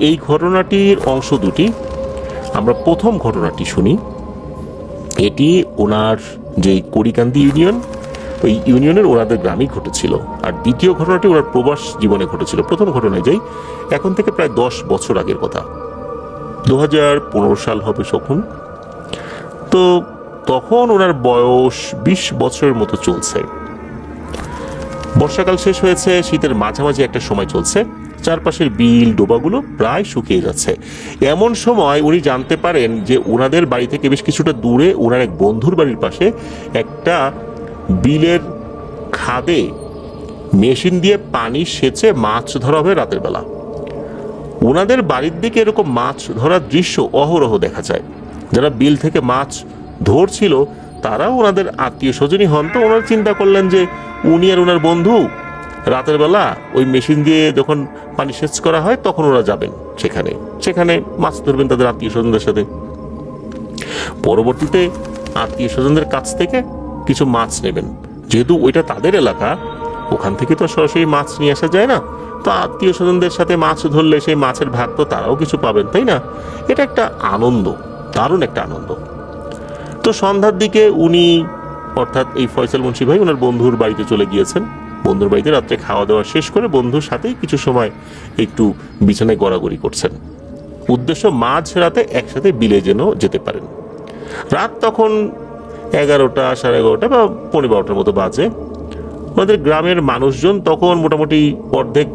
এই ঘটনাটির অংশ দুটি। আমরা প্রথম ঘটনাটি শুনি। এটি ওনার যে কড়িকান্দি ইউনিয়ন, ওই ইউনিয়নের ওনাদের গ্রামেই ঘটেছিল। আর দ্বিতীয় ঘটনাটি ওনার প্রবাস জীবনে ঘটেছিল। প্রথম ঘটনায় যাই, এখন থেকে প্রায় 10 বছর আগের কথা, 2015 সাল হবে তখন। তো তখন ওনার বয়স 20 বছরের মতো চলছে। বর্ষাকাল শেষ হয়েছে, শীতের মাঝামাঝি একটা সময় চলছে। চারপাশের বিল ডোবাগুলো প্রায় শুকিয়ে যাচ্ছে। এমন সময় উনি জানতে পারেন যে ওনাদের বাড়ি থেকে বেশ কিছুটা দূরে ওনার এক বন্ধুর বাড়ির পাশে একটা বিলের খাদে মেশিন দিয়ে পানি সেচে মাছ ধরা হবে রাতের বেলা। ওনাদের বাড়ির দিকে এরকম মাছ ধরার দৃশ্য অহরহ দেখা যায়। যারা বিল থেকে মাছ ধরছিল তারাও ওনাদের আত্মীয় স্বজনই হন। তো ওনারা চিন্তা করলেন যে উনি আর ওনার বন্ধু রাতের বেলা ওই মেশিন দিয়ে যখন পানি সেচ করা হয় তখন ওরা যাবেন সেখানে মাছ ধরবেন তাদের আত্মীয় স্বজনদের সাথে। পরবর্তীতে আত্মীয় স্বজনদের কাছ থেকে কিছু মাছ নেবেন। যেহেতু ওইটা তাদের এলাকা, ওখান থেকে তো সরাসরি মাছ নিয়ে আসা যায় না। তো আত্মীয় স্বজনদের সাথে মাছ ধরলে সেই মাছের ভাগ তো তারাও কিছু পাবেন, তাই না? এটা একটা আনন্দ, দারুণ একটা আনন্দ। তো সন্ধ্যার দিকে উনি, অর্থাৎ এই ফয়সাল মুন্সি ভাই, ওনার বন্ধুর বাড়িতে চলে গিয়েছেন। বন্ধুর বাড়িতে রাত্রে খাওয়া দাওয়া শেষ করে বন্ধুর সাথেই কিছু সময় একটু বিছানায় গড়াগড়ি করছেন। উদ্দেশ্য মাঝ রাতে একসাথে বিলে যেন যেতে পারেন। রাত তখন 11টা, 11:30 বা 12:15 মতো বাজে। আমাদের গ্রামের মানুষজন তখন মোটামুটি অর্ধেক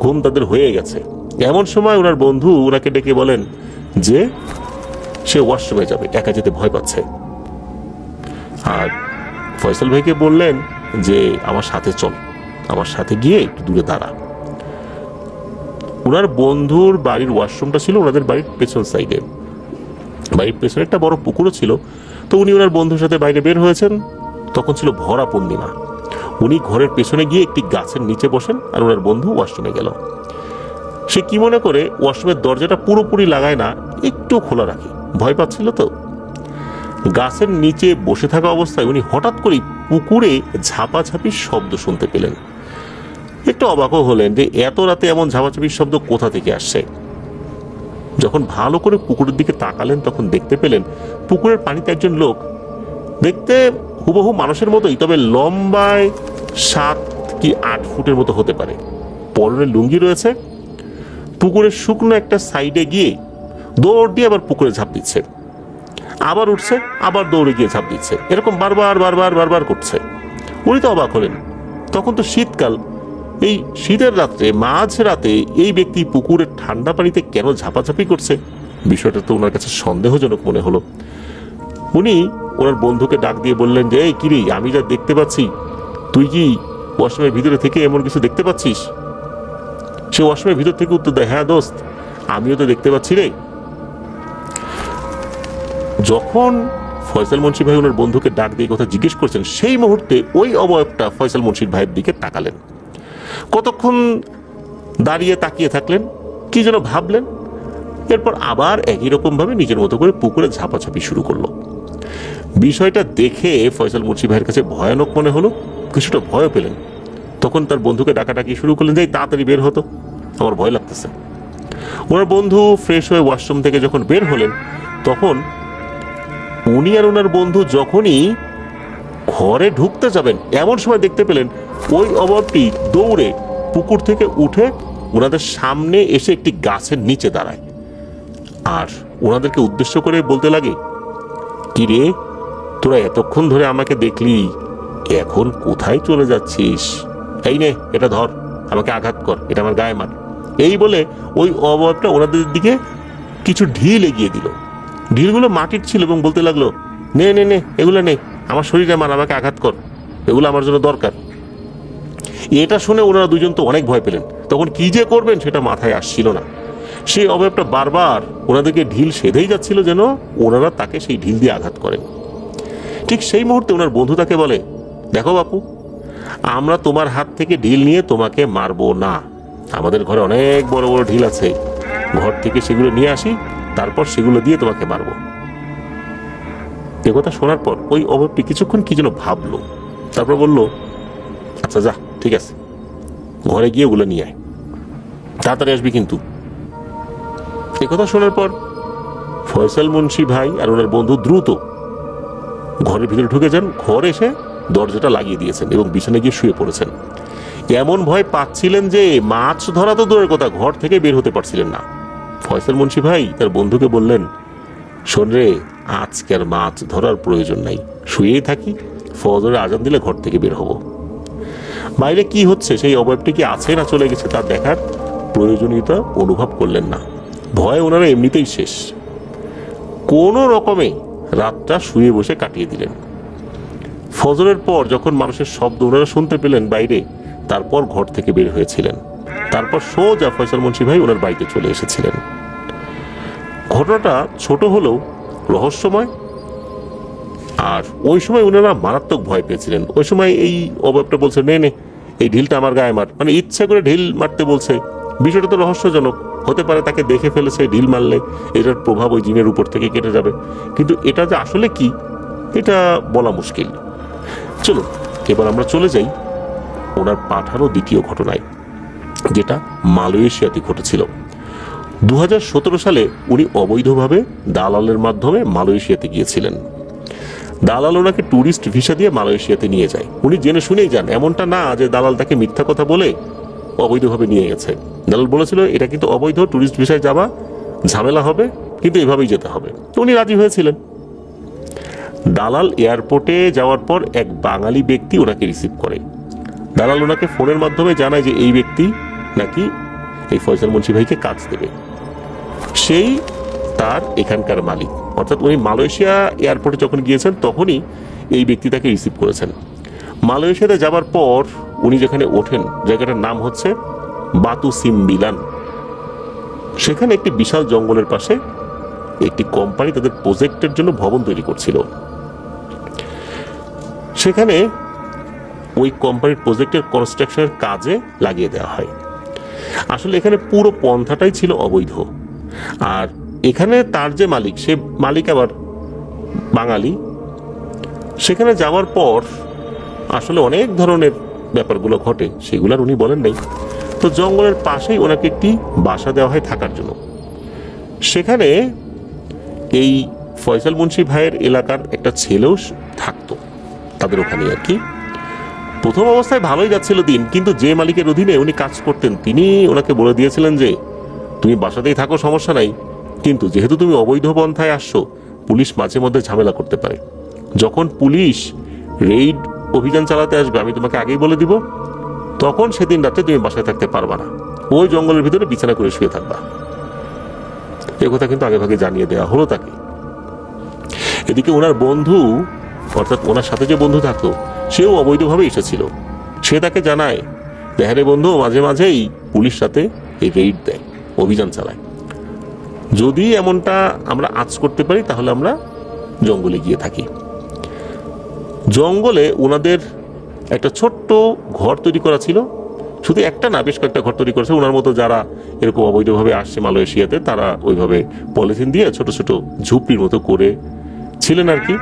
ঘুম তাদের হয়ে গেছে। এমন সময় ওনার বন্ধু ওনাকে ডেকে বলেন যে সে ওয়াশরুমে যাবে, একা যেতে ভয় পাচ্ছে। আর ফয়সাল ভাইকে বললেন যে আমার সাথে চল, আমার সাথে গিয়ে একটু দূরে দাঁড়া। ওনার বন্ধুর বাড়ির ওয়াশরুমটা ছিল ওনাদের বাড়ির পেছন সাইডে। বাড়ির পেছনে একটা বড় পুকুরও ছিল। তো উনি ওনার বন্ধুর সাথে বাইরে বের হয়েছেন। তখন ছিল ভরা পূর্ণিমা। উনি ঘরের পেছনে গিয়ে একটি গাছের নিচে বসেন আর ওনার বন্ধু ওয়াশরুমে গেল। সে কি মনে করে ওয়াশরুমের দরজাটা পুরোপুরি লাগায় না, একটু খোলা রাখে, ভয় পাচ্ছিল। তো গাছের নিচে বসে থাকা অবস্থায় উনি হঠাৎ করেই পুকুরে ঝাপাঝাপির শব্দ শুনতে পেলেন। একটু অবাকও হলেন যে এত রাতে এমন ঝাপাঝাপির শব্দ কোথা থেকে আসছে। যখন ভালো করে পুকুরের দিকে তাকালেন তখন দেখতে পেলেন পুকুরের পানিতে একজন লোক, দেখতে হুবহু মানুষের মতোই, তবে লম্বায় 7 কি 8 ফুটের মতো হতে পারে। পরনে লুঙ্গি রয়েছে। পুকুরের শুকনো একটা সাইডে গিয়ে দৌড় দিয়ে আবার পুকুরে ঝাঁপ দিচ্ছে, আবার উঠছে, আবার দৌড়ে গিয়ে ঝাঁপ দিচ্ছে, এরকম বারবার করছে। উনি তো অবাক হলেন। তখন তো শীতকাল, এই শীতের রাত্রে মাঝ রাতে এই ব্যক্তি পুকুরের ঠান্ডা পানিতে কেন ঝাপাঝাপি করছে, বিষয়টা তো ওনার কাছে সন্দেহজনক মনে হলো। উনি ওনার বন্ধুকে ডাক দিয়ে বললেন যে এই কিরে, আমি যা দেখতে পাচ্ছি, তুই কি ওয়াশরুমের ভিতরে থেকে এমন কিছু দেখতে পাচ্ছিস? সে ওয়াশরুমের ভিতর থেকে উত্তর দেয়, হ্যাঁ দোস্ত, আমিও তো দেখতে পাচ্ছি রে। যখন ফয়সাল মুন্সি ভাই ওনার বন্ধুকে ডাক দিয়ে কথা জিজ্ঞেস করছেন, সেই মুহূর্তে ওই অবয়বটা ফয়সাল মুন্সির ভাইয়ের দিকে তাকালেন। কতক্ষণ দাঁড়িয়ে তাকিয়ে থাকলেন, কি যেন ভাবলেন। এরপর আবার একই রকম ভাবে নিজের মতো করে পুকুরে ঝাপাঝাপি শুরু করলো। বিষয়টা দেখে ফয়সাল মুন্সি ভাইয়ের কাছে ভয়ানক মনে হলো, কিছুটা ভয় পেলেন। তখন তার বন্ধুকে ডাকাডাকি শুরু করলেন যে তাড়াতাড়ি বের হতো, আমার ভয় লাগতেছে। ওনার বন্ধু ফ্রেশ হয়ে ওয়াশরুম থেকে যখন বের হলেন, তখন উনি আর ওনার বন্ধু যখনই ঘরে ঢুকতে যাবেন এমন সময় দেখতে পেলেন ওই অবয়বটি দৌড়ে পুকুর থেকে উঠে ওনাদের সামনে এসে একটি গাছের নিচে দাঁড়ায় আর ওনাদেরকে উদ্দেশ্য করে বলতে লাগে, কি রে, তোরা এতক্ষণ ধরে আমাকে দেখলি, এখন কোথায় চলে যাচ্ছিস? এই নে, এটা ধর, আমাকে আঘাত কর, এটা আমার গায়ে মার। এই বলে ওই অবয়বটা ওনাদের দিকে কিছু ঢিল এগিয়ে দিল। ঢিলগুলো মাটির ছিল এবং বলতে লাগলো, নে নে নে, এগুলো নে, আমার শরীরে মার, আমাকে আঘাত কর, এগুলো আমার জন্য দরকার। এটা শুনে ওনারা দুজন তো অনেক ভয় পেলেন। তখন কি যে করবেন সেটা মাথায় আসছিল না। সেই অবয়বটা বারবার ওনাদেরকে ঢিল সেধেই যাচ্ছিল যেন ওনারা তাকে সেই ঢিল দিয়ে আঘাত করেন। ঠিক সেই মুহূর্তে ওনার বন্ধু তাকে বলে, দেখো বাপু, আমরা তোমার হাত থেকে ঢিল নিয়ে তোমাকে মারবো না। আমাদের ঘরে অনেক বড় বড় ঢিল আছে, ঘর থেকে সেগুলো নিয়ে আসি, তারপর সেগুলো দিয়ে তোমাকে মারবো। এ কথা শোনার পর ওই অবয়বটি কিছুক্ষণ কি যেন ভাবলো, তারপর বলল, আচ্ছা যা, ঠিক আছে, ঘরে গিয়ে ওগুলো নিয়ে আয়, তাড়াতাড়ি আসবি কিন্তু। একথা শোনার পর ফয়সাল মুন্সি ভাই আর ওনার বন্ধু দ্রুত ঘরের ভিতরে ঢুকে যান। ঘরে এসে দরজাটা লাগিয়ে দিয়েছেন এবং বিছানায় গিয়ে শুয়ে পড়েছেন। এমন ভয় পাচ্ছিলেন যে মাছ ধরা তো দূরের কথা, ঘর থেকে বের হতে পারছিলেন না। ফয়সাল মুন্সি ভাই তার বন্ধুকে বললেন, শোন রে, আজকে আর মাছ ধরার প্রয়োজন নাই, শুয়েই থাকি, ফজরে আজান দিলে ঘর থেকে বের হব। বাইরে কি হচ্ছে, সেই অবয়বটি কি আছে না চলে গেছে, তার দেখার প্রয়োজনীয়তা অনুভব করলেন না। ভয়ে ওনারা এমনিতেই শেষ। কোনো রকমে রাতটা শুয়ে বসে কাটিয়ে দিলেন। ফজরের পর যখন মানুষের শব্দ ওনারা শুনতে পেলেন বাইরে, তারপর ঘর থেকে বের হয়েছিলেন। তারপর সোজা ফয়সাল মুন্সি ভাই ওনার বাড়িতে চলে এসেছিলেন। ঘটনাটা ছোট হলেও রহস্যময়। আর ওই সময় ওনারা মারাত্মক ভয় পেয়েছিলেন। ওই সময় এই অবয়বটা বলছে, নে নে এই ঢিলটা আমার গায়ে মার, মানে ইচ্ছা করে ঢিল মারতে বলছে। বিষয়টা তো রহস্যজনক, হতে পারে তাকে দেখে ফেলেছে, ঢিল মারলে এটার প্রভাব ওই জিনের উপর থেকে কেটে যাবে, কিন্তু এটা যে আসলে কি এটা বলা মুশকিল। চলো এবার আমরা চলে যাই ওনার পাঠানো দ্বিতীয় ঘটনায়, যেটা মালয়েশিয়াতে ঘটেছিল। 2017 সালে উনি অবৈধভাবে দালালের মাধ্যমে মালয়েশিয়াতে গিয়েছিলেন। দালাল ওনাকে ট্যুরিস্ট ভিসা দিয়ে মালয়েশিয়াতে নিয়ে যায়। উনি জেনে শুনেই যান, এমনটা না যে দালাল তাকে মিথ্যা কথা বলে অবৈধভাবে নিয়ে গেছে। দালাল বলেছিল এটা কিন্তু অবৈধ, ট্যুরিস্ট ভিসায় যাবা, ঝামেলা হবে, কিন্তু এভাবেই যেতে হবে। তো উনি রাজি হয়েছিলেন। দালাল এয়ারপোর্টে যাওয়ার পর এক বাঙালি ব্যক্তি ওনাকে রিসিভ করে। দালাল ওনাকে ফোনের মাধ্যমে জানায় যে এই ব্যক্তি নাকি এই ফয়সাল মুন্সি ভাইকে কাজ দেবে, সেই তার এখানকার মালিক। অর্থাৎ উনি মালয়েশিয়া এয়ারপোর্টে যখন গিয়েছেন তখনই এই ব্যক্তি তাকে রিসিভ করেছেন। মালয়েশিয়াতে যাবার পর উনি যেখানে ওঠেন, জায়গাটার নাম হচ্ছে বাতু সিমবিলান। সেখানে একটি বিশাল জঙ্গলের পাশে একটি কোম্পানি তাদের প্রজেক্টের জন্য ভবন তৈরি করছিল। সেখানে ওই কোম্পানির প্রজেক্টের কনস্ট্রাকশনের কাজে লাগিয়ে দেওয়া হয়। আসলে এখানে পুরো পন্থাটাই ছিল অবৈধ। আর এখানে তার যে মালিক, সে মালিক আবার বাঙালি। সেখানে যাওয়ার পর আসলে অনেক ধরনের ব্যাপারগুলো ঘটে, সেগুলোর উনি বলেন নাই। তো জঙ্গলের পাশেই ওনাকে একটি বাসা দেওয়া হয় থাকার জন্য। সেখানে এই ফয়সাল মুন্সি ভাইয়ের এলাকার একটা ছেলেও থাকতো তাদের ওখানে আর কি। প্রথম অবস্থায় ভালোই যাচ্ছিল দিন, কিন্তু যে মালিকের অধীনে উনি কাজ করতেন তিনি ওনাকে বলে দিয়েছিলেন যে তুমি বাসাতেই থাকো, সমস্যা নাই, কিন্তু যেহেতু তুমি অবৈধ পন্থায় আসছো, পুলিশ মাঝে মধ্যে ঝামেলা করতে পারে। যখন পুলিশ রেইড অভিযান চালাতে আসবে, আমি তোমাকে আগেই বলে দিব, তখন সেদিন রাতে তুমি বাসায় থাকতে পারবা না, ওই জঙ্গলের ভিতরে বিছানা করে শুয়ে থাকবা। এ কথা কিন্তু আগে ভাগে জানিয়ে দেওয়া হলো তাকে। এদিকে ওনার বন্ধু, অর্থাৎ ওনার সাথে যে বন্ধু থাকতো, সেও অবৈধভাবে এসেছিল। সে তাকে জানায়, দেখারে বন্ধু, মাঝে মাঝেই পুলিশ সাথে এই রেইড দেয়, অভিযান চালায়, যদি এমনটা আমরা আজ করতে পারি তাহলে আমরা জঙ্গলে গিয়ে থাকি। জঙ্গলে ওনাদের একটা ছোট্ট ঘর তৈরি করা ছিল, শুধু একটা না, বেশ কয়েকটা ঘর তৈরি করেছে। ওনার মতো যারা এরকম অবৈধভাবে আসছে মালয়েশিয়াতে, তারা ওইভাবে পলিথিন দিয়ে ছোট ছোট ঝুপড়ির মতো করে ছিলেন আর কি।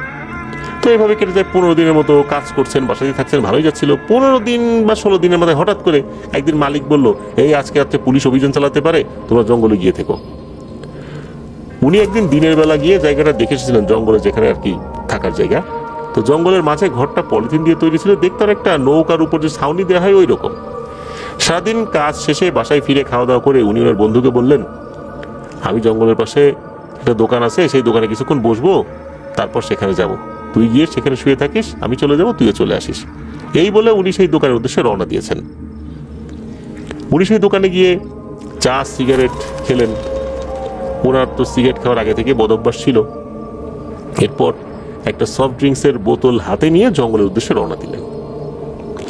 তো এইভাবে কেটে যায় 15 দিনের মতো কাজ করছেন, বাসায় থাকছেন, ভালোই যাচ্ছিল। 15 দিন বা 16 দিনের মধ্যে হঠাৎ করে একদিন মালিক বলল, এই আজকে রাত্রে পুলিশ অভিযান চালাতে পারে, তোমরা জঙ্গলে গিয়ে থেকো। উনি একদিন দিনের বেলা গিয়ে জায়গাটা দেখে এসেছিলেন, জঙ্গলে যেখানে আর কি থাকার জায়গা। তো জঙ্গলের মাঝে ঘরটা পলিথিন দিয়ে তৈরি ছিল, দেখতে একটা নৌকার উপর যে ছাউনি দেওয়া হয় ওই রকম। সারাদিন কাজ শেষে বাসায় ফিরে খাওয়া দাওয়া করে উনি ওনার বন্ধুকে বললেন, আমি জঙ্গলের পাশে একটা দোকান আছে, সেই দোকানে কিছুক্ষণ বসবো, তারপর সেখানে যাব, তুই গিয়ে সেখানে শুয়ে থাকিস, আমি চলে যাব, তুইও চলে আসিস। এই বলে উনি সেই দোকানের উদ্দেশ্যে রওনা দিয়েছেন। উনি সেই দোকানে গিয়ে চা সিগারেট খেলেন। ওনার তো সিগারেট খাওয়ার আগে থেকে বদভ্যাস ছিল। এরপর একটা সফট ড্রিঙ্কসের বোতল হাতে নিয়ে জঙ্গলের উদ্দেশ্যে রওনা দিলেন।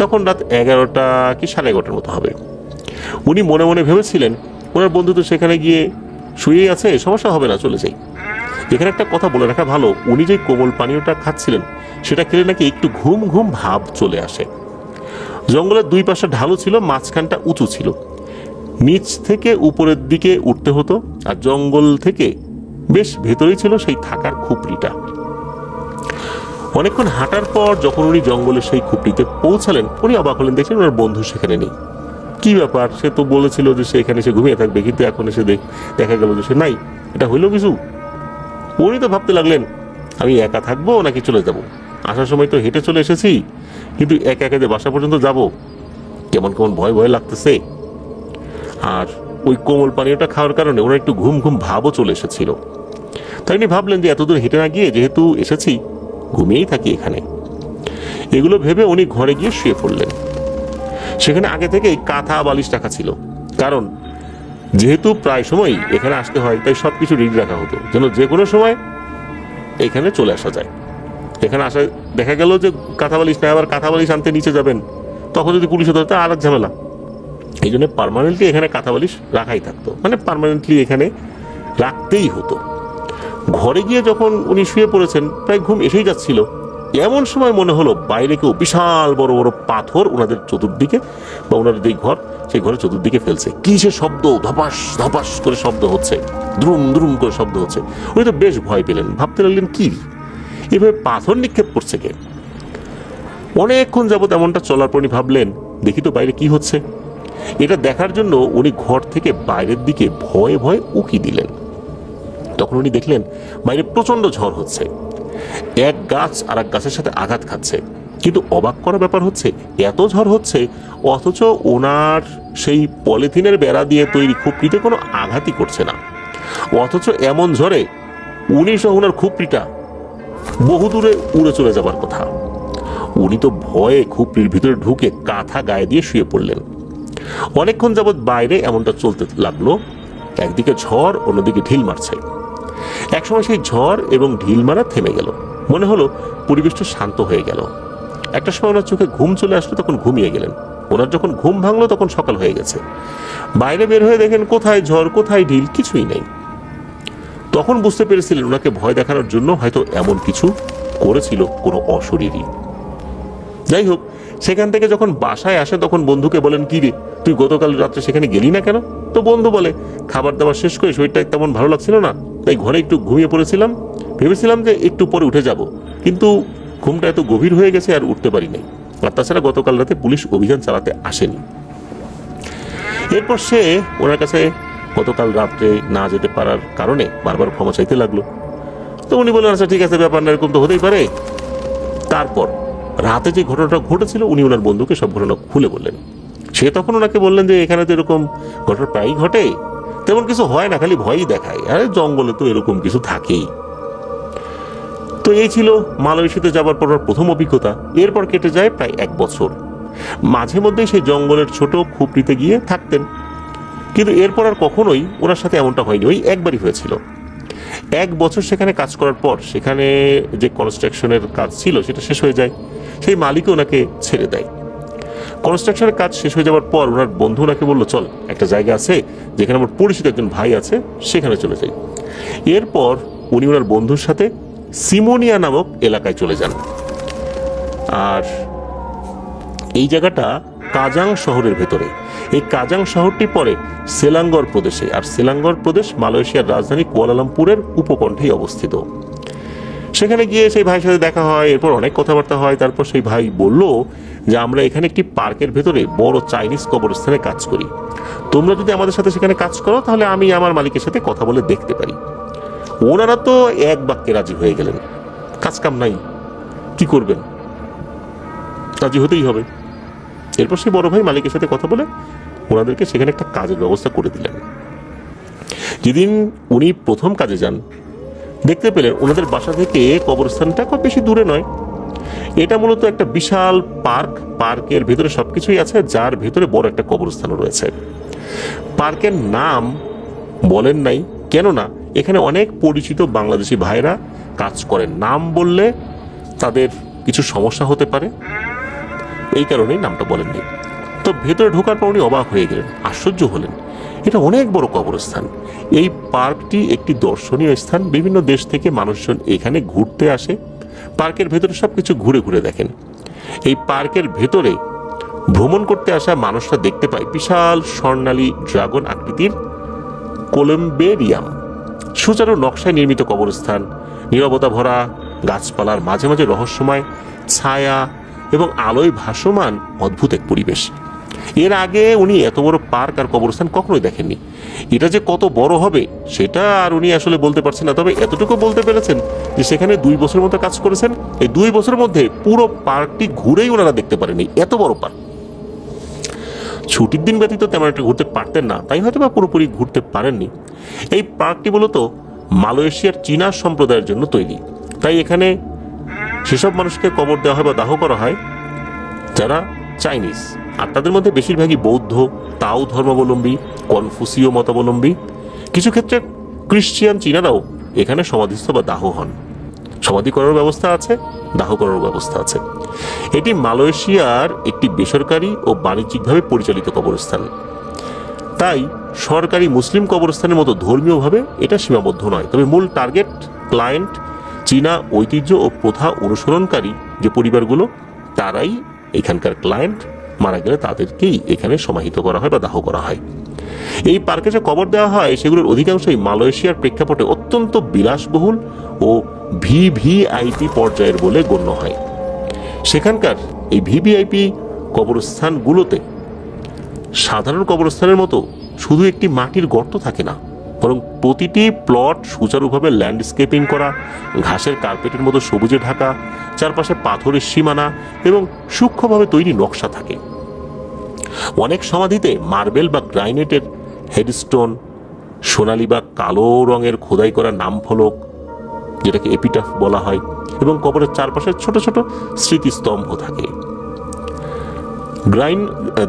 তখন রাত 11টা কি 11:30 মতো হবে। উনি মনে মনে ভেবেছিলেন, ওনার বন্ধু তো সেখানে গিয়ে শুয়েই আছে, সমস্যা হবে না, চলে যাই। এখানে একটা কথা বলে রাখা ভালো, উনি যে কোমল পানীয়টা খাচ্ছিলেন সেটা খেলে নাকি একটু ঘুম ঘুম ভাব চলে আসে। জঙ্গলের দুই পাশে ঢালু ছিল, মাঝখানটা উঁচু ছিল, নিচ থেকে উপরের দিকে উঠতে হতো। আর জঙ্গল থেকে বেশ ভেতরেই ছিল সেই থাকার খুপড়িটা। অনেকক্ষণ হাঁটার পর যখন উনি জঙ্গলের সেই খুপড়িতে পৌঁছালেন, উনি অবাক হলেন, দেখলেন ওনার বন্ধু সেখানে নেই। কি ব্যাপার, সে তো বলেছিল যে সে এখানে এসে ঘুমিয়ে থাকবে, কিন্তু এখন এসে দেখা গেল যে সে নাই। এটা হইল কিছু? উনি তো ভাবতে লাগলেন আমি একা থাকবো নাকি চলে যাব। আসার সময় তো হেঁটে চলে এসেছি, কিন্তু একা একা যে বাসা পর্যন্ত যাব, কেমন কেমন ভয় ভয় লাগতেছে। আর ওই কোমল পানীয়টা খাওয়ার কারণে ওনার একটু ঘুম ঘুম ভাবও চলে এসেছিল। তাই উনি ভাবলেন যে এতদূর হেঁটে না গিয়ে যেহেতু এসেছি, ঘুমিয়েই থাকি এখানে। এগুলো ভেবে উনি ঘরে গিয়ে শুয়ে পড়লেন। সেখানে আগে থেকেই কাঁথা বালিশ রাখা ছিল, কারণ যেহেতু প্রায় সময় এখানে আসতে হয়, তাই সবকিছু রেডি রাখা হতো যেন যে কোনো সময় এখানে চলে আসা যায়। এখানে আসা দেখা গেল যে কাঁথা বালিশ না, আবার কাঁথা বালিশ আনতে নিচে যাবেন, তখন যদি পুলিশে ধরতে আর এক ঝামেলা। এই জন্য পার্মানেন্টলি এখানে কাঁথা বালিশ রাখাই থাকতো, মানে পার্মানেন্টলি এখানে রাখতেই হতো। ঘরে গিয়ে যখন উনি শুয়ে পড়েছেন, প্রায় ঘুম এসেই যাচ্ছিল, এমন সময় মনে হলো বাইরে কেউ বিশাল বড় বড় পাথর ওনাদের চতুর্দিকে, বা ওনাদের যে ঘর, সেই ঘরের চতুর্দিকে ফেলছে। কি সে শব্দ, ধপাস ধপাস করে শব্দ হচ্ছে, দ্রুম দ্রুম করে শব্দ হচ্ছে। উনি তো বেশ ভয় পেলেন, ভাবতে লাগলেন কি এভাবে পাথর নিক্ষেপ করছে কে। অনেকক্ষণ যাবৎ এমনটা চলার পর উনি ভাবলেন দেখি তো বাইরে কি হচ্ছে। এটা দেখার জন্য উনি ঘর থেকে বাইরের দিকে ভয়ে ভয়ে উকি দিলেন। তখন উনি দেখলেন বাইরে প্রচন্ড ঝড় হচ্ছে, এক গাছ আর এক গাছের সাথে আঘাত খাচ্ছে। কিন্তু অবাক করা ব্যাপার হচ্ছে, এত ঝড় হচ্ছে অথচ ওনার সেই পলিথিনের বেড়া দিয়ে তৈরি খুপড়িতে কোনো আঘাতই করছে না। অথচ এমন ঝড়ে উনি সহ ওনার খুপড়িটা বহুদূরে উড়ে চলে যাবার কথা। উনি তো ভয়ে খুপড়ির ভিতরে ঢুকে কাঁথা গায়ে দিয়ে শুয়ে পড়লেন। অনেকক্ষণ যাবৎ বাইরে এমনটা চলতে লাগলো, একদিকে ঝড় অন্যদিকে ঢিল মারছে। একসময় সেই ঝড় এবং ঢিল মারা থেমে গেল, মনে হলো পরিবেশটা শান্ত হয়ে গেল। একটা সময় ওনার চোখে ঘুম চলে আসলো, তখন ঘুমিয়ে গেলেন। ওনার যখন ঘুম ভাঙলো তখন সকাল হয়ে গেছে। বাইরে বের হয়ে দেখেন কোথায় ঝড় কোথায় ঢিল, কিছুই নেই। তখন বুঝতে পেরেছিলেন ওনাকে ভয় দেখানোর জন্য হয়তো এমন কিছু করেছিল কোনো অশরীরী। যাই হোক, সেখান থেকে যখন বাসায় আসে তখন বন্ধুকে বলেন কি রে, তুই গতকাল রাত্রে সেখানে গেলি না কেন? তো বন্ধু বলে খাবার দাবার শেষ করে শরীরটা তেমন ভালো লাগছিল না, তাই ঘরে একটু ঘুমিয়ে পড়েছিলাম, ভেবেছিলাম যে একটু পরে উঠে যাব, কিন্তু ঘুমটা এত গভীর হয়ে গেছে আর উঠতে পারি নাই। আর তাছাড়া গতকাল রাতে পুলিশ অভিযান চালাতে আসেনি। এরপর সে ওনার কাছে গতকাল রাত্রে না যেতে পারার কারণে বারবার ক্ষমা চাইতে লাগলো। তো উনি বললেন আচ্ছা ঠিক আছে, ব্যাপার না, এরকম তো হতেই পারে। তারপর রাতে যে ঘটনাটা ঘটেছিল উনি ওনার বন্ধুকে সব ঘটনা খুলে বললেন। সে তখন ওনাকে বললেন যে এখানে তো এরকম ঘটনা প্রায়ই ঘটে, তেমন কিছু হয় না, খালি ভয়ই দেখায়, আরে জঙ্গলে তো এরকম কিছু থাকেই। তো এই ছিল মালয়েশিয়াতে যাবার পর প্রথম অভিজ্ঞতা। এরপর কেটে যায় প্রায় 1 বছর। মাঝে মধ্যেই সেই জঙ্গলের ছোট খুপড়িতে গিয়ে থাকতেন, কিন্তু এরপর আর কখনোই ওনার সাথে এমনটা হয়নি। ওই একবারই হয়েছিল। 1 বছর সেখানে কাজ করার পর সেখানে যে কনস্ট্রাকশনের কাজ ছিল সেটা শেষ হয়ে যায়। সেই মালিকও ওনাকে ছেড়ে দেয়। কনস্ট্রাকশনের কাজ শেষ হয়ে যাওয়ার পর ওনার বন্ধু ওনাকে বললো চল, একটা জায়গা আছে যেখানে আমার পরিচিত একজন ভাই আছে, সেখানে চলে যাই। এরপর উনি ওনার বন্ধুর সাথে সিমোনিয়া নামক এলাকায় চলে যান। আর এই জায়গাটা কাজাং শহরের ভেতরে। এই কাজাং শহরটি পড়ে সেলাঙ্গর প্রদেশে, আর সেলাঙ্গর প্রদেশ মালয়েশিয়ার রাজধানী কুয়ালালামপুরের উপকণ্ঠেই অবস্থিত। সেখানে গিয়ে সেই ভাইয়ের সাথে দেখা হয়, এরপর অনেক কথাবার্তা হয়। তারপর সেই ভাই বলল যে আমরা এখানে একটি পার্কের ভেতরে বড় চাইনিজ কবরস্থানে কাজ করি, তোমরা যদি আমাদের সাথে সেখানে কাজ করো তাহলে আমি আমার মালিকের সাথে কথা বলে দেখতে পারি। ওনারা তো এক বাক্যে রাজি হয়ে গেলেন, কাজ কাম নাই, কি করবেন, রাজি হতেই হবে। এরপর সেই বড় ভাই মালিকের সাথে কথা বলে ওনাদেরকে সেখানে একটা কাজের ব্যবস্থা করে দিলেন। যেদিন উনি প্রথম কাজে যান দেখতে পেলেন ওনাদের বাসা থেকে কবরস্থানটা খুব বেশি দূরে নয়। এটা মূলত একটা বিশাল পার্ক, পার্কের ভেতরে সবকিছুই আছে, যার ভেতরে বড় একটা কবরস্থানও রয়েছে। পার্কের নাম বলেন নাই, কেননা এখানে অনেক পরিচিত বাংলাদেশি ভাইরা কাজ করেন, নাম বললে তাদের কিছু সমস্যা হতে পারে, এই কারণেই নামটা বলেননি। তো ভেতরে ঢোকার পর উনি অবাক হয়ে গেলেন, আশ্চর্য হলেন, এটা অনেক বড় কবরস্থান। এই পার্কটি একটি দর্শনীয় স্থান, বিভিন্ন দেশ থেকে মানুষজন এখানে ঘুরতে আসে। পার্কের ভেতরে সবকিছু ঘুরে ঘুরে দেখেন। এই পার্কের ভেতরে ভ্রমণ করতে আসা মানুষরা দেখতে পায় বিশাল স্বর্ণালী ড্রাগন আকৃতির কোলম্বেরিয়াম, সুচারু নকশায় নির্মিত কবরস্থান, নীরবতা ভরা গাছপালার মাঝে মাঝে রহস্যময় ছায়া এবং আলোয় ভাসমান অদ্ভুত এক পরিবেশ। এর আগে উনি এত বড় পার্ক আর কবরস্থান কখনোই দেখেননি। এটা যে কত বড় হবে সেটা আর উনি আসলে বলতে পারছেন না, তবে এতটুকু বলতে পেরেছেন যে সেখানে 2 বছরের মতো কাজ করেছেন। এই 2 বছরের মধ্যে পুরো পার্কটি ঘুরেই ওনারা দেখতে পারেনি, এত বড় পার্ক। ছুটির দিন ব্যতীত তেমন একটা ঘুরতে পারতেন না, তাই হয়তো বা পুরোপুরি ঘুরতে পারেননি। এই পার্কটি মূলত মালয়েশিয়ার চীনা সম্প্রদায়ের জন্য তৈরি, তাই এখানে সেসব মানুষকে কবর দেওয়া হয় বা দাহ করা হয় যারা চাইনিজ, আর তাদের মধ্যে বেশিরভাগই বৌদ্ধ, তাও ধর্মাবলম্বী, কনফুসীয় মতাবলম্বী, কিছু ক্ষেত্রে খ্রিস্টিয়ান চীনারাও এখানে সমাধিস্থ বা দাহ হন। সমাধি করার ব্যবস্থা আছে, দাহ করার ব্যবস্থা আছে। এটি মালয়েশিয়ার একটি বেসরকারি ও বাণিজ্যিকভাবে পরিচালিত কবরস্থান, তাই সরকারি মুসলিম কবরস্থানের মতো ধর্মীয়ভাবে এটা সীমাবদ্ধ নয়। তবে মূল টার্গেট ক্লায়েন্ট চীনা ঐতিহ্য ও প্রথা অনুসরণকারী যে পরিবারগুলো, তারাই এখানকার ক্লায়েন্ট। মারা গেলে তাদেরকেই এখানে সমাহিত করা হয় বা দাহ করা হয়। এই পার্কে যে কবর দেওয়া হয় সেগুলোর অধিকাংশই মালয়েশিয়ার প্রেক্ষাপটে অত্যন্ত বিলাসবহুল ও ভিভিআইপি পর্যায়ের বলে গণ্য হয়। সেখানকার এই ভিভিআইপি কবরস্থানগুলোতে সাধারণ কবরস্থানের মতো শুধু একটি মাটির গর্ত থাকে না, বরং প্রতিটি প্লট সুচারুভাবে ল্যান্ডস্কেপিং করা, ঘাসের কার্পেটের মতো সবুজে ঢাকা, চারপাশে পাথরের সীমানা এবং সূক্ষ্মভাবে তৈরি নকশা থাকে। অনেক সমাধিতে মার্বেল বা গ্রানাইটের হেডস্টোন, সোনালী বা কালো রঙের খোদাই করা নাম ফলক, যেটাকে এপিটাফ বলা হয়, এবং কবরের চারপাশে ছোট ছোট স্মৃতিস্তম্ভ থাকে।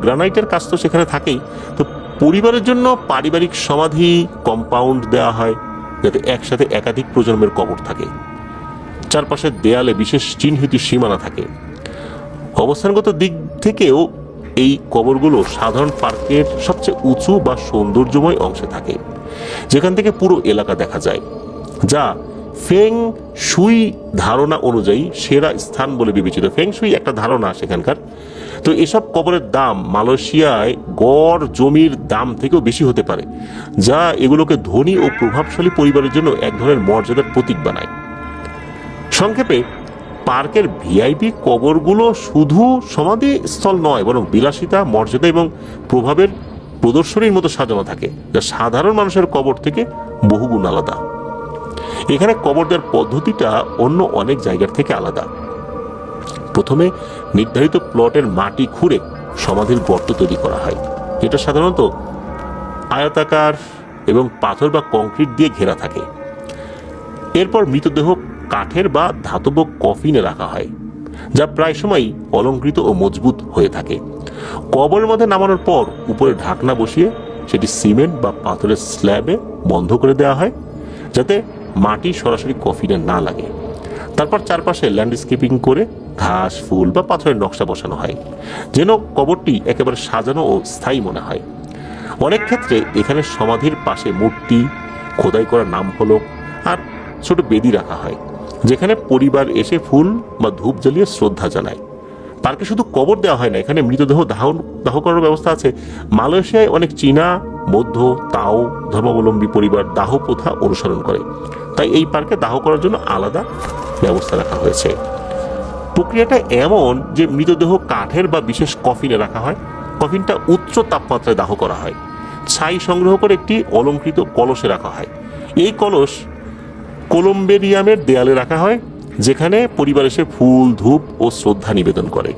গ্রানাইটের কাজ তো সেখানে থাকেই, তো পরিবারের জন্য পারিবারিক সমাধি কম্পাউন্ড দেওয়া হয় যাতে একসাথে একাধিক প্রজন্মের কবর থাকে। চারপাশের দেয়ালে বিশেষ চিহ্নিত সীমানা থাকে। অবস্থানগত দিক থেকেও এই কবরগুলো সাধারণ পার্কের সবচেয়ে উঁচু বা সৌন্দর্যময় অংশে থাকে, যেখান থেকে পুরো এলাকা দেখা যায়, যা ফেং শুই ধারণা অনুযায়ী সেরা স্থান বলে বিবেচিত। ফেং শুই একটা ধারণা সেখানকার। তো এসব কবরের দাম মালয়েশিয়ায় গড় জমির দাম থেকেও বেশি হতে পারে, যা এগুলোকে ধনী ও প্রভাবশালী পরিবারের জন্য এক ধরনের মর্যাদার প্রতীক বানায়। সংক্ষেপে, পার্কের ভিআইপি কবরগুলো শুধু সমাধি স্থল নয়, বরং বিলাসিতা, মর্যাদা এবং প্রভাবের প্রদর্শনীর মতো সাজানো থাকে, যা সাধারণ মানুষের কবর থেকে বহুগুণ আলাদা। এখানে কবর দেওয়ার পদ্ধতিটা অন্য অনেক জায়গার থেকে আলাদা। প্রথমে নির্ধারিত প্লটের মাটি খুঁড়ে সমাধির গর্ত তৈরি করা হয়, যেটা সাধারণত আয়তাকার এবং পাথর বা কংক্রিট দিয়ে ঘেরা থাকে। এরপর মৃতদেহ কাঠের বা ধাতব কফিনে রাখা হয়, যা প্রায় সময় অলংকৃত ও মজবুত হয়ে থাকে। কবরের মধ্যে নামানোর পর উপরে ঢাকনা বসিয়ে সেটি সিমেন্ট বা পাথরের স্ল্যাবে বন্ধ করে দেওয়া হয়, যাতে মাটি সরাসরি কফিনে না লাগে। তারপর চারপাশে ল্যান্ডস্কেপিং করে ঘাস, ফুল বা পাথরের নকশা বসানো হয়, যেন কবরটি একেবারে সাজানো ও স্থায়ী মনে হয়। অনেক ক্ষেত্রে এখানে সমাধির পাশে মূর্তি, খোদাই করা নাম ফলক আর ছোট বেদি রাখা হয়, যেখানে পরিবার এসে ফুল বা ধূপ জ্বালিয়ে শ্রদ্ধা জানায়। পার্কে শুধু কবর দেওয়া হয় না, এখানে মৃতদেহ দাহ করার ব্যবস্থা আছে। মালয়েশিয়ায় অনেক চীনা, বৌদ্ধ, তাও ধর্মাবলম্বী পরিবার দাহ প্রথা অনুসরণ করে, তাই এই পার্কে দাহ করার জন্য আলাদা ব্যবস্থা রাখা হয়েছে। প্রক্রিয়াটা এমন যে মৃতদেহ কাঠের বা বিশেষ কফিনে রাখা হয়। কফিনটা উচ্চ তাপমাত্রায় দাহ করা হয়। ছাই সংগ্রহ করে একটি অলংকৃত কলসে রাখা হয়। এই কলস কলম্বেরিয়ামের দেয়ালে রাখা হয়, যেখানে পরিবার এসে ফুল, ধূপ ও শ্রদ্ধা নিবেদন করে।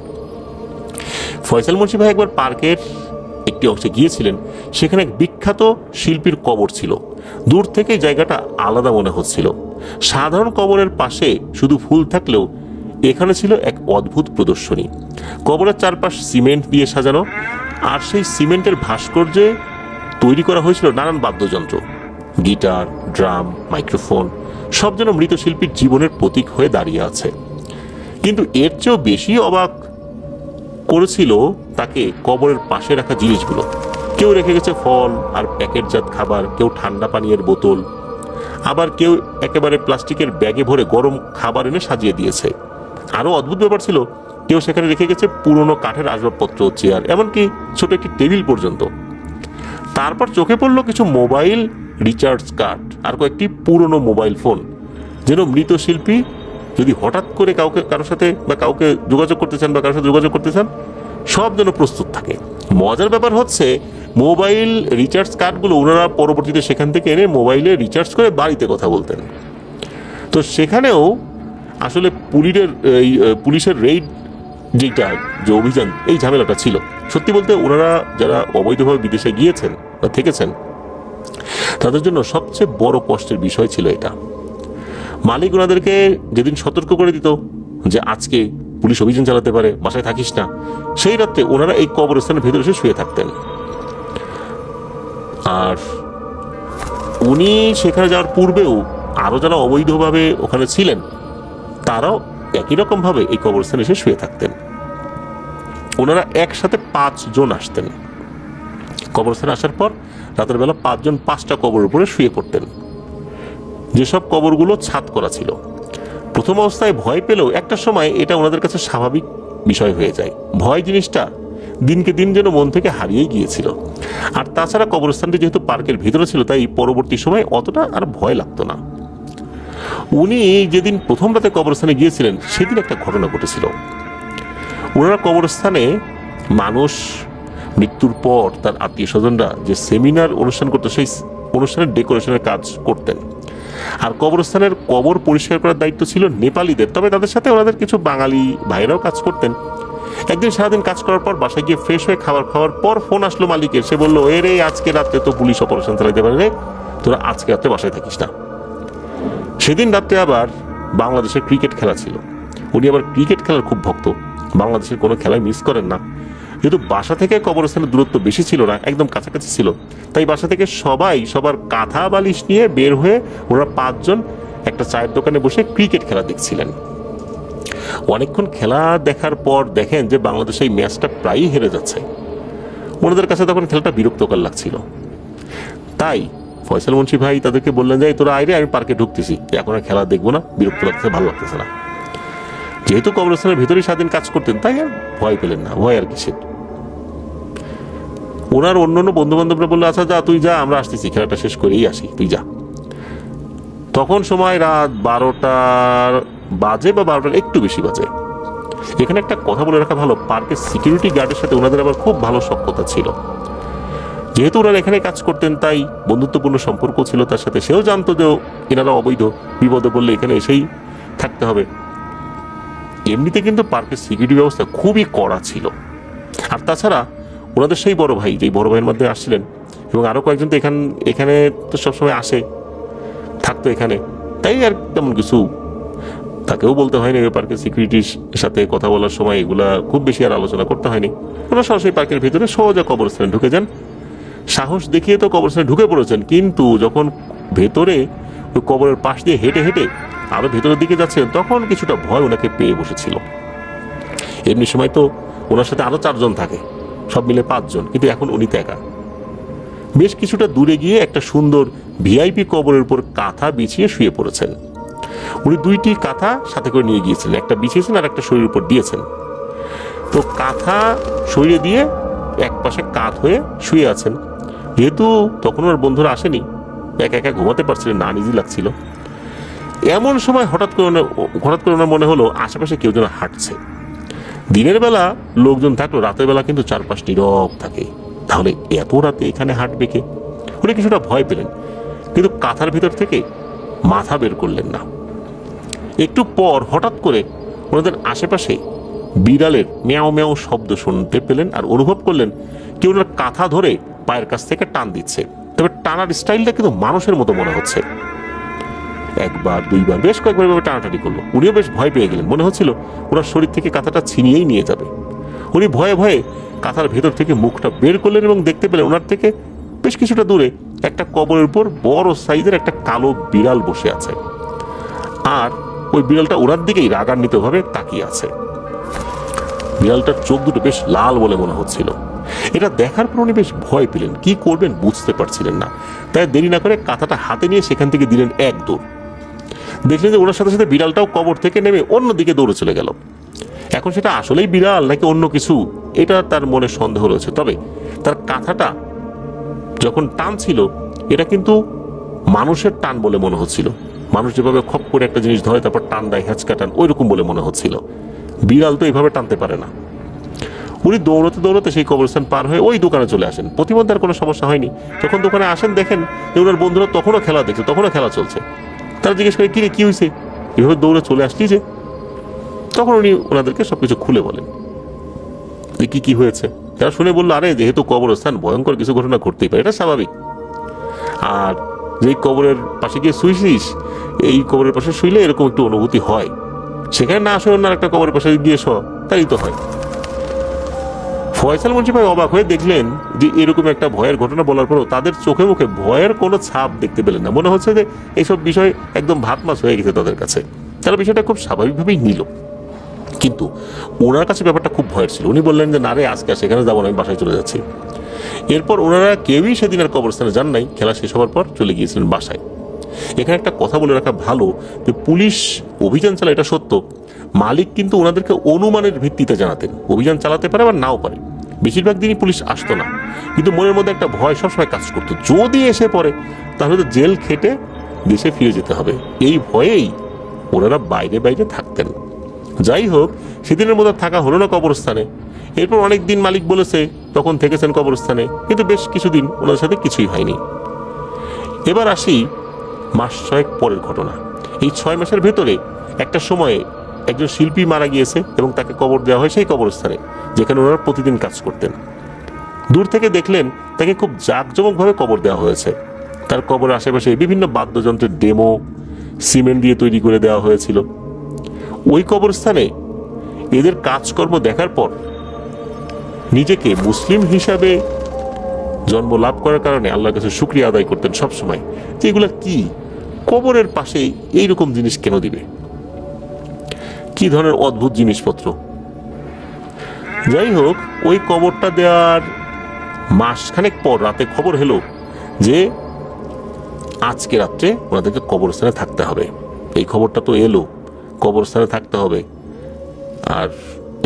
ফয়সাল মুন্সি ভাই একবার পার্কের একটি অংশে গিয়েছিলেন, সেখানে এক বিখ্যাত শিল্পীর কবর ছিল। দূর থেকে জায়গাটা আলাদা মনে হচ্ছিল। সাধারণ কবরের পাশে শুধু ফুল থাকলেও এখানে ছিল এক অদ্ভুত প্রদর্শনী। কবরের চারপাশ সিমেন্ট দিয়ে সাজানো, আর সেই সিমেন্টের ভাস্কর্যে তৈরি করা হয়েছিল নানান বাদ্যযন্ত্র, গিটার, ড্রাম, মাইক্রোফোন, সব যেন মৃত শিল্পীর জীবনের প্রতীক হয়ে দাঁড়িয়ে আছে। কিন্তু এর চেয়েও বেশি অবাক করেছিল তাকে কবরের পাশে রাখা জিনিসগুলো। কেউ রেখে গেছে ফল আর প্যাকেটজাত খাবার, কেউ ঠান্ডা পানীয়ের বোতল, আবার কেউ একেবারে প্লাস্টিকের ব্যাগে ভরে গরম খাবার এনে সাজিয়ে দিয়েছে। আরো অদ্ভুত ব্যাপার ছিল, কেউ সেখানে রেখে গেছে পুরনো কাঠের আসবাবপত্র, চেয়ার, এমনকি ছোট একটি টেবিল পর্যন্ত। তারপর চোখে পড়ল কিছু মোবাইল রিচার্জ কার্ড আর কয়েকটি পুরনো মোবাইল ফোন, যেন মৃত শিল্পী যদি হঠাৎ করে কাউকে যোগাযোগ করতে চান, সব যেন প্রস্তুত থাকে। মজার ব্যাপার হচ্ছে মোবাইল রিচার্জ কার্ডগুলো ওনারা পরবর্তীতে সেখান থেকে এনে মোবাইলে রিচার্জ করে বাড়িতে কথা বলতেন। তো সেখানেও আসলে পুলিশের রেইড যেটা যে অভিযান, এই ঝামেলাটা ছিল। সত্যি বলতে ওনারা যারা অবৈধভাবে বিদেশে গিয়েছেন বা থেকেছেন তাদের জন্য সবচেয়ে বড় কষ্টের বিষয় ছিল এটা। মালিক ওনাদেরকে যেদিন সতর্ক করে দিত যে আজকে পুলিশ অভিযান চালাতে পারে, বাসায় থাকিস না, সেই রাত্রে ওনারা এই কবরস্থানের ভেতরে এসে শুয়ে থাকতেন। আর উনি সেখানে যাওয়ার পূর্বেও আরো যারা অবৈধভাবে ওখানে ছিলেন তারাও একই রকম ভাবে এই কবরস্থানে এসে শুয়ে থাকতেন। ওনারা একসাথে 5 জন আসতেন। কবরস্থানে আসার পর রাতের বেলা 5 জন 5টা কবরের উপরে শুয়ে পড়তেন, যেসব কবরগুলো ছাদ করা ছিল। প্রথম অবস্থায় ভয় পেলেও একটা সময় এটা ওনাদের কাছে স্বাভাবিক বিষয় হয়ে যায়। ভয় জিনিসটা দিনকে দিন যেন মন থেকে হারিয়েই গিয়েছিল। আর তাছাড়া কবরস্থানটি যেহেতু পার্কের ভিতরে ছিল তাই পরবর্তী সময় অতটা আর ভয় লাগতো না। উনি যেদিন প্রথম রাতে কবরস্থানে গিয়েছিলেন সেদিন একটা ঘটনা ঘটেছিল। ওনারা কবরস্থানে মানুষ মৃত্যুর পর তার আত্মীয় স্বজনরা যে সেমিনার অনুষ্ঠান করতো সেই অনুষ্ঠানের ডেকোরেশনের কাজ করতেন। আর কবরস্থানের কবর পরিষ্কার করার দায়িত্ব ছিল নেপালিদের, তবে তাদের সাথে ওনাদের কিছু বাঙালি ভাইরাও কাজ করতেন। একদিন সারাদিন কাজ করার পর বাসায় গিয়ে ফ্রেশ হয়ে খাবার খাওয়ার পর ফোন আসলো মালিকের। সে বললো, রে আজকে রাত্রে তো পুলিশ অপারেশন চালাইতে পারে রে, তোরা আজকে রাত্রে বাসায় থাকিস না। সেদিন রাত্রে আবার বাংলাদেশের ক্রিকেট খেলা ছিল। উনি আবার ক্রিকেট খেলার খুব ভক্ত, বাংলাদেশের কোনো খেলায় মিস করেন না। যেহেতু বাসা থেকে কবরস্থানের দূরত্ব বেশি ছিল না, একদম কাছাকাছি ছিল, তাই বাসা থেকে সবাই সবার কাঁথা বালিশ নিয়ে বের হয়ে ওরা 5 জন একটা চায়ের দোকানে বসে ক্রিকেট খেলা দেখছিলেন। অনেকক্ষণ খেলা দেখার পর দেখেন যে বাংলাদেশ এই ম্যাচটা প্রায়ই হেরে যাচ্ছে। ওনাদের কাছে তখন খেলাটা বিরক্তকর লাগছিল। তাই ফয়সাল মুন্সি ভাই তাদেরকে বললেন যে তোরা আইরে, আমি পার্কে ঢুকতেছি, এখন আর খেলা দেখবো না, বিরক্ত লাগতেছে, ভালো লাগতেছে না। যেহেতু কবরস্থানের ভেতরেই স্বাধীন কাজ করতেন তাই আর ভয় পেলেন না। ভয় আর কিসের? ওনার অন্য বন্ধু বান্ধবরা বললো, আচ্ছা যা, তুই যা, আমরা আসতেছি, খেলাটা শেষ করেই আসি, তুই যা। তখন সময় রাত 12টা বাজে বা 12টার একটু বেশি বাজে। এখানে একটা কথা বলে রাখা ভালো, পার্কের সিকিউরিটি গার্ডের সাথে ওনাদের আবার খুব ভালো সখ্যতা ছিল। যেহেতু ওনারা এখানে কাজ করতেন তাই বন্ধুত্বপূর্ণ সম্পর্ক ছিল তার সাথে। সেও জানতো যে এনারা অবৈধ, বিপদে পড়লে এখানে এসেই থাকতে হবে। এমনিতে কিন্তু পার্কের সিকিউরিটি ব্যবস্থা খুবই কড়া ছিল। আর তাছাড়া ওনাদের সেই বড় ভাই, যেই বড় ভাইয়ের মধ্যে আসছিলেন, এবং আরো কয়েকজন তো এখানে তো সবসময় আসে, থাকতো এখানে, তাই আর তেমন কিছু তাকেও বলতে হয়নি। পার্কের সিকিউরিটির সাথে কথা বলার সময় এগুলা খুব বেশি আর আলোচনা করতে হয়নি। ওরা সরাসরি পার্কের ভিতরে সোজা কবরস্থানে ঢুকে যান। সাহস দেখিয়ে তো কবরস্থানে ঢুকে পড়েছেন, কিন্তু যখন ভেতরে ওই কবরের পাশ দিয়ে হেঁটে হেঁটে আরো ভেতরের দিকে যাচ্ছেন তখন কিছুটা ভয় ওনাকে পেয়ে বসেছিল। এমনি সময় তো ওনার সাথে আরো 4 জন থাকে, সব মিলে 5 জন, কিন্তু এখন উনি তো একা। বেশ কিছুটা দূরে গিয়ে একটা সুন্দর ভিআইপি কবরের উপর কাঁথা বিছিয়ে শুয়ে পড়েছেন। উনি 2টি কাঁথা সাথে করে নিয়ে গিয়েছিলেন, একটা বিছিয়েছেন আর একটা শরীরের উপর দিয়েছেন। তো কাঁথা শরীরে দিয়ে এক পাশে কাত হয়ে শুয়ে আছেন। যেহেতু তখন ওর বন্ধুরা আসেনি, একা একা ঘুমাতে পারছিলেন না, আনইজি লাগছিল। এমন সময় হঠাৎ করে ওনার মনে হলো আশেপাশে কেউ যেন হাঁটছে। দিনের বেলা লোকজন থাকলো, রাতের বেলা কিন্তু চারপাশ নীরব থাকে, তাহলে এত রাতে এখানে হাঁটবে কে? উনি কিছুটা ভয় পেলেন, কিন্তু কাঁথার ভিতর থেকে মাথা বের করলেন না। একটু পর হঠাৎ করে ওনাদের আশেপাশে বিড়ালের ম্যাও ম্যাও শব্দ শুনতে পেলেন আর অনুভব করলেন কেউ ওনার কাঁথা ধরে পায়ের কাছ থেকে টান দিচ্ছে। তবে টানার স্টাইলটা কিন্তু মানুষের মতো মনে হচ্ছে। 1বার 2বার বেশ কয়েকবার এভাবে টানাটানি করলো। উনিও বেশ ভয় পেয়ে গেলেন, মনে হচ্ছিল ওনার শরীর থেকে কাঁথাটা ছিনিয়েই নিয়ে যাবে। উনি ভয়ে ভয়ে কাঁথার ভেতর থেকে মুখটা বের করলেন এবং দেখতে পেলেন ওনার থেকে বেশ কিছুটা দূরে একটা কবরের উপর বড় সাইজের একটা কালো বিড়াল বসে আছে, আর ওই বিড়ালটা ওনার দিকেই রাগান্বিতভাবে তাকিয়ে আছে। বিড়ালটার চোখ দুটো বেশ লাল বলে মনে হচ্ছিল। এটা দেখার পর উনি বেশ ভয় পেলেন, কি করবেন বুঝতে পারছিলেন না। তাই দেরি না করে কাঁথাটা হাতে নিয়ে সেখান থেকে দিলেন এক দৌড়। দেখলেন যে ওনার সাথে সাথে বিড়ালটাও কবর থেকে নেমে অন্যদিকে দৌড়ে চলে গেল। এখন সেটা আসলেই বিড়াল নাকি অন্য কিছু, এটা তার মনে সন্দেহ রয়েছে। তবে তার কাঁথাটা যখন টান ছিল এটা কিন্তু মানুষের টান বলে মনে হচ্ছিল। মানুষ যেভাবে খপ করে একটা জিনিস ধরে তারপর টান দেয়, হ্যাঁচকা টান, ওই রকম বলে মনে হচ্ছিল। বিড়াল তো এইভাবে টানতে পারে না। উনি দৌড়তে দৌড়তে সেই কবরস্থান পার হয়ে ওই দোকানে চলে আসেন। প্রতিমধ্যে আর কোনো সমস্যা হয়নি। যখন দোকানে আসেন দেখেন যে ওনার বন্ধুরা তখনও খেলা দেখছে, তখনও খেলা চলছে। তারা জিজ্ঞেস করে, কিরে কি হয়েছে, এভাবে দৌড়ে চলে আসলি যে? তখন উনি ওনাদেরকে সবকিছু খুলে বলেন যে কি হয়েছে। তারা শুনে বললো, আরে যেহেতু কবরস্থান, ভয়ঙ্কর কিছু ঘটনা ঘটতেই পারে, এটা স্বাভাবিক। আর যেই কবরের পাশে গিয়ে শুইছিস, এই কবরের পাশে শুইলে এরকম একটু অনুভূতি হয়, সেখানে না আসলে অন্য একটা কবরের পাশে গিয়ে তাই তো হয়। ফয়সাল মুন্সি ভাই অবাক হয়ে দেখলেন যে এরকম একটা ভয়ের ঘটনা বলার পরও তাদের চোখে মুখে ভয়ের কোনো ছাপ দেখতে পেলেন না। মনে হচ্ছে যে এইসব বিষয় একদম ভাত মাছ হয়ে গেছে তাদের কাছে। তারা বিষয়টা খুব স্বাভাবিকভাবেই নিল। কিন্তু ওনার কাছে ব্যাপারটা খুব ভয়ের ছিল। উনি বললেন যে না রে, আজকে সেখানে যাবো না, আমি বাসায় চলে যাচ্ছি। এরপর ওনারা কেউই সেদিন আর কবরস্থানে যান নাই। খেলা শেষ হওয়ার পর চলে গিয়েছিলেন বাসায়। এখানে একটা কথা বলে রাখা ভালো যে পুলিশ অভিযান চালায় এটা সত্য, মালিক কিন্তু ওনাদেরকে অনুমানের ভিত্তিতে জানাতেন। অভিযান চালাতে পারে বা নাও পারে, বেশিরভাগ দিনই পুলিশ আসতো না, কিন্তু মনের মধ্যে একটা ভয় সবসময় কাজ করতো, যদি এসে পড়ে তাহলে তো জেল খেটে দেশে ফিরে যেতে হবে। এই ভয়েই ওনারা বাইরে বাইরে থাকতেন। যাই হোক, সেদিনের মতো থাকা হলো না কবরস্থানে। এরপর অনেক দিন মালিক বলেছে তখন থেকেছেন কবরস্থানে, কিন্তু বেশ কিছুদিন ওনাদের সাথে কিছুই হয়নি। এবার আসি মাস 6 পরের ঘটনা। এই 6 মাসের ভেতরে একটা সময়ে একজন শিল্পী মারা গিয়েছে এবং তাকে কবর দেওয়া হয় সেই কবরস্থানে যেখানে ওনারা প্রতিদিন কাজ করতেন। দূর থেকে দেখলেন তাকে খুব জাঁকজমকভাবে কবর দেওয়া হয়েছে। তার কবরের আশেপাশে বিভিন্ন বাদ্যযন্ত্রের ডেমো সিমেন্ট দিয়ে তৈরি করে দেওয়া হয়েছিল। ওই কবরস্থানে এদের কাজকর্ম দেখার পর নিজেকে মুসলিম হিসাবে জন্ম লাভ করার কারণে আল্লাহর কাছে শুকরিয়া আদায় করতেন সবসময়, যে এগুলা কি, কবরের পাশে এইরকম জিনিস কেন দিবে, কি ধরনের অদ্ভুত জিনিসপত্র। যাই হোক, ওই কবরটা দেওয়ার মাসখানেক পর রাতে খবর হলো যে আজকে রাত্রে ওনাদেরকে কবরস্থানে থাকতে হবে। এই খবরটা তো এলো, কবরস্থানে থাকতে হবে। আর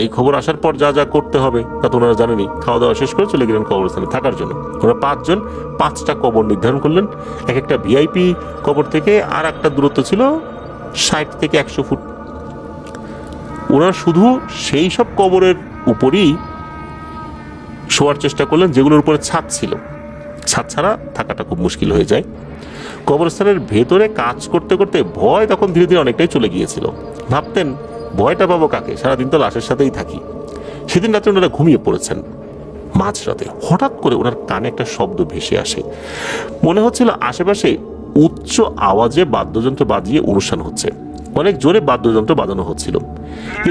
এই খবর আসার পর যা যা করতে হবে তা তো ওনারা জানেনি। খাওয়া দাওয়া শেষ করে চলে গেলেন কবরস্থানে থাকার জন্য। ওরা 5 জন 5টা কবর নির্ধারণ করলেন। এক একটা ভিআইপি কবর থেকে আর একটা দূরত্ব ছিল 60 থেকে 100 ফুট। ওনারা শুধু সেই সব কবরের উপরই শোয়ার চেষ্টা করলেন যেগুলোর উপরে ছাদ ছিল। ছাদ ছাড়া থাকাটা খুব মুশকিল হয়ে যায়। কবরস্থানের ভেতরে কাজ করতে করতে ভয় তখন ধীরে ধীরে অনেকটাই চলে গিয়েছিল। ভাবতেন, ভয়টা পাবো কাকে, সারাদিন তো লাশের সাথেই থাকি। সেদিন রাতে ওনারা ঘুমিয়ে পড়েছেন। মাঝরাতে হঠাৎ করে ওনার কানে একটা শব্দ ভেসে আসে। মনে হচ্ছিল আশেপাশে উচ্চ আওয়াজে বাদ্যযন্ত্র বাজিয়ে অনুষ্ঠান হচ্ছে, অনেক জোরে বাদ্যযন্ত্র বাজানো হচ্ছিল।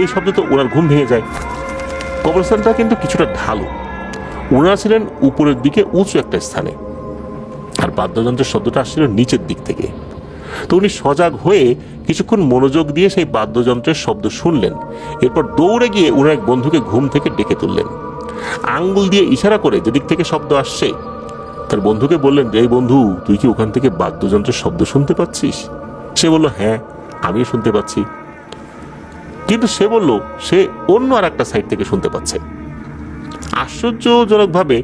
এই শব্দ তো ওনার ঘুম ভেঙে যায়। কবরস্থানটা কিন্তু কিছুটা ঢালু। ওনারা ছিলেন উপরের দিকে উঁচু একটা স্থানে, আর বাদ্যযন্ত্রের শব্দটা আসছিল নিচের দিক থেকে। তো উনি সজাগ হয়ে কিছুক্ষণ মনোযোগ দিয়ে সেই বাদ্যযন্ত্রের শব্দ শুনলেন। এরপর দৌড়ে গিয়ে ওনার এক বন্ধুকে ঘুম থেকে ডেকে তুললেন। আঙ্গুল দিয়ে ইশারা করে যেদিক থেকে শব্দ আসছে তার বন্ধুকে বললেন, এই বন্ধু, তুই কি ওখান থেকে বাদ্যযন্ত্রের শব্দ শুনতে পাচ্ছিস? সে বলল, হ্যাঁ, আমিও শুনতে পাচ্ছি। কিন্তু সে বলল সে অন্য আর একটা সাইড থেকে শুনতে পাচ্ছে। আশ্চর্যজনকভাবে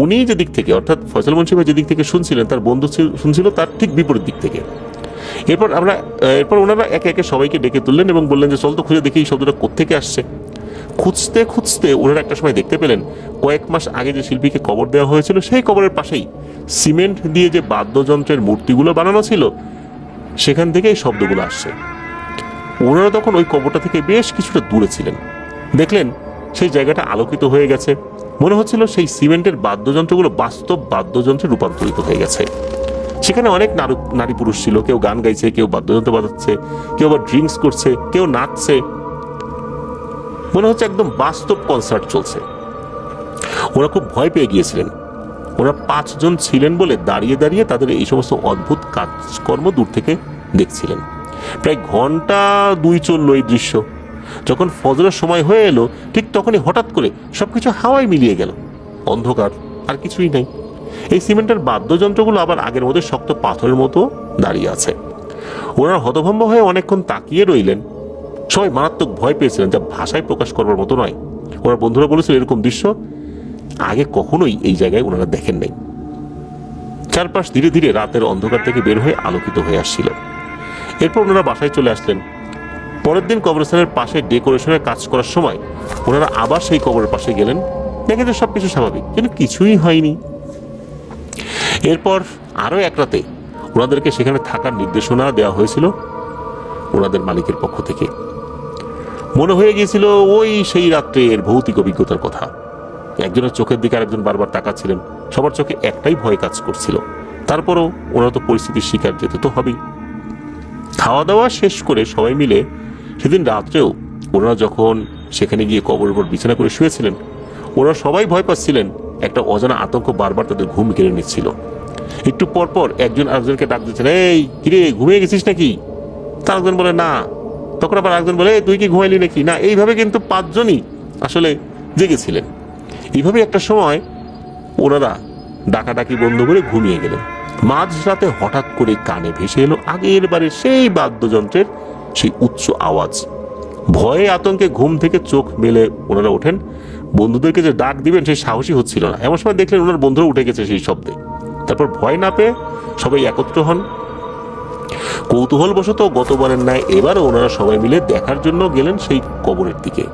উনি যেদিক থেকে, অর্থাৎ ফয়সাল মুন্সি ভাই যেদিক থেকে শুনছিলেন, তার বন্ধু শুনছিল তার ঠিক বিপরীত দিক থেকে। এরপর ওনারা একে একে সবাইকে ডেকে তুললেন এবং বললেন যে চল তো খুঁজে দেখি এই শব্দটা কোত্থেকে আসছে। খুঁজতে খুঁজতে ওনারা একটা সময় দেখতে পেলেন কয়েক মাস আগে যে শিল্পীকে কবর দেওয়া হয়েছিল সেই কবরের পাশেই সিমেন্ট দিয়ে যে বাদ্যযন্ত্রের মূর্তিগুলো বানানো ছিল সেখান থেকে এই শব্দগুলো আসছে। ওনারা তখন ওই কবরটা থেকে বেশ কিছুটা দূরে ছিলেন। দেখলেন সেই জায়গাটা আলোকিত হয়ে গেছে। মনে হচ্ছিল সেই সিমেন্টের বাদ্যযন্ত্রগুলো বাস্তব বাদ্যযন্ত্রে রূপান্তরিত হয়ে গেছে। সেখানে অনেক নারী পুরুষ ছিল, কেউ গান গাইছে, কেউ বাদ্যযন্ত্র বাজাচ্ছে, কেউ আবার ড্রিঙ্কস করছে, কেউ নাচছে। মনে হচ্ছে একদম বাস্তব কনসার্ট চলছে। ওরা খুব ভয় পেয়ে গিয়েছিলেন। ওরা 5 জন ছিলেন বলে দাঁড়িয়ে দাঁড়িয়ে তাদের এই সমস্ত অদ্ভুত কাজকর্ম দূর থেকে দেখছিলেন। প্রায় ঘন্টা 2 চলল এই দৃশ্য। যখন ফজরের সময় হয়ে এলো ঠিক তখনই হঠাৎ করে সবকিছু হাওয়ায় মিলিয়ে গেল, অন্ধকার, আর কিছুই নাই। এই সিমেন্টের বাদ্যযন্ত্রগুলো আবার আগের মধ্যে শক্ত পাথরের মতো দাঁড়িয়ে আছে। ওনারা হতভম্ব হয়ে অনেকক্ষণ তাকিয়ে রইলেন। সবাই মারাত্মক ভয় পেয়েছিলেন, যা ভাষায় প্রকাশ করবার মতো নয়। ওনার বন্ধুরা বলেছিল এরকম দৃশ্য আগে কখনোই এই জায়গায় ওনারা দেখেন নাই। চারপাশ ধীরে ধীরে রাতের অন্ধকার থেকে বের হয়ে আলোকিত হয়ে আসছিল। এরপর ওনারা বাসায় চলে আসলেন। পরের দিন কবরস্থানের পাশে ডেকোরেশনের কাজ করার সময় ওনারা আবার সেই কবরের পাশে গেলেন, দেখেন যে সবকিছু স্বাভাবিক, কিন্তু কিছুই হয়নি। এরপর আরো এক রাতে ওনাদেরকে সেখানে থাকার নির্দেশনা দেওয়া হয়েছিল ওনাদের মালিকের পক্ষ থেকে। মনে হয়ে গিয়েছিল ওই সেই রাত্রের ভৌতিক অভিজ্ঞতার কথা। একজনের চোখের দিকে আরেকজন বারবার তাকাচ্ছিলেন, সবার চোখে একটাই ভয় কাজ করছিল। তারপরও ওনারা তো পরিস্থিতির শিকার, যেতে তো হবেই। খাওয়া দাওয়া শেষ করে সবাই মিলে সেদিন রাত্রেও ওনারা যখন সেখানে গিয়ে কবরের উপর বিছানা করে শুয়েছিলেন, ওরা সবাই ভয় পাচ্ছিলেন। একটা অজানা আতঙ্ক বারবার তাদের ঘুম কেড়ে নিচ্ছিল। একটু পর পর একজন আরেকজনকে ডাক দিচ্ছেন, এই কিরে ঘুমিয়ে গেছিস নাকি? তার একজন বলে না, তখন আবার একজন বলে তুই কি ঘুমাইলি নাকি? না, এইভাবে কিন্তু পাঁচজনই আসলে জেগেছিলেন। এইভাবে একটা সময় ওনারা ডাকাডাকি বন্ধ করে ঘুমিয়ে গেলেন। মাঝরাতে হঠাৎ করে কানে ভেসে এলো আগের বারের সেই বাদ্যযন্ত্রের সেই উচ্চ আওয়াজ। ভয়ে আতঙ্কে ঘুম থেকে চোখ মেলে ওনারা ওঠেন। বন্ধুদেরকে যে ডাক দিবেন সেই সাহসী হচ্ছিল না। এমন সময় দেখলেন ওনার বন্ধুরা উঠে গেছে সেই শব্দে। তারপর ভয় না পেয়ে সবাই একত্র হন। কৌতূহলবশত গতবারের ন্যায় এবারও ওনারা সবাই মিলে দেখার জন্য গেলেন সেই কবরের দিকে।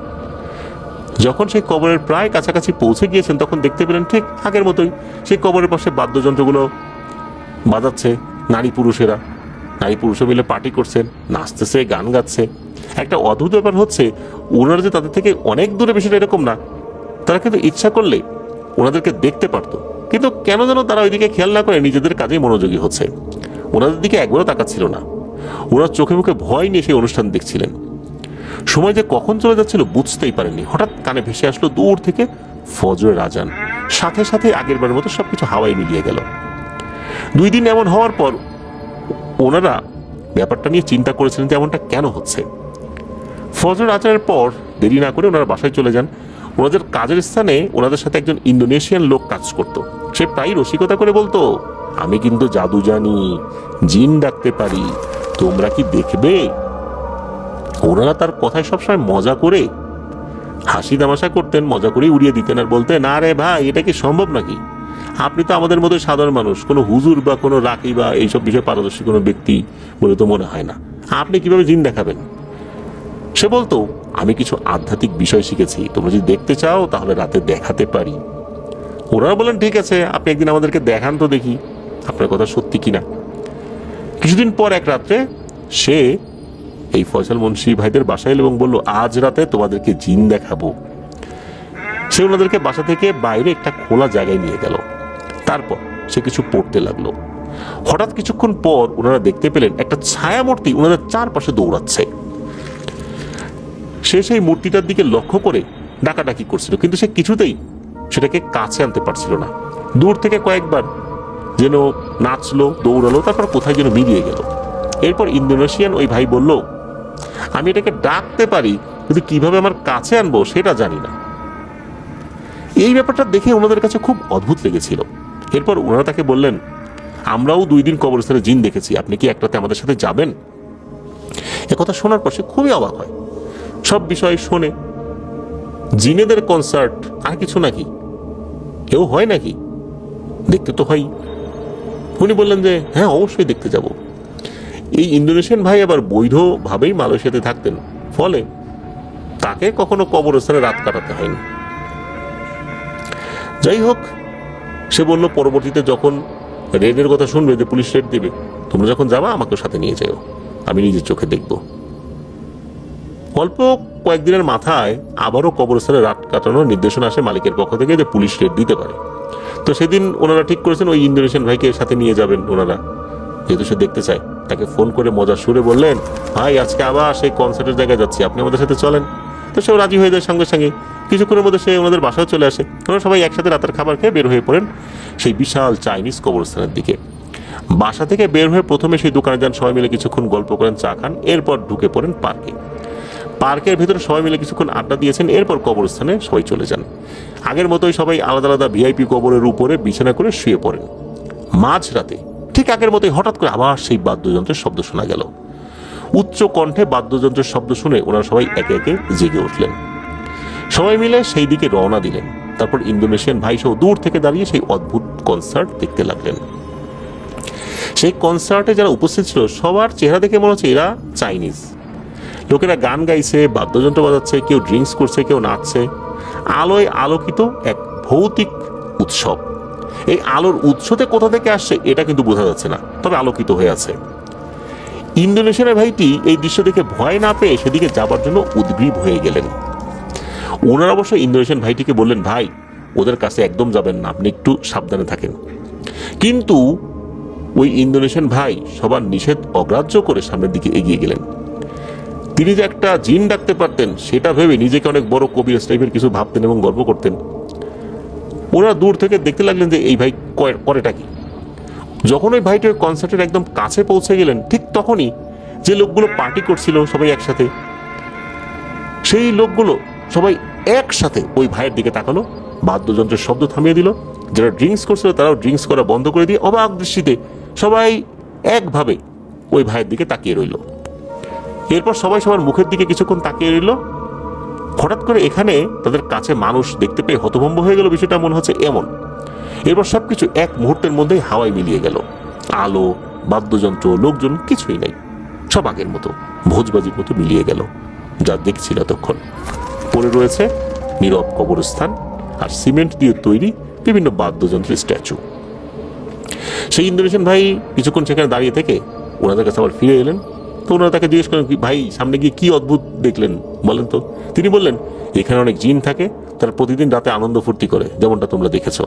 যখন সেই কবরের প্রায় কাছাকাছি পৌঁছে গিয়েছেন তখন দেখতে পেলেন ঠিক আগের মতোই সেই কবরের পাশে বাদ্যযন্ত্রগুলো বাজাচ্ছে নারী পুরুষেরা। নারী পুরুষও মিলে পার্টি করছেন, নাচতেছে, গান গাচ্ছে। একটা অদ্ভুত ব্যাপার হচ্ছে, ওনারা যে তাদের থেকে অনেক দূরে, বিষয়টা এরকম না। তারা কিন্তু ইচ্ছা করলে ওনাদেরকে দেখতে পারতো, কিন্তু কেন যেন তারা ওইদিকে খেয়াল না করে নিজেদের কাজেই মনোযোগী হচ্ছে। ওনাদের দিকে একবারও তাকাচ্ছিল না। ওনার চোখে মুখে ভয় নিয়ে সেই অনুষ্ঠান দেখছিলেন। সময় যে কখন চলে যাচ্ছিল বুঝতেই পারেননি। হঠাৎ কানে ভেসে আসলো দূর থেকে ফজরের আজান। সাথে সাথে আগের বারের মতো সবকিছু হাওয়ায় মিলিয়ে গেল। 2 দিন এমন হওয়ার পর ওনারা ব্যাপারটা নিয়ে চিন্তা করেছিলেন যে এমনটা কেন হচ্ছে। ফজর আজানের পর দেরি না করে ওনারা বাসায় চলে যান। ওনাদের কাজের স্থানে ওনাদের সাথে একজন ইন্দোনেশিয়ান লোক কাজ করত। সে প্রায় রসিকতা করে বলতো, আমি কিন্তু জাদু জানি, জিন ডাকতে পারি, তোমরা কি দেখবে? ওনারা তার কথায় সবসময় মজা করে হাসি তামাশা করতেন, মজা করে উড়িয়ে দিতেন আর বলতেন, না রে ভাই, এটা কি সম্ভব নাকি? আপনি তো আমাদের মতো সাধারণ মানুষ, কোনো হুজুর বা কোনো রাকি বা এইসব বিষয়ে পারদর্শী কোনো ব্যক্তি বলে তো মনে হয় না। আপনি কিভাবে জিন দেখাবেন? সে বলতো, আমি কিছু আধ্যাত্মিক বিষয় শিখেছি, তোমরা যদি দেখতে চাও তাহলে রাতে দেখাতে পারি। ওনারা বলেন, ঠিক আছে, আপনি একদিন আমাদেরকে দেখান তো দেখি আপনার কথা সত্যি কিনা। কিছুদিন পর এক রাত্রে সে এই ফয়সাল মুন্সি ভাইদের বাসায় এলো এবং বলল, আজ রাতে তোমাদেরকে জিন দেখাবো। সে ওনাদেরকে বাসা থেকে বাইরে একটা খোলা জায়গায় নিয়ে গেল। তারপর সে কিছু পড়তে লাগলো। হঠাৎ কিছুক্ষণ পর ওনারা দেখতে পেলেন একটা ছায়া মূর্তি ওনাদের চারপাশে দৌড়াচ্ছে। সে সেই মূর্তিটার দিকে লক্ষ্য করে ডাকাডাকি করছিল, কিন্তু সে কিছুতেই সেটাকে কাছে আনতে পারছিল না। দূর থেকে কয়েকবার যেন নাচলো, দৌড়ালো, তারপর কোথায় যেন মিলিয়ে গেল। এরপর ইন্দোনেশিয়ান ওই ভাই বলল, আমি এটাকে ডাকতে পারি, কিন্তু কিভাবে আমার কাছে আনবো সেটা জানি না। এই ব্যাপারটা দেখে ওনাদের কাছে খুব অদ্ভুত লেগেছিল। এরপর ওনারা তাকে বললেন, আমরাও 2 দিন কবরস্থানে জিন দেখেছি, আপনি কি একটাতে আমাদের সাথে যাবেন? একথা শোনার পর সে খুবই অবাক হয়। সব বিষয় শোনে, জিনেদের কনসার্ট আর কিছু নাকি, কেউ হয় নাকি, দেখতে তো হয়। উনি বললেন যে হ্যাঁ, অবশ্যই দেখতে যাব। এই ইন্দোনেশিয়ান ভাই আবার বৈধভাবেই মালয়েশিয়াতে থাকতেন, ফলে তাকে কখনো কবরস্থানে রাত কাটাতে হয়নি। যাই হোক, সে বলল পরবর্তীতে যখন রেডের কথা শুনবে, যে পুলিশ রেড দিবে, তোমরা যখন যাবা আমাকে সাথে নিয়ে যাও, আমি নিজের চোখে দেখব। অল্প কয়েকদিনের মাথায় আবারও কবরস্থানে রাত কাটানোর নির্দেশনা আসে মালিকের পক্ষ থেকে, যে পুলিশ রেড দিতে পারে। তো সেদিন ওনারা ঠিক করেছেন ওই ইন্দোনেশিয়ান ভাইকে সাথে নিয়ে যাবেন। ওনারা যেহেতু সে দেখতে চায়, তাকে ফোন করে মজার সুরে বললেন, ভাই আজকে আবার সেই কনসার্টের জায়গায় যাচ্ছি, আপনি আমাদের সাথে চলেন। তো সেও রাজি হয়ে যায় সঙ্গে সঙ্গে। কিছুক্ষণের মধ্যে সে ওনাদের বাসায় চলে আসে। ওরা সবাই একসাথে রাতের খাবার খেয়ে বের হয়ে পড়েন সেই বিশাল চাইনিজ কবরস্থানের দিকে। বাসা থেকে বের হয়ে প্রথমে সেই দোকানে যান, সবাই মিলে কিছুক্ষণ গল্প করেন, চা খান। এরপর ঢুকে পড়েন পার্কে। পার্কের ভেতরে সবাই মিলে কিছুক্ষণ আড্ডা দিয়েছেন। এরপর কবরস্থানে সবাই চলে যান। আগের মতোই সবাই আলাদা আলাদা ভিআইপি কবরের উপরে বিছানা করে শুয়ে পড়েন। মাঝরাতে ঠিক আগের মতোই হঠাৎ করে আবার সেই বাদ্যযন্ত্রের শব্দ শোনা গেল। উচ্চ কণ্ঠে বাদ্যযন্ত্রের শব্দ শুনে ওনারা সবাই একে একে জেগে উঠলেন। সবাই মিলে সেই দিকে রওনা দিলেন। তারপর ইন্দোনেশিয়ান ভাই সহ দূর থেকে দাঁড়িয়ে সেই অদ্ভুত কনসার্ট দেখতে লাগলেন। সেই কনসার্টে যারা উপস্থিত ছিল সবার চেহারা দেখে মনে হচ্ছে এরা চাইনিজ। লোকেরা গান গাইছে, বাদ্যযন্ত্র বাজাচ্ছে, কেউ ড্রিঙ্কস করছে, কেউ নাচছে। আলোয় আলোকিত এক ভৌতিক উৎসব। এই আলোর উৎসতে কোথা থেকে আসছে এটা কিন্তু বোঝা যাচ্ছে না, তবে আলোকিত হয়ে আছে। ইন্দোনেশিয়ার ভাইটি এই দৃশ্য দেখে ভয় না পেয়ে সেদিকে যাবার জন্য উদ্গ্রীব হয়ে গেলেন। ওনারা অবশ্য ইন্দোনেশিয়ান ভাইটিকে বললেন, ভাই ওদের কাছে একদম যাবেন না, আপনি একটু সাবধানে থাকেন। কিন্তু ওই ইন্দোনেশিয়ান ভাই সবার নিষেধ অগ্রাহ্য করে সামনের দিকে এগিয়ে গেলেন। তিনি যে একটা জিন ডাকতে পারতেন সেটা ভেবে নিজেকে অনেক বড় কবিরাজ টাইপের কিছু ভাবতেন এবং গর্ব করতেন। ওনারা দূর থেকে দেখতে লাগলেন যে এই ভাই করেটা কি। যখন ওই ভাইটির কনসার্টের একদম কাছে পৌঁছে গেলেন, ঠিক তখনই যে লোকগুলো পার্টি করছিল সবাই একসাথে, সেই লোকগুলো সবাই একসাথে ওই ভাইয়ের দিকে তাকালো, বাদ্যযন্ত্রের শব্দ থামিয়ে দিল। যারা ড্রিঙ্কস করছিল তারাও ড্রিঙ্কস করা বন্ধ করে দিয়ে অবাক দৃষ্টিতে সবাই একভাবে ওই ভাইয়ের দিকে তাকিয়ে রইল। এরপর সবাই সবার মুখের দিকে কিছুক্ষণ তাকিয়ে রইল। হঠাৎ করে এখানে তাদের কাছে মানুষ দেখতে পেয়ে হতভম্ব হয়ে গেল, বিষয়টা মনে হচ্ছে এমন। এরপর সবকিছু এক মুহূর্তের মধ্যেই হাওয়ায় মিলিয়ে গেল। আলো, বাদ্যযন্ত্র, লোকজন কিছুই নাই, সব আগের মতো ভোজবাজির মতো মিলিয়ে গেল। যা দেখছিল এতক্ষণ পড়ে রয়েছে নীরব কবরস্থান আর সিমেন্ট দিয়ে তৈরি বিভিন্ন বাদ্যযন্ত্রের স্ট্যাচু। সেই ইন্দোনেশিয়ান ভাই কিছুক্ষণ সেখানে দাঁড়িয়ে থেকে ওনাদের কাছে আবার ফিরে এলেন। তো ওনারা তাকে জিজ্ঞেস করেন, ভাই সামনে গিয়ে কি অদ্ভুত দেখলেন বলেন তো। তিনি বললেন, এখানে অনেক জিন থাকে, তারা প্রতিদিন রাতে আনন্দ ফুর্তি করে, যেমনটা তোমরা দেখেছো।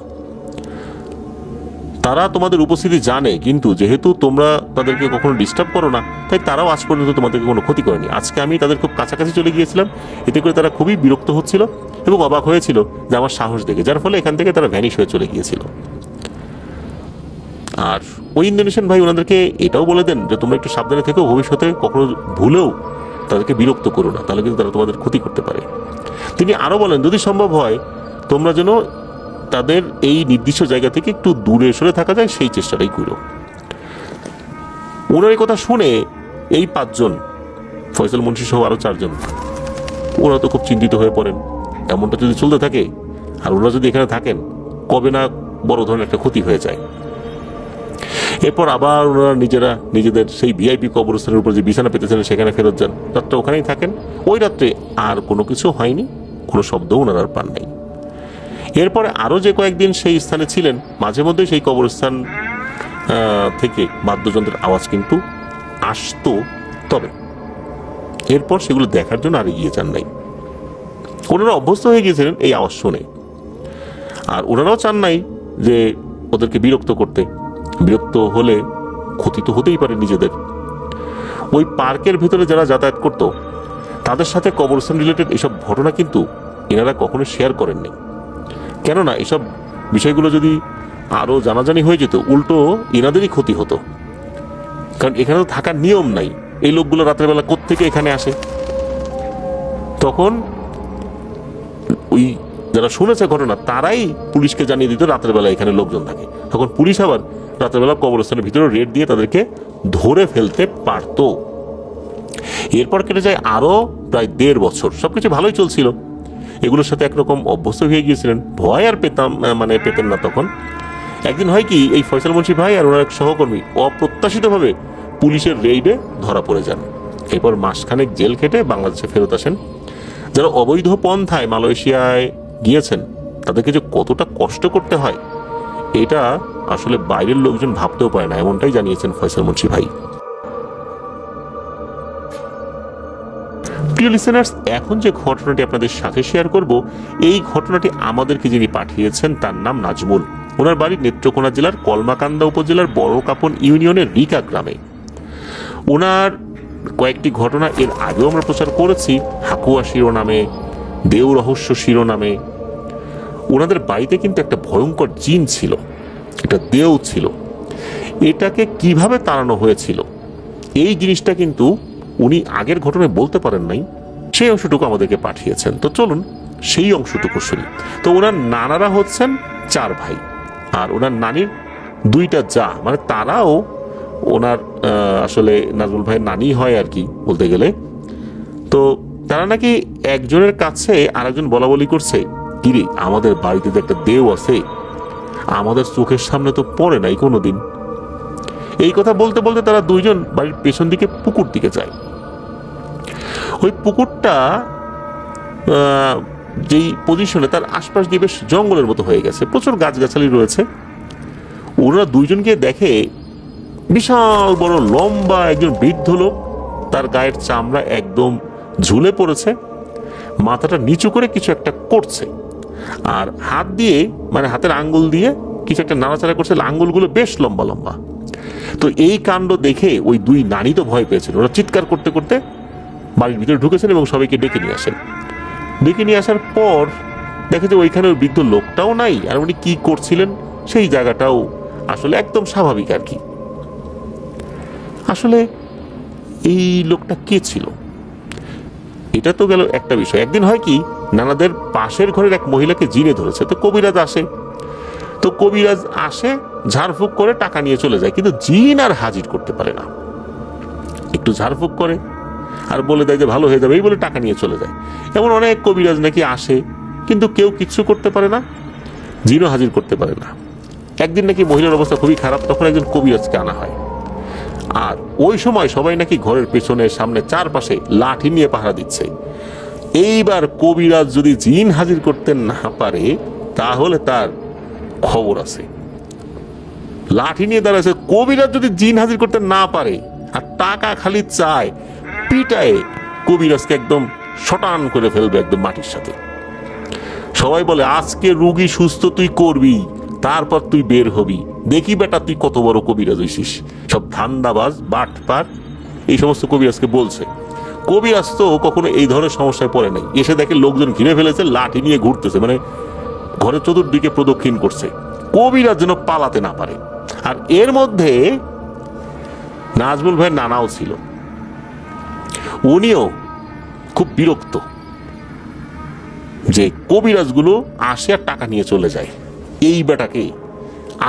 তারা তোমাদের উপস্থিতি জানে, কিন্তু যেহেতু তোমরা তাদেরকে কখনো ডিস্টার্ব করো না, তাই তারাও আজ পর্যন্ত তোমাদেরকে কোনো ক্ষতি করেনি। আজকে আমি তাদের খুব কাছাকাছি চলে গিয়েছিলাম, এতে করে তারা খুবই বিরক্ত হচ্ছিল এবং অবাক হয়েছিল যে আমার সাহস দেখে, যার ফলে এখান থেকে তারা ভ্যানিশ হয়ে চলে গিয়েছিল। আর ওই ইন্দোনেশিয়ান ভাই ওনাদেরকে এটাও বলে দেন যে তোমরা একটু সাবধানে থেকো, ভবিষ্যতে কখনো ভুলেও তাদেরকে বিরক্ত করো না, তাহলে কিন্তু তারা তোমাদের ক্ষতি করতে পারে। তিনি আরো বলেন, যদি সম্ভব হয় তোমরা যেন তাদের এই নির্দিষ্ট জায়গা থেকে একটু দূরে সরে থাকা যায়, সেই চেষ্টাটাই করো। ওনার এই কথা শুনে এই 5 জন, ফয়সাল মুন্সি সহ আরো 4 জন, ওরা তো খুব চিন্তিত হয়ে পড়েন। এমনটা যদি চলতে থাকে আর ওরা যদি এখানে থাকেন, কবে না বড় ধরনের একটা ক্ষতি হয়ে যায়। এরপর আবার ওনারা নিজেরা নিজেদের সেই ভিআইপি কবরস্থানের উপর যে বিছানা পেতেছেন সেখানে ফেরত যান, রাতটা ওখানেই থাকেন। ওই রাত্রে আর কোনো কিছু হয়নি, কোনো শব্দও ওনারা আর পান নাই। এরপরে আরও যে কয়েকদিন সেই স্থানে ছিলেন, মাঝে মধ্যে সেই কবরস্থান থেকে বাদ্যযন্ত্রের আওয়াজ কিন্তু আসতো, তবে এরপর সেগুলো দেখার জন্য আর এগিয়ে যান নাই। ওনারা অভ্যস্ত হয়ে গিয়েছিলেন এই আওয়াজ শুনে, আর ওনারাও চান নাই যে ওদেরকে বিরক্ত করতে। বিরক্ত হলে ক্ষতি তো হতেই পারে নিজেদের। ওই পার্কের ভেতরে যারা যাতায়াত করত তাদের সাথে কবরস্থান রিলেটেড এসব ঘটনা কিন্তু এনারা কখনো শেয়ার করেননি, কেননা এসব বিষয়গুলো যদি আরো জানাজানি হয়ে যেত, উল্টো এনাদেরই ক্ষতি হতো। কারণ এখানে তো থাকার নিয়ম নাই, এই লোকগুলো রাতের বেলা কোত্থেকে এখানে আসে। তখন ওই যারা শুনেছে ঘটনা তারাই পুলিশকে জানিয়ে দিত রাতের বেলা এখানে লোকজন থাকে। তখন পুলিশ আবার রাতের বেলা কবরস্থানের ভিতরে রেড দিয়ে তাদেরকে ধরে ফেলতে পারত। এরপর কেটে যায় আরো প্রায় 1.5 বছর। সবকিছু ভালোই চলছিল, এগুলোর সাথে একরকম অভ্যস্ত হয়ে গিয়েছিলেন, ভয় আর পেতেন না। তখন একদিন হয় কি, এই ফয়সাল মুন্সি ভাই আর ওনার এক সহকর্মী অপ্রত্যাশিতভাবে পুলিশের রেইডে ধরা পড়ে যান। এরপর মাসখানেক জেল খেটে বাংলাদেশে ফেরত আসেন। যারা অবৈধ পন্থায় মালয়েশিয়ায় গিয়েছেন তাদেরকে যে কতটা কষ্ট করতে হয় এটা আসলে বাইরের লোকজন ভাবতেও পারে না, এমনটাই জানিয়েছেন ফয়সাল মুন্সি ভাই। প্রিয় লিসেনার্স, এখন যে ঘটনাটি আপনাদের সাথে শেয়ার করব, এই ঘটনাটি আমাদেরকে যিনি পাঠিয়েছেন তার নাম নাজমুল। ওনার বাড়ি নেত্রকোনা জেলার কলমাকান্দা উপজেলার বড়কাপন ইউনিয়নের রিকা গ্রামে। ওনার কয়েকটি ঘটনা এর আগেও আমরা প্রচার করেছি, হাকুয়া শিরোনামে, দেও রহস্য শিরোনামে। ওনাদের বাড়িতে কিন্তু একটা ভয়ঙ্কর জিন ছিল, একটা দেও ছিল। এটাকে কিভাবে তাড়ানো হয়েছিল এই জিনিসটা কিন্তু উনি আগের ঘটনায় বলতে পারেন নাই, সেই অংশটুকু আমাদেরকে পাঠিয়েছেন। তো চলুন সেই অংশটুকু শুনি। তো ওনার নানারা হচ্ছেন 4 ভাই, আর ওনার নানির 2টা জা, মানে তারাও ওনার আসলে নাজমুল ভাইয়ের নানি হয় আর কি বলতে গেলে। তো তারা নাকি একজনের কাছে আরেকজন বলা বলি করছে, কিরে আমাদের বাড়িতে তো একটা দেও আছে, আমাদের চোখের সামনে তো পড়ে নাই কোনোদিন। এই কথা বলতে বলতে তারা 2জন বাড়ির পেছন দিকে পুকুর দিকে যায়। ওই পুকুরটা যেই পজিশনে, তার আশপাশ দিয়ে বেশ জঙ্গলের মতো হয়ে গেছে, প্রচুর গাছগাছালি রয়েছে। ওনারা দুইজনকে দেখে বিশাল বড় লম্বা একজন বৃদ্ধ লোক, তার গায়ের চামড়া একদম ঝুলে পড়েছে, মাথাটা নিচু করে কিছু একটা করছে, আর হাত দিয়ে মানে হাতের আঙ্গুল দিয়ে কিছু একটা নাড়াচাড়া করছে, আঙ্গুলগুলো বেশ লম্বা লম্বা। তো এই কাণ্ড দেখে ওই দুই নারী তো ভয় পেয়েছেন, ওরা চিৎকার করতে করতে বাড়ির ভিতরে ঢুকেছেন এবং সবাইকে ডেকে নিয়ে আসেন। ডেকে নিয়ে আসার পর দেখে যে ওইখানে ওই বৃদ্ধ লোকটাও নাই, আর উনি কি করছিলেন সেই জায়গাটাও আসলে একদম স্বাভাবিক আর কি। আসলে এই লোকটা কে ছিল, এটা তো গেল একটা বিষয়। একদিন হয় কি, নানাদের পাশের ঘরের এক মহিলাকে জিনে ধরেছে, তো কবিরাজ আসে। তো কবিরাজ আসে, ঝাড়ফুঁক করে টাকা নিয়ে চলে যায়, কিন্তু জিন আর হাজির করতে পারে না। একটু ঝাড়ফুঁক করে আর বলে দেয় যে ভালো হয়ে যাবে, এই বলে টাকা নিয়ে চলে যায়। এমন অনেক কবিরাজ নাকি আসে, কিন্তু কেউ কিচ্ছু করতে পারে না, জিনও হাজির করতে পারে না। একদিন নাকি মহিলার অবস্থা খুবই খারাপ, তখন একজন কবিরাজকে আনা হয়। আর ওই সময় সবাই নাকি ঘরের পেছনে সামনে চারপাশে লাঠি নিয়ে পাহারা দিচ্ছে। এইবার কবিরাজ যদি জিন হাজির করতে না পারে তাহলে তার খবর আছে। লাঠি নিয়ে দাঁড়াচ্ছে, কবিরাজ যদি জিন হাজির করতে না পারে আর টাকা খালি চায়, পিটায় কবিরাজকে একদম শটান করে ফেলবে একদম মাটির সাথে। সবাই বলে আজকে রুগী সুস্থ তুই করবি, তারপর তুই বের হবি, দেখি বেটা তুই কত বড় কবিরাজ হইছিস। সব ধান্দাবাজ বাটপার এই সমস্ত কবিরাজকে বলছে। কবিরাজ তো কখনো এই ধরনের সমস্যায় পড়ে নাই, এসে দেখে লোকজন ঘিরে ফেলেছে, লাঠি নিয়ে ঘুরতেছে, মানে ঘরের চতুর্দিকে প্রদক্ষিণ করছে, কবিরাজ যেন পালাতে না পারে। আর এর মধ্যে নাজমুল ভাইয়ের নানাও ছিল, উনিও খুব বিরক্ত যে কবিরাজগুলো আসে আর টাকা নিয়ে চলে যায়, এই বেটাকে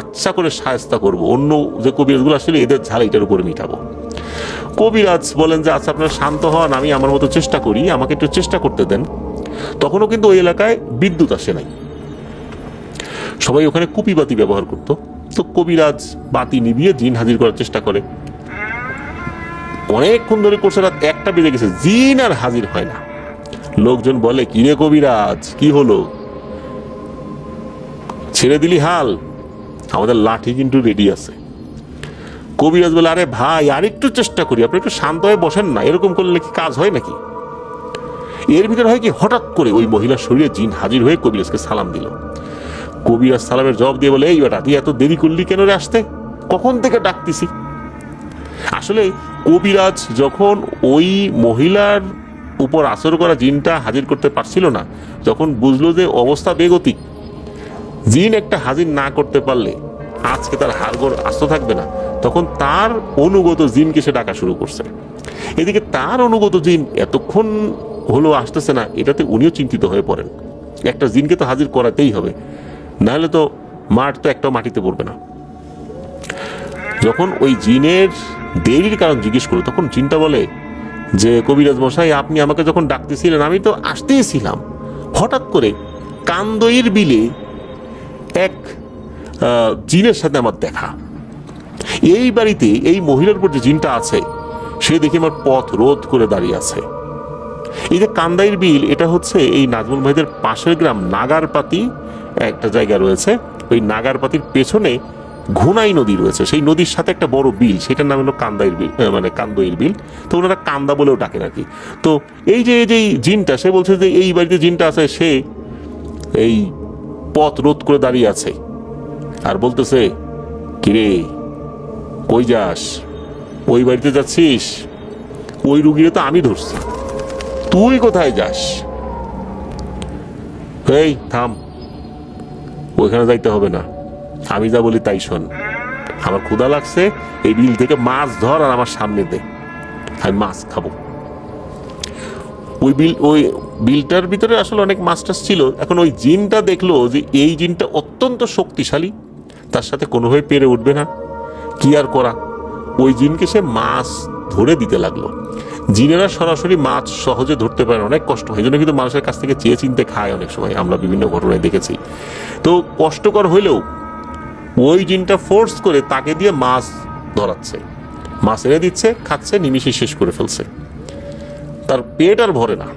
আচ্ছা করে শায়েস্তা করব, অন্য যে কবিরাজগুলো আসলে এদের ঝাল এটার উপরে মিটাবো। কবিরাজ বলেন যে আচ্ছা আপনারা শান্ত হন, আমি আমার মতো চেষ্টা করি, আমাকে একটু চেষ্টা করতে দেন। তখনও কিন্তু ওই এলাকায় বিদ্যুৎ আসে নাই, সবাই ওখানে কুপি বাতি ব্যবহার করত। তো কবিরাজ বাতি নিভিয়ে জিন হাজির করার চেষ্টা করে, অনেকক্ষণ ধরে করছে, রাত 1টা বেজে গেছে, জিন আর হাজির হয় না। লোকজন বলে কিরে কবিরাজ কি হলো, ছেড়ে দিলি হাল, আমাদের লাঠি কিন্তু রেডি আছে। কবিরাজ বলে আরে ভাই আর একটু চেষ্টা করি, আপনি একটু শান্ত হয়ে বসেন না, এরকম করলে কি কাজ হয় নাকি। এর ভিতরে হয় কি, হঠাৎ করে ওই মহিলার শরীরে জিন হাজির হয়ে কবিরাজকে সালাম দিল। কবিরাজ সালামের জবাব দিয়ে বলে এই বেটা তুই এত দেরি করলি কেন রে আসতে, কখন থেকে ডাকতেছি। আসলে কবিরাজ যখন ওই মহিলার উপর আসর করা জিনটা হাজির করতে পারছিল না, যখন বুঝলো যে অবস্থা বেগতিক, জিন একটা হাজির না করতে পারলে আজকে তার হাড়গোড় আস্ত থাকবে না, তখন তার অনুগত জিনকে সে ডাকা শুরু করছে। এদিকে তার অনুগত জিন এতক্ষণ হলো আসতেছে না, এটাতে উনিও চিন্তিত হয়ে পড়েন, একটা জিনকে তো হাজির করাতেই হবে, নাহলে তো মাঠ তো একটাও মাটিতে পড়বে না। যখন ওই জিনের দেরির কারণ জিজ্ঞেস করলো, তখন জিনটা বলে যে কবিরাজ মশাই আপনি আমাকে যখন ডাকতেছিলেন আমি তো আসতেই ছিলাম, হঠাৎ করে কান্দইয়ের বিলে এক জিনের সাথে আমার দেখা, এই বাড়িতে এই মহিলার উপর যে জিনটা আছে সে দেখি আমার পথ রোধ করে দাঁড়িয়ে আছে। এই যে কান্দাইর বিল, এটা হচ্ছে এই নাজমুল ভাইদের পাশের গ্রাম নাগারপাতি একটা জায়গা রয়েছে, ওই নাগারপাতির পেছনে ঘুনাই নদী রয়েছে, সেই নদীর সাথে একটা বড় বিল, সেটার নাম হলো কান্দাইর বিল, মানে কান্দইর বিল। তো ওনারা কান্দা বলেও ডাকেন আর কি। তো এই যে জিনটা, সে বলছে যে এই বাড়িতে জিনটা আছে, সে এই পথ রোধ করে দাঁড়িয়ে আছে আর বলতেছে কিরে কই যাস, ওই বাড়িতে যাচ্ছিস, ওই রুগীরে তো আমি ধরছি, তুই কোথায় যাস, এই থাম, ওইখানে যাইতে হবে না, আমি যা বলি তাই শোন, আমার ক্ষুধা লাগছে, এই বিল থেকে মাছ ধর আর আমার সামনে দে, আমি মাছ খাবো। ওই বিলটার ভিতরে আসলে অনেক মাছ টাছ ছিল। এখন ওই জিনটা দেখলো যে এই জিনটা অত্যন্ত শক্তিশালী, তার সাথে কোনোভাবে পেরে উঠবে না, কি আর করা, ওই জিনকে সে মাছ ধরে দিতে লাগলো। জিনেরা সরাসরি মাছ সহজে ধরতে পারে, অনেক কষ্ট হয়, এই জন্য কিন্তু মানুষের কাছ থেকে চেয়ে চিনতে খায় অনেক সময়, আমরা বিভিন্ন ঘটনায় দেখেছি। তো কষ্টকর হইলেও ওই জিনটা ফোর্স করে তাকে দিয়ে মাছ ধরাচ্ছে, মাছ এনে দিচ্ছে, খাচ্ছে, নিমিষে শেষ করে ফেলছে। তার পেট আর ভরে না।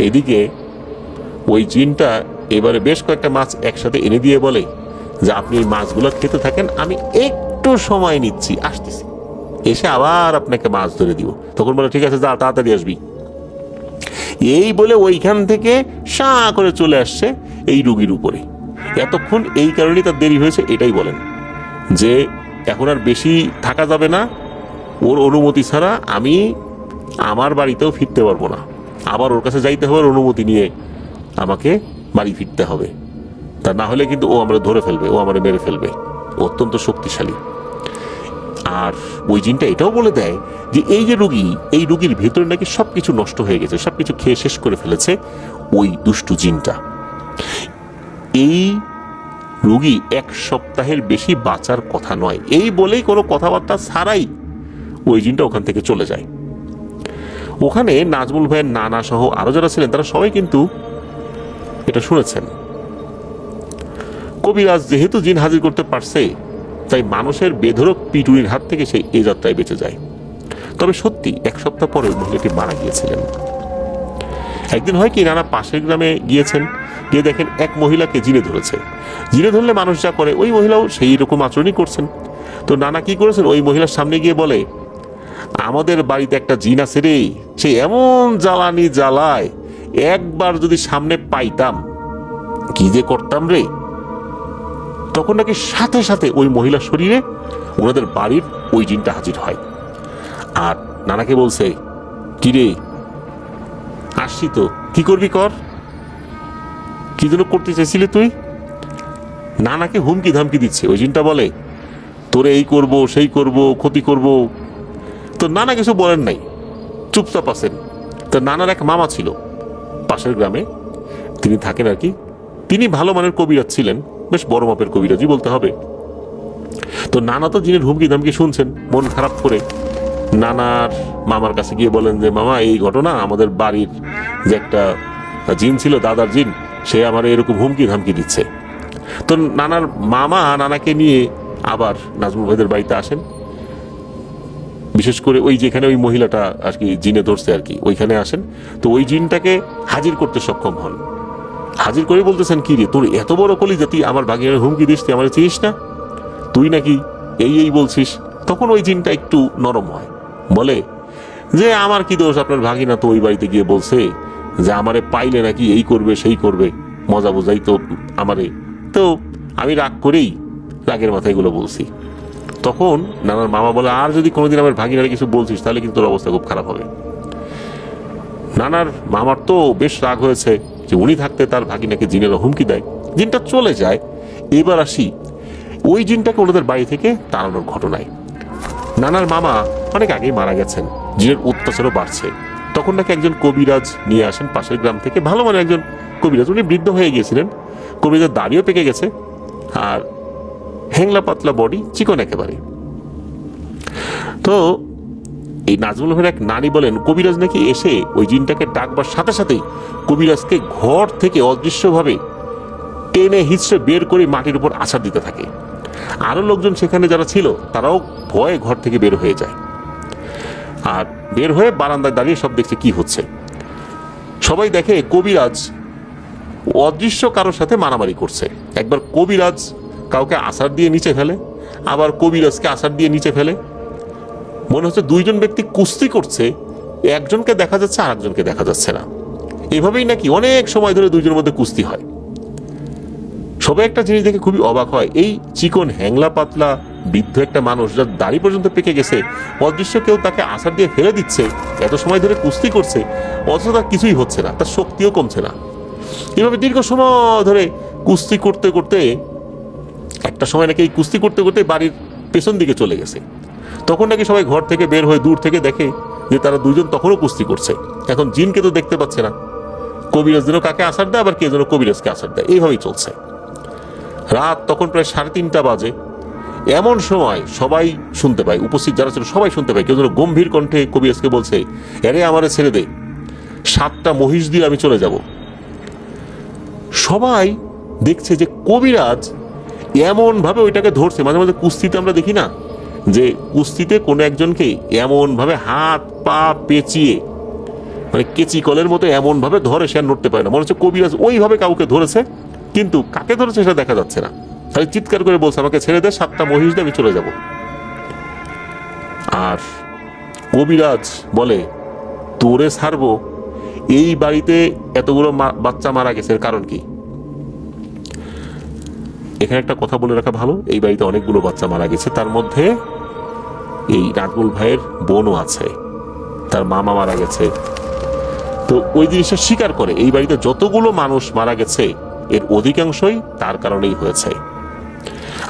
এদিকে ওই জিনটা এবারে বেশ কয়েকটা মাছ একসাথে এনে দিয়ে বলে যে আপনি এই মাছগুলো খেতে থাকেন, আমি একটু সময় নিচ্ছি, আসতেছি, এসে আবার আপনাকে মাছ ধরে দিব। তখন বলে ঠিক আছে, যা তাড়াতাড়ি আসবি। এই বলে ওইখান থেকে সা করে চলে আসছে এই রুগীর উপরে। এতক্ষণ এই কারণেই তার দেরি হয়েছে, এটাই বলেন যে এখন আর বেশি থাকা যাবে না, ওর অনুমতি ছাড়া আমি আমার বাড়িতেও ফিরতে পারবো না, আবার ওর কাছে যাইতে হবে, অনুমতি নিয়ে আমাকে বাড়ি ফিরতে হবে, তা না হলে কিন্তু ও আমরা ধরে ফেলবে, ও আমরা মেরে ফেলবে, অত্যন্ত শক্তিশালী। আর ওই জিনটা এটাও বলে দেয় যে এই যে রুগী, এই রুগীর ভেতরে নাকি সবকিছু নষ্ট হয়ে গেছে, সবকিছু খেয়ে শেষ করে ফেলেছে ওই দুষ্টু জিনটা। এই রুগী 1 সপ্তাহের বেশি বাঁচার কথা নয়, এই বলেই কোনো কথাবার্তা ছাড়াই ওই জিনটা ওখান থেকে চলে যায়। ওখানে নাজমুল ভাইয়ের নানা সহ আরো যারা ছিলেন তারা সবাই কিন্তু এটা শুনেছেন। কবিরাজ যেহেতু জিন হাজির করতে পারছে, তাই মানুষের বেধড়ক পিটুনির হাত থেকে সেই এ যাত্রায় বেঁচে যায়। তবে সত্যি 1 সপ্তাহ পরে মহিলাটি মারা গিয়েছিলেন। একদিন হয় কি, নানা পাশের গ্রামে গিয়েছেন, গিয়ে দেখেন এক মহিলাকে জিনে ধরেছে। জিনে ধরলে মানুষ যা করে ওই মহিলাও সেই রকম আচরণই করছেন। তো নানা কি করেছেন, ওই মহিলার সামনে গিয়ে বলে, আমাদের বাড়িতে একটা জিন আছে রে, সে এমন জ্বালানি জ্বালায়, একবার যদি সামনে পাইতাম কি যে করতাম রে। তখন নাকি সাথে সাথে ওই মহিলার শরীরে ওনাদের বাড়ির ওই জিনটা হাজির হয়। আর নানাকে বলছে, কি রে আসছি তো, কি করবি কর, কি যেন করতে চাইছিলি তুই। নানাকে হুমকি ধামকি দিচ্ছে। ওই জিনটা বলে, তোরে এই করব, সেই করব, ক্ষতি করব। তো নানা কিছু বলেন নাই, চুপচাপ আছেন। তো নানার এক মামা ছিল পাশের গ্রামে, তিনি থাকেন আর কি, তিনি ভালো মানের কবিরাজ ছিলেন, বেশ বড় মাপের কবিরাজই বলতে হবে। তো নানা তো জিনের হুমকি ধামকি শুনছেন, মন খারাপ করে নানার মামার কাছে গিয়ে বলেন যে মামা, এই ঘটনা, আমাদের বাড়ির যে একটা জিন ছিল, দাদার জিন, সে আমার এরকম হুমকি ধামকি দিচ্ছে। তো নানার মামা নানাকে নিয়ে আবার নাজমুল ভাইদের বাড়িতে আসেন, বিশেষ করে ওই যেখানে ওই মহিলাটা আর কি জিনে ধরছে আর কি, ওইখানে আসেন। তো ওই জিনটাকে হাজির করতে সক্ষম হন। হাজির করে বলতেছেন, কি রে তোর এত বড় কলিজা, তুই আমার ভাগিনের হুমকি দিস, তুই আমার চিনিস না, তুই নাকি এই বলছিস। তখন ওই জিনটা একটু নরম হয়, বলে যে আমার কি দোষ, আপনার ভাগিনা তো ওই বাড়িতে গিয়ে বলছে যে আমারে পাইলে নাকি এই করবে সেই করবে, মজা বোঝাই তো আমারে, তো আমি রাগ করেই রাগের মাথায় এগুলো বলছি। তখন নানার মামা বলে, আর যদি কোনোদিন আমার ভাগিনারে কিছু বলছিস তাহলে কিন্তু তোর অবস্থা খুব খারাপ হবে। নানার মামার তো বেশ রাগ হয়েছে যে উনি থাকতে তার ভাগিনাকে জিনের হুমকি দেয়। জিনটা চলে যায়। এবার আসি ওই জিনটাকে ওনাদের বাড়ি থেকে তাড়ানোর ঘটনায়। নানার মামা অনেক আগেই মারা গেছেন, জিনের অত্যাচারও বাড়ছে। তখন নাকি একজন কবিরাজ নিয়ে আসেন পাশের গ্রাম থেকে, ভালো মানে একজন কবিরাজ, উনি বৃদ্ধ হয়ে গিয়েছিলেন, কবিরাজের দাড়িও পেকে গেছে, আর হ্যাংলা পাতলা বডি, চিকন একেবারে। তো এই নাজমুল ভাইয়ের এক নানি বলেন, কবিরাজ নাকি এসে ওই জিনটাকে ডাকবার সাথে সাথেই কবিরাজকে ঘর থেকে অদৃশ্যভাবে টেনে হিচড়ে বের করে মাটির উপর আছাড় দিতে থাকে। আরো লোকজন সেখানে যারা ছিল তারাও ভয়ে ঘর থেকে বের হয়ে যায়, আর বের হয়ে বারান্দায় দাঁড়িয়ে সব দেখছে কি হচ্ছে। সবাই দেখে কবিরাজ অদৃশ্য কারোর সাথে মারামারি করছে। একবার কবিরাজ কাউকে আছাড় দিয়ে নিচে ফেলে, আবার কবিরাজকে আছাড় দিয়ে নিচে ফেলে। মনে হচ্ছে দুইজন ব্যক্তি কুস্তি করছে, একজনকে দেখা যাচ্ছে আর একজনকে দেখা যাচ্ছে না। এভাবেই নাকি অনেক সময় ধরে দুইজনের মধ্যে কুস্তি হয়। সবাই একটা জিনিস দেখে খুবই অবাক হয়, এই চিকন হ্যাংলা পাতলা বৃদ্ধ একটা মানুষ, যার দাড়ি পর্যন্ত পেকে গেছে, অদৃশ্য কেউ তাকে আছাড় দিয়ে ফেলে দিচ্ছে, এত সময় ধরে কুস্তি করছে, অথচ তার কিছুই হচ্ছে না, তার শক্তিও কমছে না। এভাবে দীর্ঘ সময় ধরে কুস্তি করতে করতে একটা সময় নাকি এই কুস্তি করতে করতে বাড়ির পেছন দিকে চলে গেছে। তখন নাকি সবাই ঘর থেকে বের হয়ে দূর থেকে দেখে যে তারা দুজন তখনও কুস্তি করছে। এখন জিনকে তো দেখতে পাচ্ছে না, কবিরাজ যেন কাকে আছাড় দেয়, আবার কে যেন কবিরাজকে আছাড় দেয়, এইভাবেই চলছে। রাত তখন প্রায় 3:30 বাজে। এমন সময় সবাই শুনতে পায়, উপস্থিত যারা ছিল সবাই শুনতে পায়, কেউ যেন গম্ভীর কণ্ঠে কবিরাজকে বলছে, আরে আমারে ছেড়ে দে, 7টা মহিষ দিয়ে আমি চলে যাব। সবাই দেখছে যে কবিরাজ এমন ভাবে ওইটাকে ধরছে। মাঝে মাঝে কুস্তিতে আমরা দেখি না যে কুস্তিতে কোনো একজনকে এমন ভাবে হাত পা পেঁচিয়ে মানে কেচি কলের মতো এমন ভাবে ধরে সে আর নড়তে পারে না। মনে হচ্ছে কবিরাজ ওইভাবে কাউকে ধরেছে, কিন্তু কাকে ধরেছে সেটা দেখা যাচ্ছে না। খালি চিৎকার করে বলছে, আমাকে ছেড়ে দে, 7টা মহিষ দিয়ে আমি চলে যাব। আর কবিরাজ বলে, তোরে ছাড়বো? এই বাড়িতে এতগুলো বাচ্চা মারা গেছে, এর কারণ কি? এখানে একটা কথা বলে রাখা ভালো, এই বাড়িতে অনেকগুলো বাচ্চা মারা গেছে, তার মধ্যে এই নাজমুল ভাইয়ের বোনও আছে, তার মামা মারা গেছে। তো ওই জিনিসটা স্বীকার করে, এই বাড়িতে যতগুলো মানুষ মারা গেছে এর অধিকাংশই তার কারণেই হয়েছে।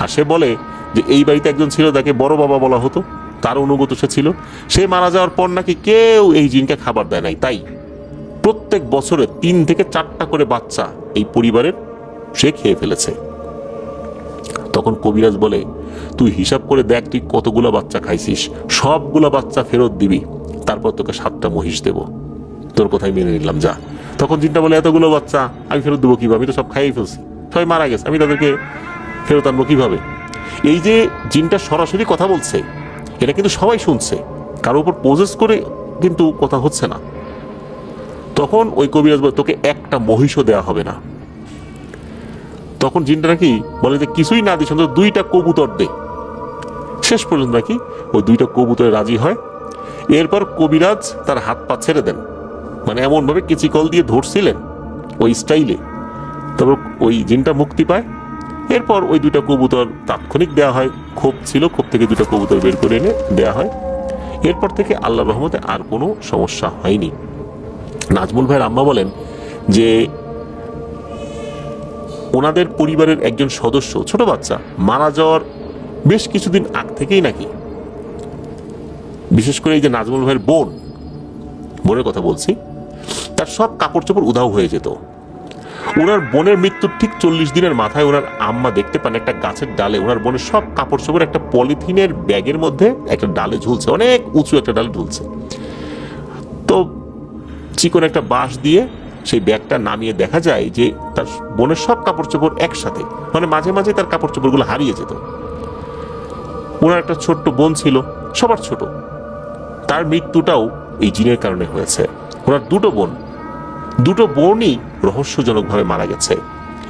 আর সে বলে যে এই বাড়িতে একজন ছিল তাকে বড় বাবা বলা হতো, তার অনুগত সে ছিল। সে মারা যাওয়ার পর নাকি কেউ এই জিনকে খাবার দেয় নাই, তাই প্রত্যেক বছরে 3 থেকে 4টা করে বাচ্চা এই পরিবারের সে খেয়ে ফেলেছে। তখন কবিরাজ বলে, তুই হিসাব করে দেখ তুই কতগুলো বাচ্চা খাইছিস, সবগুলো বাচ্চা ফেরত দিবি, তারপর তোকে 7টা মহিষ দেব। তোর কথাই মেনে নিলাম, যা। তখন জিনটা বলে, এতগুলো বাচ্চা আমি ফেরত দেবো কিভাবে? আমি তো সব খাইয়ে ফেলছি, সবাই মারা গেছে, আমি তাদেরকে ফেরত আনবো কিভাবে? এই যে জিনটা সরাসরি কথা বলছে, এটা কিন্তু সবাই শুনছে, কারোর উপর পজেস করে কিন্তু কথা হচ্ছে না। তখন ওই কবিরাজ বলে, তোকে একটা মহিষও দেওয়া হবে না। তখন জিনটা নাকি বলে যে কিছুই না দিস, অন্তত 2টা কবুতর দে। শেষ পর্যন্ত নাকি ওই 2টা কবুতরে রাজি হয়। এরপর কবিরাজ তার হাত পা ছেড়ে দেন, মানে এমন ভাবে কেচিকল দিয়ে ধরছিলেন ওই স্টাইলে। তারপর ওই জিনটা মুক্তি পায়। এরপর ওই 2টা কবুতর তাৎক্ষণিক দেওয়া হয়, খোপ ছিল, খোপ থেকে 2টা কবুতর বের করে এনে দেওয়া হয়। এরপর থেকে আল্লাহর রহমতে আর কোনো সমস্যা হয়নি। নাজমুল ভাইয়ের আম্মা বলেন যে ওনাদের পরিবারের একজন সদস্য, ছোট বাচ্চা, মারা যাওয়ার বেশ কিছুদিন আগ থেকেই নাকি, বিশেষ করে এই যে নাজমুল ভাইয়ের বোনের কথা বলছি, তার সব কাপড় চোপড় উধাও হয়ে যেত। ওনার বোনের মৃত্যুর ঠিক 40 দিনের মাথায় ওনার আম্মা দেখতে পান একটা গাছের ডালে ওনার বোনের সব কাপড় চোপড় একটা পলিথিনের ব্যাগের মধ্যে একটা ডালে ঝুলছে, অনেক উঁচু একটা ডালে ঝুলছে। তো চিকন একটা বাঁশ দিয়ে সেই ব্যাগটা নামিয়ে দেখা যায় যে তার বোনের সব কাপড় চোপড় একসাথে, মানে মাঝে মাঝে তার কাপড় চোপড়গুলো হারিয়ে যেত। ওনার একটা ছোট্ট বোন ছিল, সবার ছোট, তার মৃত্যুটাও এই জিনের কারণে হয়েছে। ওনার 2টো বোনই রহস্যজনকভাবে মারা গেছে।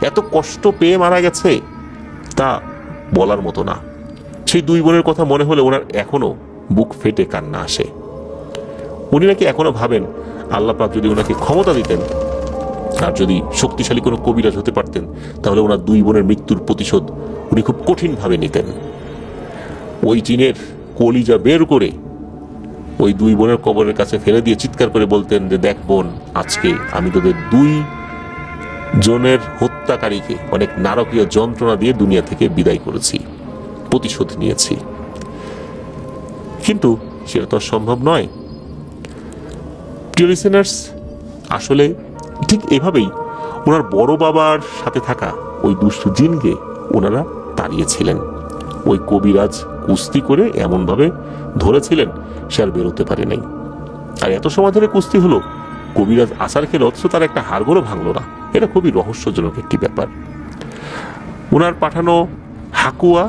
এত কষ্ট পেয়ে মারা গেছে তা বলার মতো না। সেই 2 বোনের কথা মনে হলে ওনার এখনো বুক ফেটে কান্না আসে। উনি নাকি এখনো ভাবেন আল্লাহ পাক যদি ওনাকে ক্ষমতা দিতেন আর যদি শক্তিশালী কোনো কবিরাজ হতে পারতেন, তাহলে ওনার 2 বোনের মৃত্যুর প্রতিশোধ উনি খুব কঠিনভাবে নিতেন। ওই জিনের কলিজা বের করে ওই 2 বোনের কবরের কাছে ফেলে দিয়ে চিৎকার করে বলতেন যে, দেখ বোন, আজকে আমি তোদের 2 জনের হত্যাকারীকে অনেক নারকীয় যন্ত্রণা দিয়ে দুনিয়া থেকে বিদায় করেছি, প্রতিশোধ নিয়েছি। কিন্তু সেটা তো সম্ভব নয়। প্রিয় লিসেনার্স, আসলে ঠিক এভাবেই ওনার বড় বাবার সাথে থাকা ওই দুষ্ট জিনকে ওনারা তাড়িয়েছিলেন। ওই কবিরাজ কুস্তি করে এমনভাবে ধরেছিলেন সে আর বেরোতে পারে নাই। আর এত সময় ধরে কুস্তি হলো, কবিরাজ আসার খেলে, অথচ তার একটা হাড়গোড়ও ভাঙলো না। এটা খুবই রহস্যজনক একটি ব্যাপার। ওনার পাঠানো হাকুয়া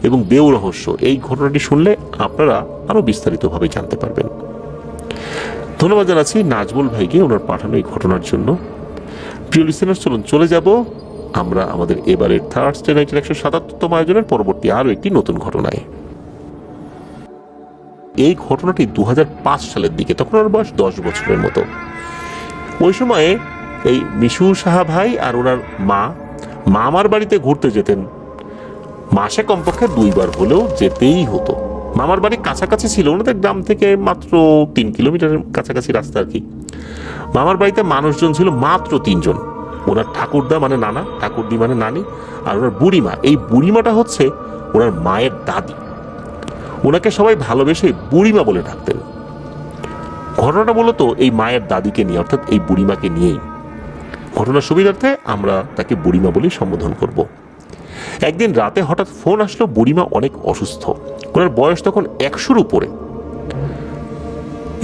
এবং দেও রহস্য, এই ঘটনাটি শুনলে আপনারা আরো বিস্তারিতভাবে জানতে পারবেন। ধন্যবাদ জানাচ্ছি নাজমুল ভাইকে ওনার পাঠানো এই ঘটনার জন্য। প্রিয় লিসেনার, চলুন চলে যাব আমরা আমাদের এবারের থার্সডে নাইটের 177তম আয়োজনের পরবর্তী আরো একটি নতুন ঘটনায়। এই ঘটনাটি 2005 সালের দিকে, তখন ওর বয়স 10 বছরের মতো। ওই সময়ে এই মিশু সাহা ভাই আর ওনার মা মামার বাড়িতে ঘুরতে যেতেন। মাসে কমপক্ষে 2 বার হলেও যেতেই হতো। মামার বাড়ি কাছাকাছি ছিল, ওনাদের গ্রাম থেকে মাত্র 3 কিলোমিটারের কাছাকাছি রাস্তা আর কি। মামার বাড়িতে মানুষজন ছিল মাত্র 3 জন। ওনার ঠাকুরদা মানে নানা, ঠাকুরদি মানে নানি, আর ওনার বুড়িমা। এই বুড়িমাটা হচ্ছে ওনার মায়ের দাদি। ওনাকে সবাই ভালোবেসে বুড়িমা বলে ডাকতেন। ঘটনাটা মূলত এই মায়ের দাদিকে নিয়ে, অর্থাৎ এই বুড়িমাকে নিয়েই। ঘটনার সুবিধার্থে আমরা তাকে বুড়িমা বলেই সম্বোধন করব। একদিন রাতে হঠাৎ ফোন আসলো, বুড়িমা অনেক অসুস্থ, ওনার বয়স তখন 100-র উপরে।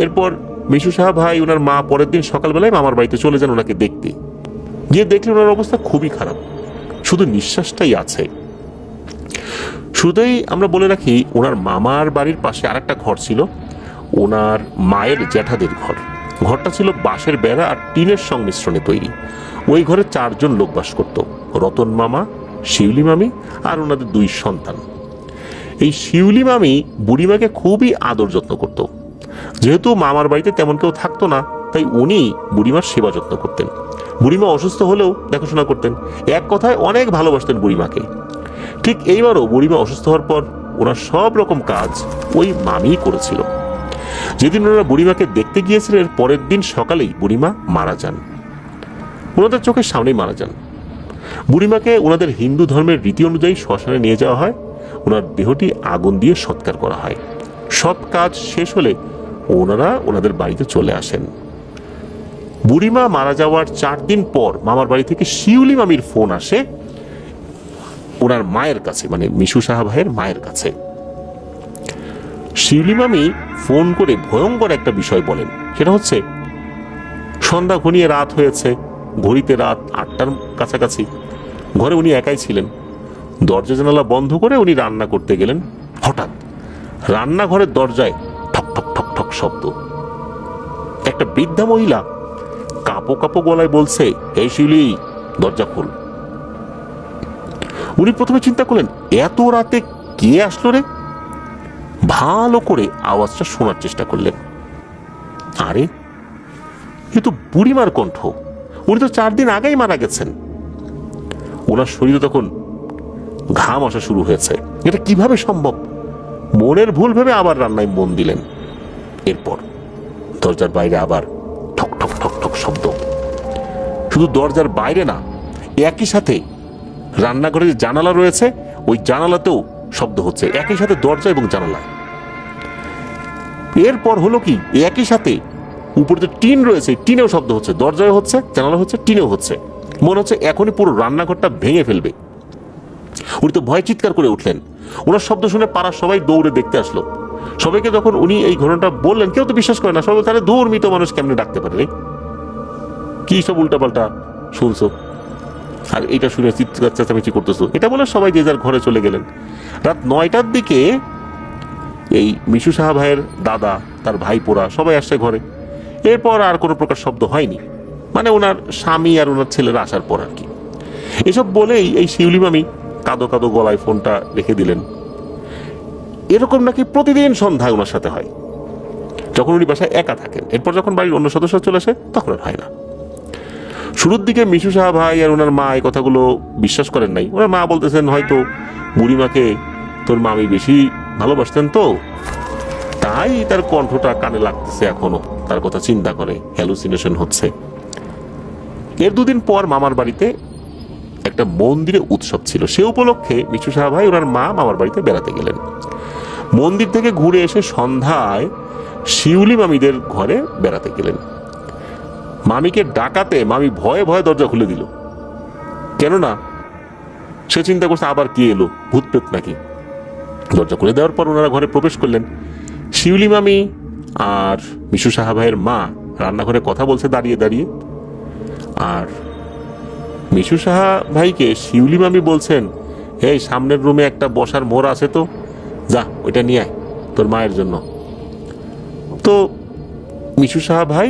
এরপর মিশু সাহা ভাই ওনার মা পরের দিন সকালবেলায় মামার বাড়িতে চলে যান ওনাকে দেখতে। গিয়ে দেখলেন ওনার অবস্থা খুবই খারাপ, শুধু নিঃশ্বাসটাই আছে। শুধুই আমরা বলে রাখি, ওনার মামার বাড়ির পাশে আরেকটা ঘর ছিল, ওনার মায়ের জ্যাঠাদের ঘর। ঘরটা ছিল বাঁশের বেড়া আর টিনের সংমিশ্রণে তৈরি। ওই ঘরে 4 জন লোক বাস করত, রতন মামা, শিউলি মামি আর ওনাদের 2 সন্তান। এই শিউলি মামি বুড়িমাকে খুবই আদর যত্ন করত। যেহেতু মামার বাড়িতে তেমন কেউ থাকতো না, তাই উনি বুড়িমার সেবা যত্ন করতেন। বুড়িমা অসুস্থ হলেও দেখাশোনা করতেন। এক কথায় অনেক ভালোবাসতেন বুড়িমাকে। ঠিক এইবারও বুড়িমা অসুস্থ হওয়ার পর ওনার সব রকম কাজ ওই মামিই করেছিল। যেদিন ওনারা বুড়িমাকে দেখতে গিয়েছিলেন, এর পরের দিন সকালেই বুড়িমা মারা যান। ওনাদের চোখের সামনেই মারা যান। বুড়িমাকে ওনাদের হিন্দু ধর্মের রীতি অনুযায়ী শ্মশানে নিয়ে যাওয়া হয়। ওনার দেহটি আগুন দিয়ে সৎকার করা হয়। সব কাজ শেষ হলে ওনারা ওনাদের বাড়িতে চলে আসেন। বুড়িমা মারা যাওয়ার 4 দিন পর মামার বাড়ি থেকে শিউলি মামির ফোন আসে ওনার মায়ের কাছে, মানে মিশু সাহা ভাইয়ের মায়ের কাছে। শিউলি মামি ফোন করে ভয়ঙ্কর একটা বিষয় বলেন। সেটা হচ্ছে, সন্ধ্যা ঘনিয়ে রাত হয়েছে, ঘড়িতে রাত 8টার কাছাকাছি। ঘরে উনি একাই ছিলেন। দরজা জানালা বন্ধ করে উনি রান্না করতে গেলেন। হঠাৎ রান্নাঘরের দরজায় ঠক ঠক ঠক ঠক শব্দ। একটা বৃদ্ধা মহিলা কাঁপো কাঁপো গলায় বলছে, এই শিউলি, দরজা খোল। উনি প্রথমে চিন্তা করলেন, এত রাতে কে আসলো রে? ভালো করে আওয়াজটা শোনার চেষ্টা করলেন। আরে, এ তো বুড়িমার কণ্ঠ। উনি তো 4 দিন আগেই মারা গেছেন। ওনার শরীরে তখন ঘাম আসা শুরু হয়েছে। এটা কিভাবে সম্ভব? মনের ভুল ভেবে আবার রান্নায় মন দিলেন। এরপর দরজার বাইরে আবার ঠক ঠক ঠক ঠক শব্দ। শুধু দরজার বাইরে না, একই সাথে রান্নাঘরে যে জানালা রয়েছে ওই জানালাতেও শব্দ হচ্ছে, একই সাথে দরজা এবং জানালায়। এরপর হলো কি, একই সাথে উপরে যে টিন রয়েছে টিনেও শব্দ হচ্ছে, দরজায় হচ্ছে, জানালা হচ্ছে, টিনেও হচ্ছে। মনে হচ্ছে এখনই পুরো রান্নাঘরটা ভেঙে ফেলবে। উনি তো ভয় চিৎকার করে উঠলেন। ওনার শব্দ শুনে পাড়ার সবাই দৌড়ে দেখতে আসলো। সবাইকে যখন উনি এই ঘটনাটা বললেন, কেউ তো বিশ্বাস করে না। সবাই তাহলে দূর মৃত মানুষ কেমনে ডাকতে পারে রে? কি সব উল্টাপাল্টা শুনছো, আর এটা শুনে চিৎকার চেঁচামেচি করতেছো, এটা বলে সবাই যে যার ঘরে চলে গেলেন। রাত 9টার দিকে এই মিশু সাহা ভাইয়ের দাদা, তার ভাইপোরা সবাই আসছে ঘরে। এরপর আর কোনো প্রকার শব্দ হয়নি, মানে ওনার স্বামী আর ওনার ছেলেরা আসার পর আর কি। এসব বলেই এই শিউলি মামি কাঁদো কাঁদো গলায় ফোনটা রেখে দিলেন। এরকম নাকি প্রতিদিন সন্ধ্যায় ওনার সাথে হয়, যখন উনি বাসায় একা থাকেন। এরপর যখন বাড়ির অন্য সদস্য চলে আসে তখন আর হয় না। শুরুর দিকে মিশু সাহা ভাই আর ওনার মা এই কথাগুলো বিশ্বাস করেন নাই। ওনার মা বলতেছেন, হয়তো বুড়িমাকে তোর মামি বেশি ভালোবাসতেন, তো তাই তার কণ্ঠটা কানে লাগতেছে এখনো, তার কথা চিন্তা করে হ্যালুসিনেশন হচ্ছে। এর 2 দিন পর মামার বাড়িতে একটা মন্দিরে উৎসব ছিল। সে উপলক্ষে মিশু সাহা ভাই ওনার মা মামার বাড়িতে বেড়াতে গেলেন। মন্দির থেকে ঘুরে এসে সন্ধ্যায় শিউলি মামিদের ঘরে বেড়াতে গেলেন। মামিকে ডাকাতে মামি ভয়ে ভয়ে দরজা খুলে দিল। কেননা সে চিন্তা করছে আবার কি এলো, ভূত প্রেত নাকি। দরজা খুলে দেওয়ার পর ওনারা ঘরে প্রবেশ করলেন। শিউলি মামি আর মিশু সাহা ভাইয়ের মা রান্নাঘরে কথা বলছে দাঁড়িয়ে দাঁড়িয়ে। আর মিশু সাহা ভাইকে শিউলি মামি বলছেন, এই সামনের রুমে একটা বসার মোড় আছে, তো যা ওইটা নিয়ে আয় তোর মায়ের জন্য। তো মিশু সাহা ভাই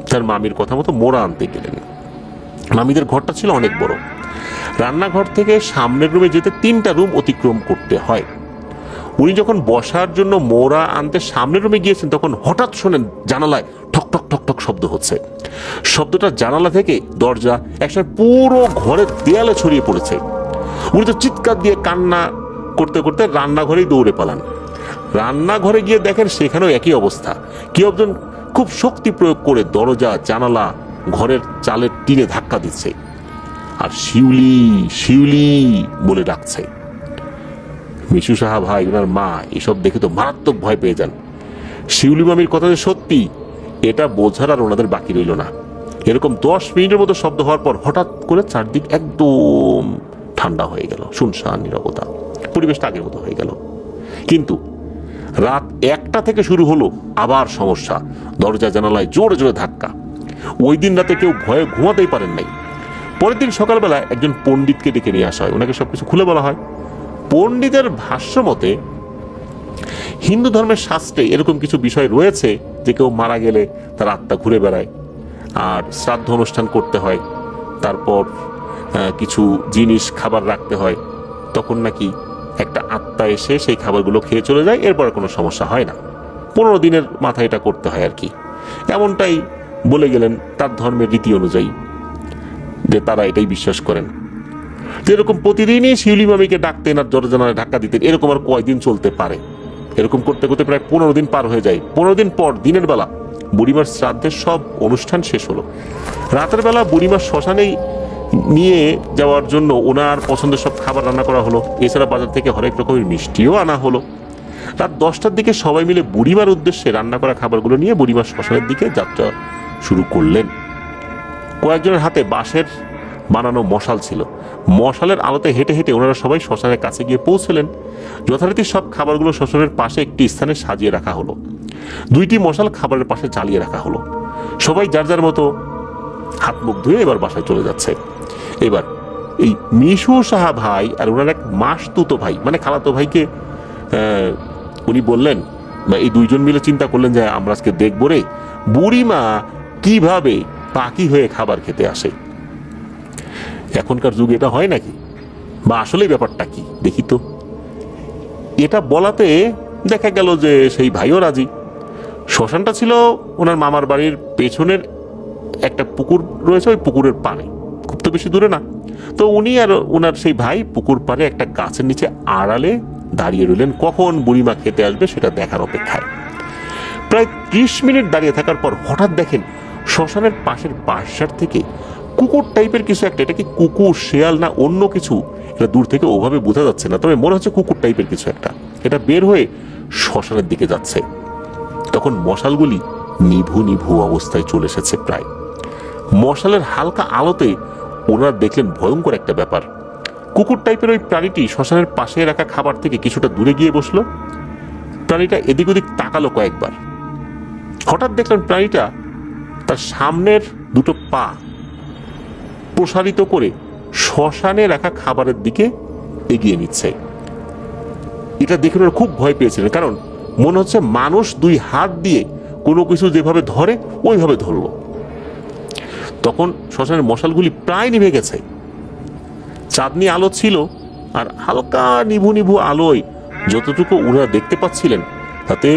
তার মামির কথা মতো মোড়া আনতে গেলেন। মামিদের ঘরটা ছিল অনেক বড়। রান্নাঘর থেকে সামনের রুমে যেতে 3টা রুম অতিক্রম করতে হয়। উনি যখন বসার জন্য মোড়া আনতে সামনের রুমে গিয়েছেন, তখন হঠাৎ শোনেন জানালায় ঠক ঠক ঠক ঠক শব্দ হচ্ছে। শব্দটা জানালা থেকে দরজা একসময় পুরো ঘরের দেয়ালে ছড়িয়ে পড়েছে। উনি তো চিৎকার দিয়ে কান্না করতে করতে রান্নাঘরেই দৌড়ে পালান। রান্নাঘরে গিয়ে দেখেন সেখানেও একই অবস্থা। কেউ একজন খুব শক্তি প্রয়োগ করে দরজা জানালা ঘরের চালের টিনে ধাক্কা দিচ্ছে আর শিউলি শিউলি বলে ডাকছে। মিশু সাহা ভাই ওনার মা এসব দেখে তো মারাত্মক ভয় পেয়ে যান। শিউলি মামির কথা যে সত্যি এটা বোঝার আর ওনাদের বাকি রইল না। এরকম 10 মিনিটের মতো শব্দ হওয়ার পর হঠাৎ করে চারদিক একদম ঠান্ডা হয়ে গেল, শুনশান নীরবতা, পরিবেশটা আগের মতো হয়ে গেল। কিন্তু রাত 1টা থেকে শুরু হলো আবার সমস্যা। দরজা জানালায় জোরে জোরে ধাক্কা। ওই দিন রাতে কেউ ভয়ে ঘুমাতেই পারেন নাই। পরের দিন সকালবেলা একজন পণ্ডিতকে ডেকে নিয়ে আসা হয়, ওনাকে সবকিছু খুলে বলা হয়। পণ্ডিতের ভাষ্য মতে হিন্দু ধর্মের শাস্ত্রে এরকম কিছু বিষয় রয়েছে যে কেউ মারা গেলে তার আত্মা ঘুরে বেড়ায়, আর শ্রাদ্ধ অনুষ্ঠান করতে হয়, তারপর কিছু জিনিস খাবার রাখতে হয়, তখন নাকি একটা আত্মা এসে সেই খাবারগুলো খেয়ে চলে যায়, এরপর কোনো সমস্যা হয় না। 15 দিনের মাথায় এটা করতে হয় আর কি, এমনটাই বলে গেলেন তার ধর্মের রীতি অনুযায়ী, যে তারা এটাই বিশ্বাস করেন। যেরকম প্রতিদিনই শিউলি মামিকে ডাকতেন আর দরজায় ধাক্কা দিতেন, এরকম আর কয়দিন চলতে পারে? এরকম করতে করতে প্রায় 15 দিন পার হয়ে যায়। 15 দিন পর দিনের বেলা বুড়িমার শ্রাদ্ধের সব অনুষ্ঠান শেষ হলো। রাতের বেলা বুড়িমার শ্মশানেই নিয়ে যাওয়ার জন্য ওনার পছন্দের সব খাবার রান্না করা হলো, এছাড়া বাজার থেকে হরেক রকমের মিষ্টিও আনা হলো। রাত 10টার দিকে সবাই মিলে বুড়িমার উদ্দেশ্যে রান্না করা খাবারগুলো নিয়ে বুড়িমার শ্মশানের দিকে যাত্রা শুরু করলেন। কয়েকজনের হাতে বাঁশের বানানো মশাল ছিল। মশালের আলোতে হেঁটে হেঁটে ওনারা সবাই শ্মশানের কাছে গিয়ে পৌঁছলেন। যথারীতি সব খাবারগুলো শ্মশানের পাশে একটি স্থানে সাজিয়ে রাখা হলো। 2টি মশাল খাবারের পাশে জ্বালিয়ে রাখা হলো। সবাই যার যার মতো হাত মুখ ধুয়ে এবার বাসায় চলে যাচ্ছে। এবার এই মিশু সাহা ভাই আর ওনার এক মাসতুতো ভাই, মানে খালাতো ভাইকে উনি বললেন, বা এই দুইজন মিলে চিন্তা করলেন যে আমরা আজকে দেখবো রে বুড়িমা কিভাবে পাখি হয়ে খাবার খেতে আসে। এখনকার যুগে এটা হয় নাকি, বা আসলে ব্যাপারটা কি দেখি তো। এটা বলাতে দেখা গেল যে সেই ভাইও রাজি। শ্মশানটা ছিল ওনার মামার বাড়ির পেছনের একটা পুকুর রয়েছে, ওই পুকুরের পাড়ে, খুব তো বেশি দূরে না। তো উনি আর ওনার সেই ভাই পুকুর পাড়ে একটা গাছের নিচে আড়ালে দাঁড়িয়ে রইলেন, কখন বুড়িমা খেতে আসবে সেটা দেখার অপেক্ষায়। প্রায় 30 মিনিট দাঁড়িয়ে থাকার পর হঠাৎ দেখেন শ্মশানের পাশের বাঁশঝাড় থেকে কুকুর টাইপের কিছু একটা, এটা কি কুকুর, শেয়াল না অন্য কিছু, এটা দূর থেকে ওভাবে বোঝা যাচ্ছে না, তবে মনে হচ্ছে কুকুর টাইপের কিছু একটা, এটা বের হয়ে শ্মশানের দিকে যাচ্ছে। তখন মশালগুলি নিভু নিভু অবস্থায় চলে এসেছে প্রায়। মশালের হালকা আলোতে ওনারা দেখলেন ভয়ঙ্কর একটা ব্যাপার। কুকুর টাইপের ওই প্রাণীটি শ্মশানের পাশে রাখা খাবার থেকে কিছুটা দূরে গিয়ে বসলো। প্রাণীটা এদিক ওদিক তাকালো কয়েকবার। হঠাৎ দেখলেন প্রাণীটা তার সামনের 2টো পা প্রসারিত করে শ্মশানে রাখা খাবারের দিকে এগিয়ে নিচ্ছে। এটা দেখে ওরা খুব ভয় পেয়েছিলেন, কারণ মনে হচ্ছে মানুষ 2 হাত দিয়ে কোনো কিছু যেভাবে ধরে ওইভাবে ধরলো। তখন শ্মশানের মশালগুলি প্রায় নিভে গেছে। চাঁদনি আলো ছিল, আর হালকা নিভু নিভু আলোয় যতটুকু ওনারা দেখতে পাচ্ছিলেন তাতে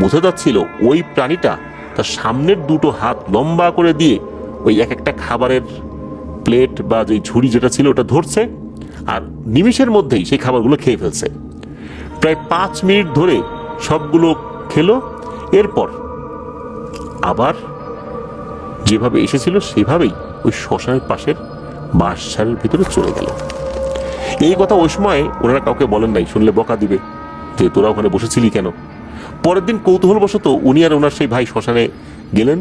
বোঝা যাচ্ছিল ওই প্রাণীটা তার সামনের 2টো হাত লম্বা করে দিয়ে ওই এক একটা খাবারের প্লেট বা যে ঝুড়ি যেটা ছিল ওটা ধরছে, আর নিমিষের মধ্যেই সেই খাবারগুলো খেয়ে ফেলছে। প্রায় 5 মিনিট ধরে সবগুলো খেলো, এরপর আবার যেভাবে এসেছিল সেভাবেই ওই শ্মশানের পাশের বাঁশঝাড়ের ভিতরে চলে গেল। এই কথা ওই সময় ওনারা কাউকে বলেন নাই, শুনলে বকা দিবে যে তোরা ওখানে বসেছিলি কেন। পরের দিন কৌতূহলবশত উনি আর ওনার সেই ভাই শ্মশানে গেলেন,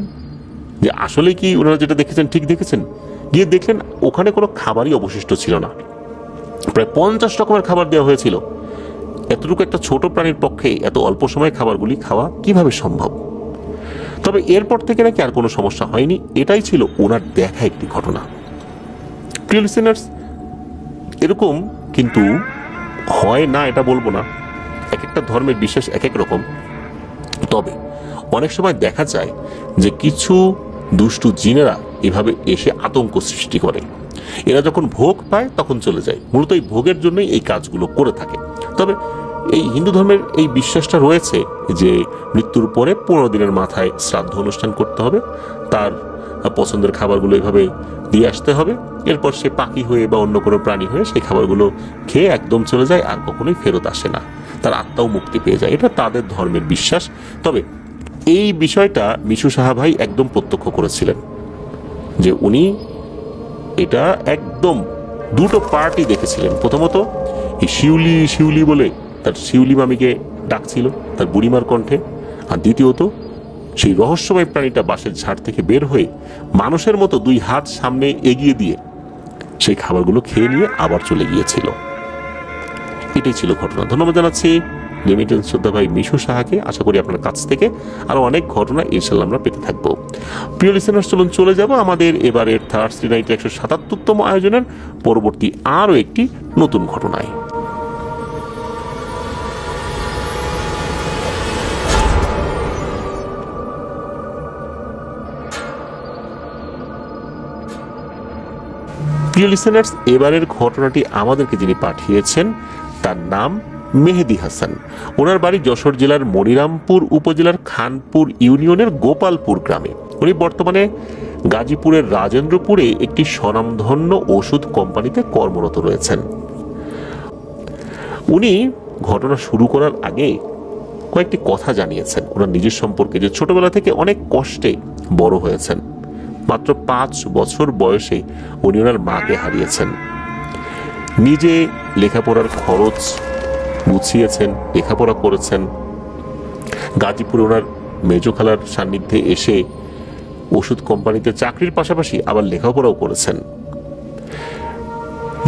যে আসলে কি ওনারা যেটা দেখেছেন ঠিক দেখেছেন। গিয়ে দেখলেন ওখানে কোনো খাবারই অবশিষ্ট ছিল না। প্রায় 50 রকমের খাবার দেওয়া হয়েছিল। এতটুকু একটা ছোট প্রাণীর পক্ষে এত অল্প সময়ে খাবারগুলি খাওয়া কিভাবে সম্ভব? তবে এরপর থেকে নাকি আর কোনো সমস্যা হয়নি। এটাই ছিল ওনার দেখা একটি ঘটনা। প্রিয় লিসেনার্স, এরকম কিন্তু হয় না এটা বলবো না, এক একটা ধর্মের বিশ্বাস এক এক রকম। তবে অনেক সময় দেখা যায় যে কিছু দুষ্টু জিনেরা এভাবে এসে আতঙ্ক সৃষ্টি করে। এরা যখন ভোগ পায় তখন চলে যায়, মূলত এই ভোগের জন্যই এই কাজগুলো করে থাকে। তবে এই হিন্দু ধর্মের এই বিশ্বাসটা রয়েছে যে মৃত্যুর পরে 15 দিনের মাথায় শ্রাদ্ধ অনুষ্ঠান করতে হবে, তার পছন্দের খাবারগুলো এভাবে দিয়ে আসতে হবে, এরপর সে পাখি হয়ে বা অন্য কোনো প্রাণী হয়ে সেই খাবারগুলো খেয়ে একদম চলে যায়, আর কখনোই ফেরত আসে না, তার আত্মাও মুক্তি পেয়ে যায়। এটা তাদের ধর্মের বিশ্বাস। তবে এই বিষয়টা মিশু সাহা ভাই একদম প্রত্যক্ষ করেছিলেন, যে উনি এটা একদম 2টো পার্টি দেখেছিলেন। প্রথমত এই শিউলি শিউলি বলে তার শিউলি মামিকে ডাকছিল তার বুড়িমার কণ্ঠে, আর দ্বিতীয়ত সেই রহস্যময় প্রাণীটা বাঁশের ঝাড় থেকে বের হয়ে মানুষের মতো 2 হাত সামনে এগিয়ে দিয়ে সেই খাবারগুলো খেয়ে নিয়ে আবার চলে গিয়েছিল। এটাই ছিল ঘটনা। ধন্যবাদ জানাচ্ছি লিমিটেড শ্রদ্ধা ভাই মিশু সাহাকে। আশা করি আপনার কাছ থেকে আরো অনেক ঘটনা ইনশাল্লাহ আমরা পেতে থাকবো। প্রিয় লিসেনার্স, চলুন চলে যাব আমাদের এবারের থার্সডে নাইট 177তম আয়োজনের পরবর্তী আরো একটি নতুন ঘটনায়। প্রিয় লিসেনার্স, এবারের ঘটনাটি আমাদেরকে যিনি পাঠিয়েছেন তার নাম মেহেদী হাসান। ওনার বাড়ি যশোর জেলার মনিরামপুর উপজেলার খানপুর ইউনিয়নের গোপালপুর গ্রামে। উনি বর্তমানে গাজীপুরের রাজেন্দ্রপুরে একটি স্বনামধন্য ওষুধ কোম্পানিতে কর্মরত রয়েছেন। উনি ঘটনা শুরু করার আগে কয়েকটি কথা জানিয়েছেন ওনার নিজের সম্পর্কে, যে ছোটবেলা থেকে অনেক কষ্টে বড় হয়েছেন। মাত্র 5 বছর বয়সে উনি ওনার মাকে হারিয়েছেন। নিজে লেখাপড়ার খরচ গুছিয়েছেন, লেখাপড়া করেছেন। গাজীপুরে ওনার মেজো খালার সান্নিধ্যে এসে ওষুধ কোম্পানিতে চাকরির পাশাপাশি আবার লেখাপড়াও করেছেন।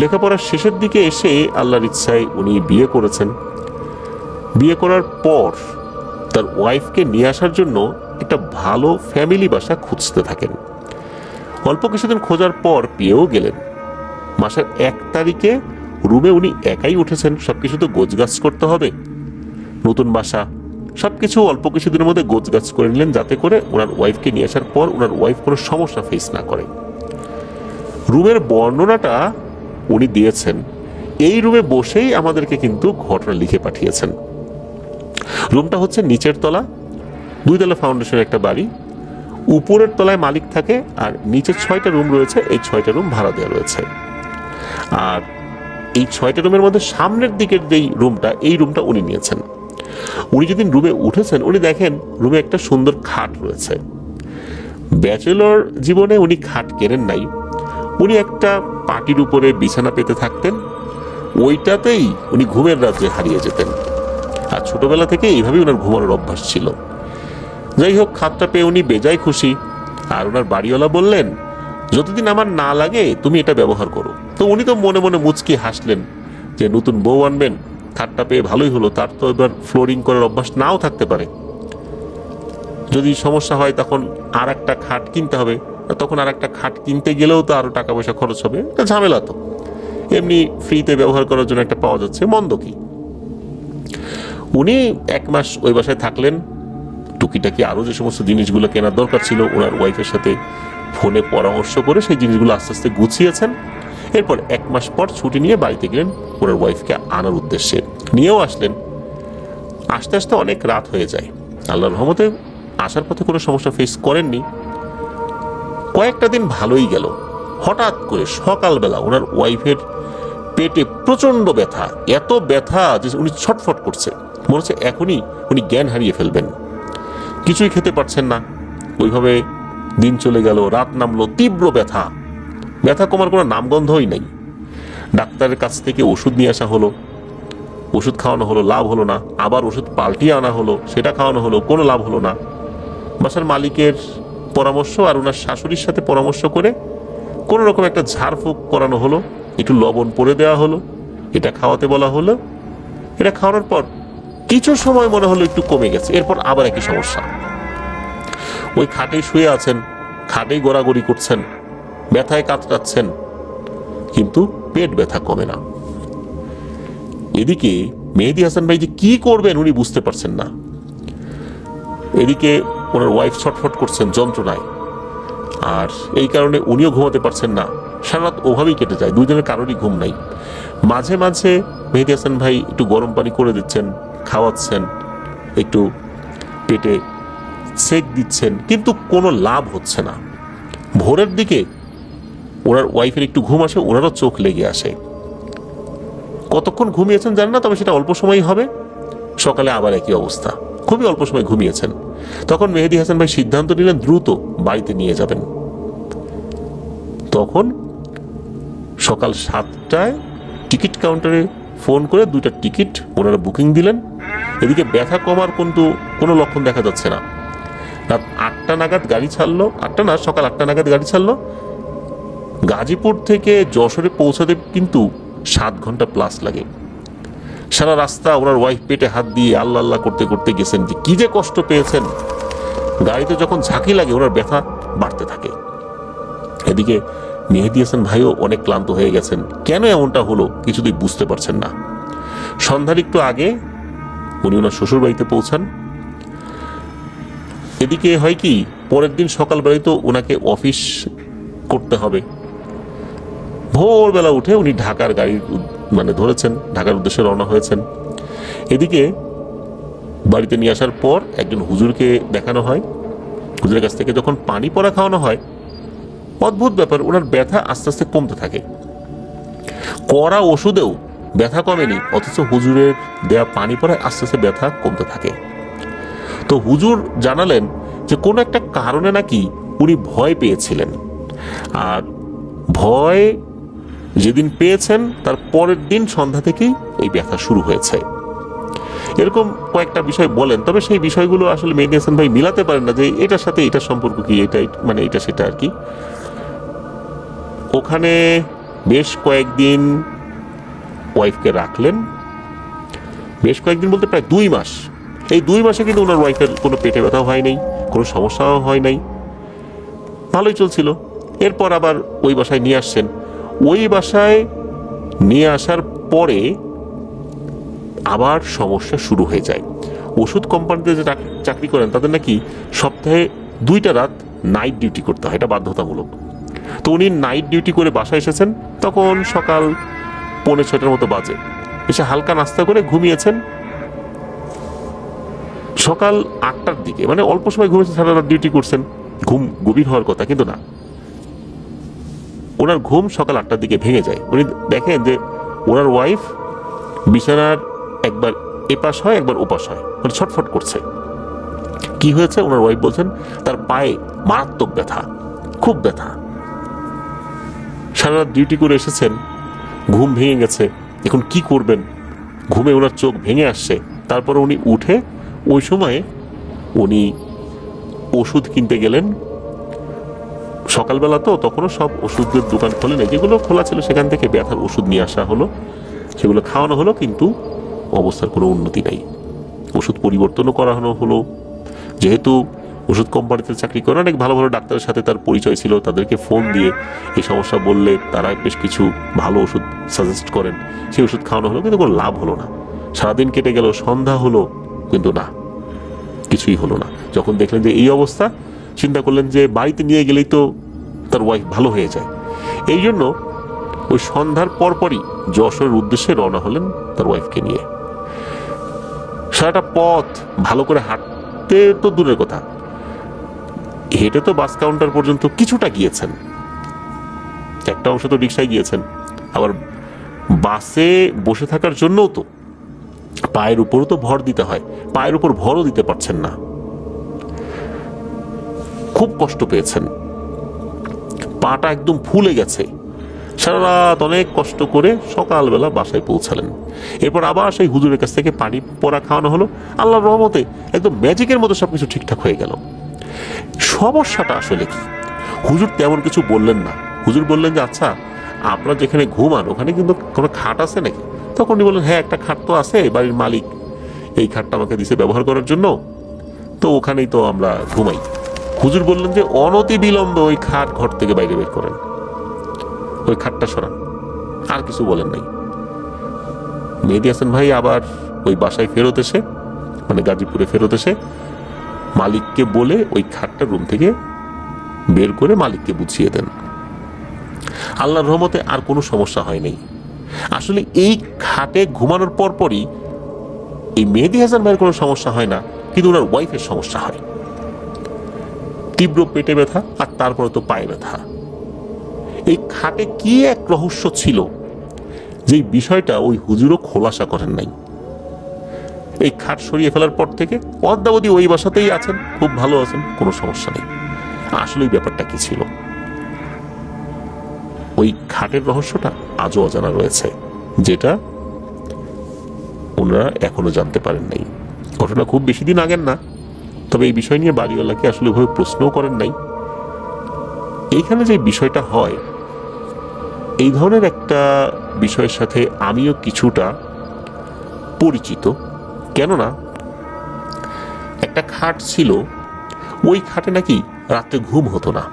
লেখাপড়ার শেষের দিকে এসে আল্লাহর ইচ্ছায় উনি বিয়ে করেছেন। বিয়ে করার পর তার ওয়াইফকে নিয়ে আসার জন্য একটা ভালো ফ্যামিলি বাসা খুঁজতে থাকেন। অল্প কিছুদিন খোঁজার পর পেয়েও গেলেন। মাসের 1 তারিখে রুমে উনি একাই উঠেছেন। সবকিছু তো গোছগাছ করতে হবে, নতুন বাসা, সবকিছু অল্প কিছুদিনের মধ্যে গোছগাছ করে নিলেন, যাতে করে ওনার ওয়াইফকে নিয়ে আসার পর ওনার ওয়াইফ কোনো সমস্যা ফেস না করে। রুমের বর্ণনাটা উনি দিয়েছেন, এই রুমে বসেই আমাদেরকে কিন্তু ঘটনা লিখে পাঠিয়েছেন। রুমটা হচ্ছে নিচের তলা, 2 তলা ফাউন্ডেশনের একটা বাড়ি। উপরের তলায় মালিক থাকে, আর নিচে 6টা রুম রয়েছে। এই 6টা রুম ভাড়া দেওয়া রয়েছে। আর এই 6টা রুমের মধ্যে সামনের দিকের যেই রুমটা, এই রুমটা উনি নিয়েছেন। উনি যেদিন রুমে উঠেছেন, উনি দেখেন রুমে একটা সুন্দর খাট রয়েছে। ব্যাচেলর জীবনে উনি খাট কেনেন নাই, উনি একটা পাটির উপরে বিছানা পেতে থাকতেন, ওইটাতেই উনি ঘুমের রাজ্যে হারিয়ে যেতেন। আর ছোটবেলা থেকে এইভাবেই ওনার ঘুমানোর অভ্যাস ছিল। যাই হোক, খাটটা পেয়ে উনি বেজায় খুশি। আর ওনার বাড়িওয়ালা বললেন, যতদিন আমার না লাগে তুমি এটা ব্যবহার করো। তো উনি তো মনে মনে মুচকি হাসলেন যে নতুন বউ আনবেন, খাটটা পেয়ে ভালোই হলো। তার তো এবার ফ্লোরিং করার অভ্যাস নাও থাকতে পারে, যদি সমস্যা হয় তখন আর একটা খাট কিনতে হবে। তখন আর একটা খাট কিনতে গেলেও তো আরো টাকা পয়সা খরচ হবে, এটা ঝামেলা। তো এমনি ফ্রিতে ব্যবহার করার জন্য একটা পাওয়া যাচ্ছে, মন্দ কি। উনি 1 মাস ওই বাসায় থাকলেন। টুকিটাকি আরো যে সমস্ত জিনিসগুলো কেনার দরকার ছিল, ওনার ওয়াইফের সাথে ফোনে পরামর্শ করে সেই জিনিসগুলো আস্তে আস্তে গুছিয়েছেন। এরপর 1 মাস পর ছুটি নিয়ে বাড়িতে গেলেন ওনার ওয়াইফকে আনার উদ্দেশ্যে। নিয়েও আসলেন। আস্তে আস্তে অনেক রাত হয়ে যায়। আল্লাহর রহমতে আসার পথে কোনো সমস্যা ফেস করেননি। কয়েকটা দিন ভালোই গেল। হঠাৎ করে সকালবেলা ওনার ওয়াইফের পেটে প্রচন্ড ব্যথা, এত ব্যথা যে উনি ছটফট করছে, মনে হচ্ছে এখনই উনি জ্ঞান হারিয়ে ফেলবেন। কিছুই খেতে পারছেন না। ওইভাবে দিন চলে গেল, রাত নামলো, তীব্র ব্যথা, ব্যথা কমার কোনো নামগন্ধই নাই। ডাক্তারের কাছ থেকে ওষুধ নিয়ে আসা হলো, ওষুধ খাওয়ানো হলো, লাভ হলো না। আবার ওষুধ পাল্টিয়ে আনা হলো, সেটা খাওয়ানো হলো, কোনো লাভ হলো না। বাসার মালিকের পরামর্শ আর ওনার শাশুড়ির সাথে পরামর্শ করে কোনো রকম একটা ঝাড়ফুঁক করানো হলো, একটু লবণ পরে দেওয়া হলো, এটা খাওয়াতে বলা হলো। এটা খাওয়ানোর পর কিছু সময় মনে হলো একটু কমে গেছে। এরপর আবার একই সমস্যা। ওই খাটেই শুয়ে আছেন, খাটেই গড়াগড়ি করছেন, ব্যথায় কাতরাচ্ছেন, কিন্তু পেট ব্যথা কমে না। এদিকে মেহেদী হাসান ভাই যে কি করবেন উনি বুঝতে পারছেন না। এদিকে ওনার ওয়াইফ ছটফট করছেন যন্ত্রণায়, আর এই কারণে উনিও ঘুমাতে পারছেন না। সারা রাত ওভাবেই কেটে যায়, দুজনের কারোরই ঘুম নাই। মাঝে মাঝে মেহেদী হাসান ভাই একটু গরম পানি করে দিচ্ছেন, খাওয়াচ্ছেন, একটু পেটে সেক দিচ্ছেন, কিন্তু কোনো লাভ হচ্ছে না। ভোরের দিকে ওনার ওয়াইফের একটু ঘুম আসে, ওনারও চোখ লেগে আসে। কতক্ষণ ঘুমিয়েছেন জানেন না, তবে সেটা অল্প সময়ই হবে। সকালে আবার একই অবস্থা, খুবই অল্প সময় ঘুমিয়েছেন। তখন মেহেদী হাসান ভাই সিদ্ধান্ত নিলেন দ্রুত বাড়িতে নিয়ে যাবেন। তখন সকাল 7টায় টিকিট কাউন্টারে ফোন করে 2টা টিকিট ওনারা বুকিং দিলেন। এদিকে ব্যথা কমার কিন্তু কোনো লক্ষণ দেখা যাচ্ছে না। রাত 8টা নাগাদ গাড়ি ছাড়লো, 8টা না, সকাল 8টা নাগাদ গাড়ি ছাড়লো। গাজীপুর থেকে যশোরে পৌঁছাতে কিন্তু 7 ঘন্টা প্লাস লাগে। সারা রাস্তা ওনার ওয়াইফ পেটে হাত দিয়ে আল্লাহ আল্লাহ করতে করতে গেছেন, যে কি যে কষ্ট পেয়েছেন। গাড়িতে যখন ঝাঁকি লাগে ওনার ব্যথা বাড়তে থাকে। এদিকে মেহেদী হাসান ভাইও অনেক ক্লান্ত হয়ে গেছেন। কেন এমনটা হলো কিছুতেই বুঝতে পারছেন না। সন্ধ্যার একটু আগে উনি ওনার শ্বশুর বাড়িতে পৌঁছান। এদিকে হয় কি, পরের দিন সকালবেলায় তো ওনাকে অফিস করতে হবে। ভোরবেলা উঠে উনি ঢাকার গাড়ি ধরেছেন, ঢাকার উদ্দেশ্যে রওনা হয়েছেন। এদিকে বাড়িতে নিয়ে আসার পর একজন হুজুরকে দেখানো হয়। হুজুরের কাছ থেকে যখন পানি পড়া খাওয়ানো হয়, অদ্ভুত ব্যাপার, ওনার ব্যথা আস্তে আস্তে কমতে থাকে। কড়া ওষুধেও ব্যথা কমেনি, অথচ হুজুরের দেয়া পানি পড়ায় আস্তে আস্তে ব্যথা কমতে থাকে। তো হুজুর জানালেন যে কোনো একটা কারণে নাকি উনি ভয় পেয়েছিলেন, আর ভয় যেদিন পেয়েছেন তার পরের দিন সন্ধ্যা থেকেই এই ব্যথা শুরু হয়েছে। এরকম কয়েকটা বিষয় বলেন, তবে সেই বিষয়গুলো আসলে মেহেদী হাসান ভাই মিলাতে পারেন না যে এটার সাথে এটার সম্পর্ক কি, এটা সেটা আর কি। ওখানে বেশ কয়েকদিন ওয়াইফকে রাখলেন, বেশ কয়েকদিন বলতে প্রায় 2 মাস। এই 2 মাসে কিন্তু ওনার ওয়াইফের কোনো পেটে ব্যথাও হয় নাই, কোনো সমস্যাও হয় নাই, ভালোই চলছিল। এরপর আবার ওই বাসায় নিয়ে আসছেন। ওই বাসায় নিয়ে আসার পরে আবার সমস্যা শুরু হয়ে যায়। ওষুধ কোম্পানিতে যে চাকরি করেন তাদের নাকি সপ্তাহে 2টা রাত নাইট ডিউটি করতে হয়, এটা বাধ্যতামূলক। তো উনি নাইট ডিউটি করে বাসায় এসেছেন, তখন সকাল 5:45 মতো বাজে। এসে হালকা নাস্তা করে ঘুমিয়েছেন। সকাল 8টার দিকে, অল্প সময় ঘুমিয়েছেন, সারা রাত ডিউটি করছেন, ঘুম গভীর হওয়ার কথা, কিন্তু না, ওনার ঘুম সকাল 8টার দিকে ভেঙে যায়। উনি দেখেন যে ওনার ওয়াইফ বিছানার একবার এপাশ হয় একবার ওপাশ হয়, ছটফট করছে। কি হয়েছে? ওনার ওয়াইফ বলছেন তার পায়ে মারাত্মক ব্যথা, খুব ব্যথা। সারা রাত ডিউটি করে এসেছেন, ঘুম ভেঙে গেছে, এখন কি করবেন? ঘুমে ওনার চোখ ভেঙে আসছে। তারপর উনি উঠে ওই সময়ে উনি ওষুধ কিনতে গেলেন। সকালবেলা তো তখনও সব ওষুধের দোকান খোলে না, যেগুলো খোলা ছিল সেখান থেকে ব্যথার ওষুধ নিয়ে আসা হলো, সেগুলো খাওয়ানো হলো, কিন্তু অবস্থার কোনো উন্নতি নাই। ওষুধ পরিবর্তনও করানো হলো। যেহেতু ওষুধ কোম্পানিতে চাকরি করে অনেক ভালো ভালো ডাক্তারের সাথে তার পরিচয় ছিল, তাদেরকে ফোন দিয়ে এই সমস্যা বললে তারা বেশ কিছু ভালো ওষুধ সাজেস্ট করেন, সেই ওষুধ খাওয়ানো হলো, কিন্তু কোনো লাভ হলো না। সারাদিন কেটে গেল, সন্ধ্যা হলো, কিন্তু না, কিছুই হলো না। যখন দেখলেন যে এই অবস্থা, চিন্তা করলেন যে বাড়িতে নিয়ে গেলেই তো তার ওয়াইফ ভালো হয়ে যায়। এই জন্য ওই সন্ধ্যার পরপরই যশোরের উদ্দেশ্যে রওনা হলেন তার ওয়াইফকে নিয়ে। সারাটা পথ ভালো করে হাঁটতে তো দূরের কথা, হেঁটে তো বাস কাউন্টার পর্যন্ত কিছুটা গিয়েছেন, একটা অংশ তো রিক্সায় গিয়েছেন, আবার বাসে বসে থাকার জন্যও তো পায়ের উপরও তো ভর দিতে হয়, পায়ের উপর ভরও দিতে পারছেন না, খুব কষ্ট পেয়েছেন, পাটা একদম ফুলে গেছে। সারা রাত অনেক কষ্ট করে সকালবেলা বাসায় পৌঁছালেন। এরপর আবার সেই হুজুরের কাছ থেকে পানি পড়া খাওয়ানো হলো। আল্লাহর রহমতে একদম ম্যাজিকের মতো সবকিছু ঠিকঠাক হয়ে গেল। সমস্যাটা আসলে কি? হুজুর তেমন কিছু বললেন না। হুজুর বললেন যে আচ্ছা, আপনার যেখানে ঘুমান ওখানে কিন্তু কোনো খাট আছে নাকি? তখন উনি বললেন হ্যাঁ, একটা খাট তো আছে, বাড়ির মালিক এই খাটটা আমাকে দিছে ব্যবহার করার জন্য, তো ওখানেই তো আমরা ঘুমাই। হুজুর বললেন যে অনতি বিলম্বে ওই খাট ঘর থেকে বাইরে বের করেন, ওই খাটটা সরান। আর কিছু বলেন নাই। মেহেদী হাসান ভাই আবার ওই বাসায় ফেরত এসে, গাজীপুরে ফেরত এসে মালিককে বলে ওই খাটটা রুম থেকে বের করে মালিককে বুঝিয়ে দেন। আল্লাহর রহমতে আর কোনো সমস্যা হয় নাই। আসলে এই খাটে ঘুমানোর পরপরই এই মেহেদী হাসান ভাইয়ের কোনো সমস্যা হয় না, কিন্তু ওনার ওয়াইফের সমস্যা হয়। তীব্র পেটে ব্যথা, আর তারপরে তো পায়ে ব্যথা। এই খাটে কি এক রহস্য ছিল যে বিষয়টা ওই হুজুরও খোলাসা করেন নাই। এই খাট সরিয়ে ফেলার পর থেকে অদ্যাবধি ওই বাসাতেই আছেন, খুব ভালো আছেন, কোনো সমস্যা নেই। আসলে ব্যাপারটা কি ছিল? ওই খাটের রহস্যটা আজও অজানা রয়েছে, যেটা ওনারা এখনো জানতে পারেন নাই। ঘটনা খুব বেশি দিন আগের না, তবে এই বিষয় নিয়ে বাড়িওয়ালাকে আসলে ওইভাবে প্রশ্নও করেন নাই। এইখানে যে বিষয়টা হয়, এই ধরনের একটা বিষয়ের সাথে আমিও কিছুটা পরিচিত। কেননা একটা খাট ছিল, ওই খাটে নাকি রাতে ঘুম হতো না।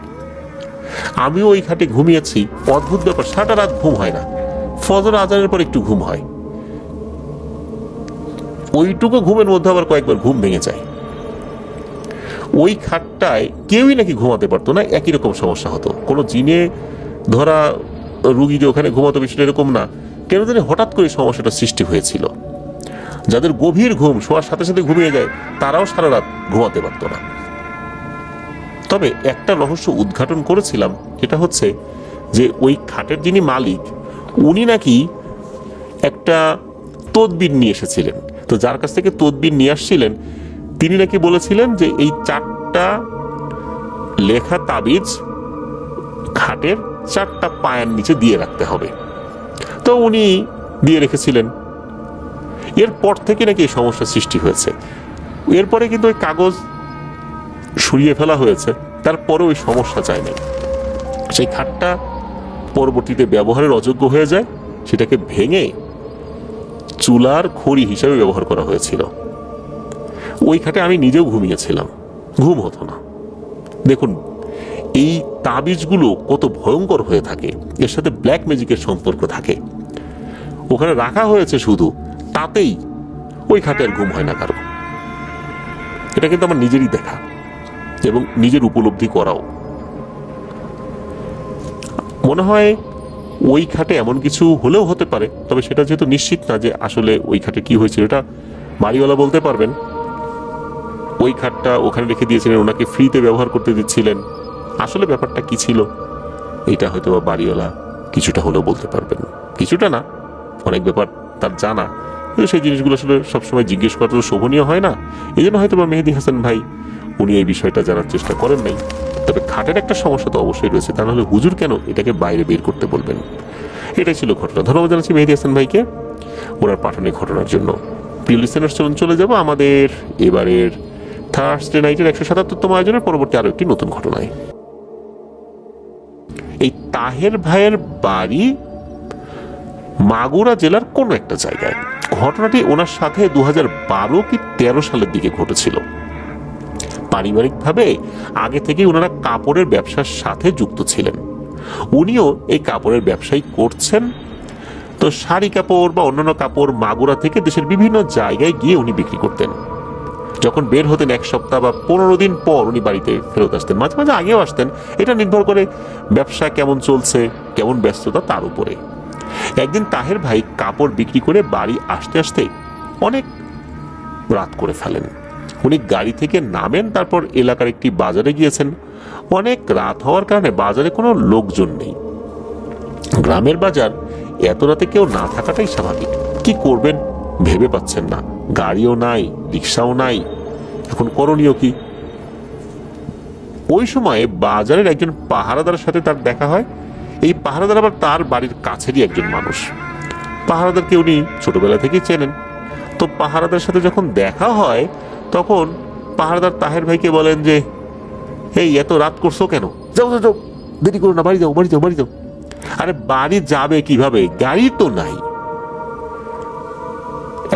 আমিও ওই খাটে ঘুমিয়েছি, অদ্ভুত ব্যাপার, সারা রাত ঘুম হয় না, ফজর আজানের পর একটু ঘুম হয়, ওইটুকু ঘুমের মধ্যে আবার কয়েকবার ঘুম ভেঙে যায়। ওই খাটটায় কেউই নাকি ঘুমাতে পারতো না, একই রকম সমস্যা হতো। কোনো জিনে ধরা রুগী যে ওখানে ঘুমাতো বিষয়টা এরকম না, কেন জানি হঠাৎ করে সমস্যাটা সৃষ্টি হয়েছিল। যাদের গভীর ঘুম, শোয়ার সাথে সাথে ঘুমিয়ে যায়, তারাও সারা রাত ঘুমাতে পারতো না। তবে একটা রহস্য উদ্ঘাটন করেছিলাম, যেটা হচ্ছে যে ওই খাটের যিনি মালিক, উনি নাকি একটা তদবির নিয়ে এসেছিলেন। তো যার কাছ থেকে তদবির নিয়ে আসছিলেন, তিনি নাকি বলেছিলেন যে এই 4টা লেখা তাবিজ খাটের 4টা পায়ের নিচে দিয়ে রাখতে হবে। তো উনি দিয়ে রেখেছিলেন। এরপর থেকে নাকি এই সমস্যার সৃষ্টি হয়েছে। এরপরে কিন্তু ওই কাগজ সরিয়ে ফেলা হয়েছে, তারপরে ওই সমস্যা যায় নাই। সেই খাটটা পরবর্তীতে ব্যবহারের অযোগ্য হয়ে যায়, সেটাকে ভেঙে চুলার খড়ি হিসেবে ব্যবহার করা হয়েছিল। ওই খাটে আমি নিজেও ঘুমিয়েছিলাম, ঘুম হতো না। দেখুন এই তাবিজগুলো কত ভয়ঙ্কর হয়ে থাকে, এর সাথে ব্ল্যাক ম্যাজিকের সম্পর্ক থাকে। ওখানে রাখা হয়েছে শুধু, তাতেই ওই খাটে আর ঘুম হয় না কারো। এটা কিন্তু আমার নিজেরই দেখা এবং নিজের উপলব্ধি করাও। মনে হয় ওই খাটে এমন কিছু হলেও হতে পারে, তবে সেটা যেহেতু নিশ্চিত না যে আসলে ওই খাটে কি হয়েছিল, এটা বাড়িওয়ালা বলতে পারবেন। ওই খাটটা ওখানে রেখে দিয়েছিলেন, ওনাকে ফ্রিতে ব্যবহার করতে দিচ্ছিলেন। আসলে ব্যাপারটা কি ছিল, এটা হয়তো বাড়িওয়ালা কিছুটা হলেও বলতে পারবেন। কিছুটা না, অনেক ব্যাপার তার জানা, কিন্তু সেই জিনিসগুলো আসলে সবসময় জিজ্ঞেস করা তো শোভনীয় হয় না। এই জন্য হয়তো মেহেদী হাসান ভাই উনি এই বিষয়টা জানার চেষ্টা করেন নাই। তবে খাটের একটা সমস্যা তো অবশ্যই রয়েছে, তা নাহলে হুজুর কেন এটাকে বাইরে বের করতে বলবেন। এটাই ছিল ঘটনা। ধন্যবাদ জানাচ্ছি মেহেদী হাসান ভাইকে ওনার পাঠানো ঘটনার জন্য। প্রিয় লিসেনার্স, চলে যাব আমাদের এবারের থার্সডে নাইটের 177তম আয়োজনের পরবর্তী আরো একটি নতুন ঘটনায়। এই তাহের ভাইয়ের বাড়ি মাগুরা জেলার কোন একটা জায়গায়। ঘটনাটি ওনার সাথে 2012 কি 13 সালের দিকে ঘটেছিল। পারিবারিকভাবে আগে থেকে ওনারা কাপড়ের ব্যবসার সাথে যুক্ত ছিলেন। উনিও এই কাপড়ের ব্যবসাই করছেন। তো শাড়ি কাপড় বা অন্যান্য কাপড় মাগুরা থেকে দেশের বিভিন্ন জায়গায় গিয়ে উনি বিক্রি করতেন। যখন বের হতেন 1 সপ্তাহ বা 15 দিন পর উনি বাড়িতে ফেরত আসতেন। মাঝে মাঝে আগেও আসতেন, এটা নির্ভর করে ব্যবসা কেমন চলছে, কেমন ব্যস্ততা তার উপরে। একদিন তাহের ভাই কাপড় বিক্রি করে বাড়ি আসতে আসতে অনেক রাত করে ফেলেন। উনি গাড়ি থেকে নামেন, তারপর এলাকার একটি বাজারে গিয়েছেন। অনেক রাত হওয়ার কারণে বাজারে কোনো লোকজন নেই। গ্রামের বাজার, এত রাতে কেউ না থাকাটাই স্বাভাবিক। কি করবেন ভেবে পাচ্ছেন না, গাড়িও নাই, রিক্সাও নাই, এখন করণীয় কি? ওই সময়ে বাজারের একজন পাহারাদারের সাথে তার দেখা হয়। এই পাহারাদার আবার তার বাড়ির কাছেরই একজন মানুষ। পাহারাদারকে উনি ছোটবেলা থেকেই চেনেন। তো পাহারাদার সাথে যখন দেখা হয়, তখন পাহারাদার তাহের ভাইকে বলেন যে, এই এত রাত করছো কেন? যাও যাও যাও, দেরি করো না, বাড়ি যাও বাড়ি যাও বাড়ি যাও। আরে বাড়ি যাবে কিভাবে, গাড়ি তো নাই।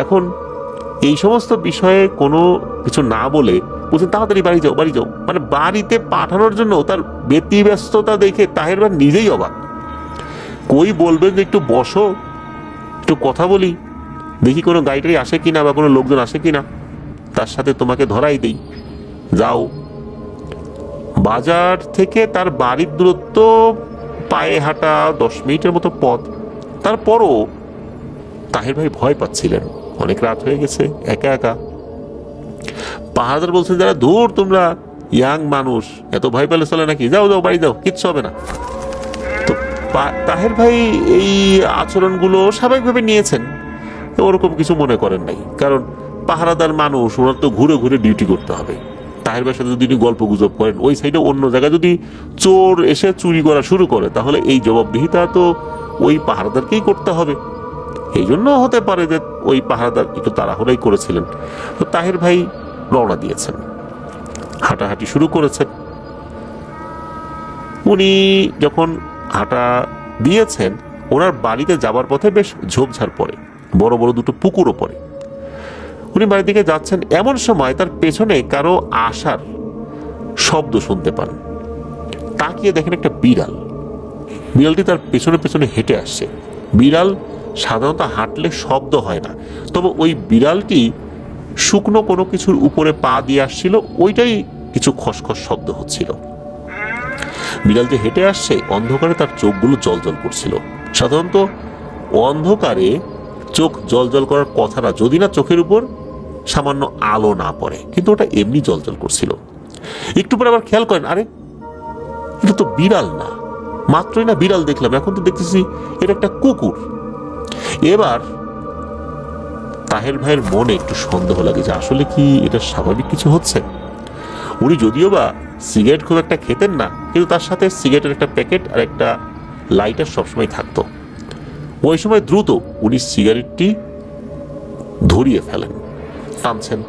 এখন এই সমস্ত বিষয়ে কোনো কিছু না বলে বলছেন তাড়াতাড়ি বাড়ি যাও বাড়ি যাও। মানে বাড়িতে পাঠানোর জন্য তার ব্যতিব্যস্ততা দেখে তাহের ভাই নিজেই অবাক। কই বলবেন যে একটু বসো, একটু কথা বলি, দেখি কোনো গাড়িটারি আসে কিনা বা কোনো লোকজন আসে কিনা, তার সাথে তোমাকে ধরাই দেই, যাও। বাজার থেকে তার বাড়ির দূরত্ব পায়ে হাঁটা 10 মিনিটের মতো পথ। তারপরও তাহের ভাই ভয় পাচ্ছিলেন, অনেক রাত হয়ে গেছে, একা একা। পাহাড়দার বলছেন, যারা দূর, তোমরা ইয়াং মানুষ, এত ভয় পেলে চলে নাকি, যাও যাও বাড়ি যাও, কিচ্ছু হবে না। তো তাহের ভাই এই আচরণগুলো স্বাভাবিকভাবে নিয়েছেন, ওরকম কিছু মনে করেন নাই। কারণ পাহারাদার মানুষ, ওনার তো ঘুরে ঘুরে ডিউটি করতে হবে। তাহের ভাইয়ের সাথে যদি গল্প গুজব করেন, ওই সাইডে অন্য জায়গায় যদি চোর এসে চুরি করা শুরু করে, তাহলে এই জবাবদিহিতা তো ওই পাহারাদারকেই করতে হবে। এই জন্য হতে পারে যে ওই পাহারাদার একটু তাড়াহুড়াই করেছিলেন। তো তাহের ভাই রওনা দিয়েছেন, হাঁটাহাঁটি শুরু করেছেন। উনি যখন হাঁটা দিয়েছেন, ওনার বাড়িতে যাবার পথে বেশ ঝোপঝাড় পড়ে, বড় বড় দুটো পুকুরও পড়ে। উনি বাড়ির দিকে যাচ্ছেন, এমন সময় তার পেছনে কারো আসার শব্দ শুনতে পান। তাকিয়ে দেখেন একটা বিড়াল। বিড়ালটি তার পেছনে পেছনে হেঁটে আসছে। বিড়াল সাধারণত হাঁটলে শব্দ হয় না, তবে ওই বিড়ালটি শুকনো কোনো কিছুর উপরে পা দিয়ে আসছিল, ওইটাই কিছু খসখস শব্দ হচ্ছিল। বিড়াল যে হেঁটে আসছে, অন্ধকারে তার চোখগুলো জলজল করছিল। সাধারণত অন্ধকারে চোখ জলজল করার কথা না, যদি না চোখের উপর সামান্য আলো না পড়ে, কিন্তু ওটা এমনি জলজল করছিল। একটু পরে আবার খেয়াল করেন, আরে এটা তো বিড়াল না, মাত্রই না বিড়াল দেখলাম, এখন তো দেখতেছি এটা একটা কুকুর। এবার তাহের ভাইয়ের মনে একটু সন্দেহ লাগে যে আসলে কি এটা স্বাভাবিক কিছু হচ্ছে। উনি যদিও বা সিগারেট খুব একটা খেতেন না, কিন্তু তার সাথে সিগারেটের একটা প্যাকেট আর একটা লাইটার সবসময় থাকতো। ওই সময় দ্রুত উনি সিগারেটটি ধরিয়ে ফেলেন, টানছেন।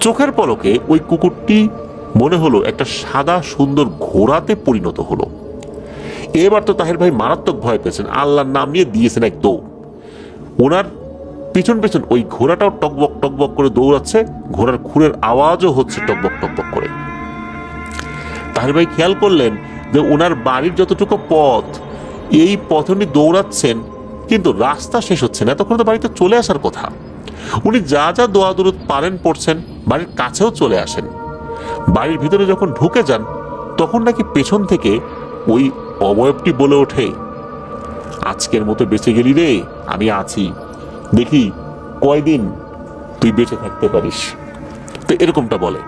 চোখের পলকে ওই কুকুরটি মনে হলো একটা সাদা সুন্দর ঘোড়াতে পরিণত হলো। এবার তো তাহের ভাই মারাত্মক ভয় পেয়েছেন, আল্লাহর নাম নিয়ে দিয়েছেন এক দৌড়। ওনার পিছন পিছন ওই ঘোড়াটাও টকবক টকবক করে দৌড়াচ্ছে, ঘোড়ার খুরের আওয়াজও হচ্ছে টকবক টকবক করে। তাহের ভাই খেয়াল করলেন যে ওনার বাড়ির যতটুকু পথ, এই পথ উনি দৌড়াচ্ছেন, কিন্তু রাস্তা শেষ হচ্ছে না। তখন তো বাড়িতে চলে আসার কথা। উনি যা যা দোয়া দরুদ পারেন পড়ছেন, বাড়ির কাছেও চলে আসেন। বাড়ির ভিতরে যখন ঢুকে যান, তখন নাকি পেছন থেকে ওই অবয়বটি বলে ওঠে, আজকের মতো বেঁচে গেলি রে, আমি আছি, দেখি কয়দিন তুই বেঁচে থাকতে পারিস। তো এরকমটা বলে।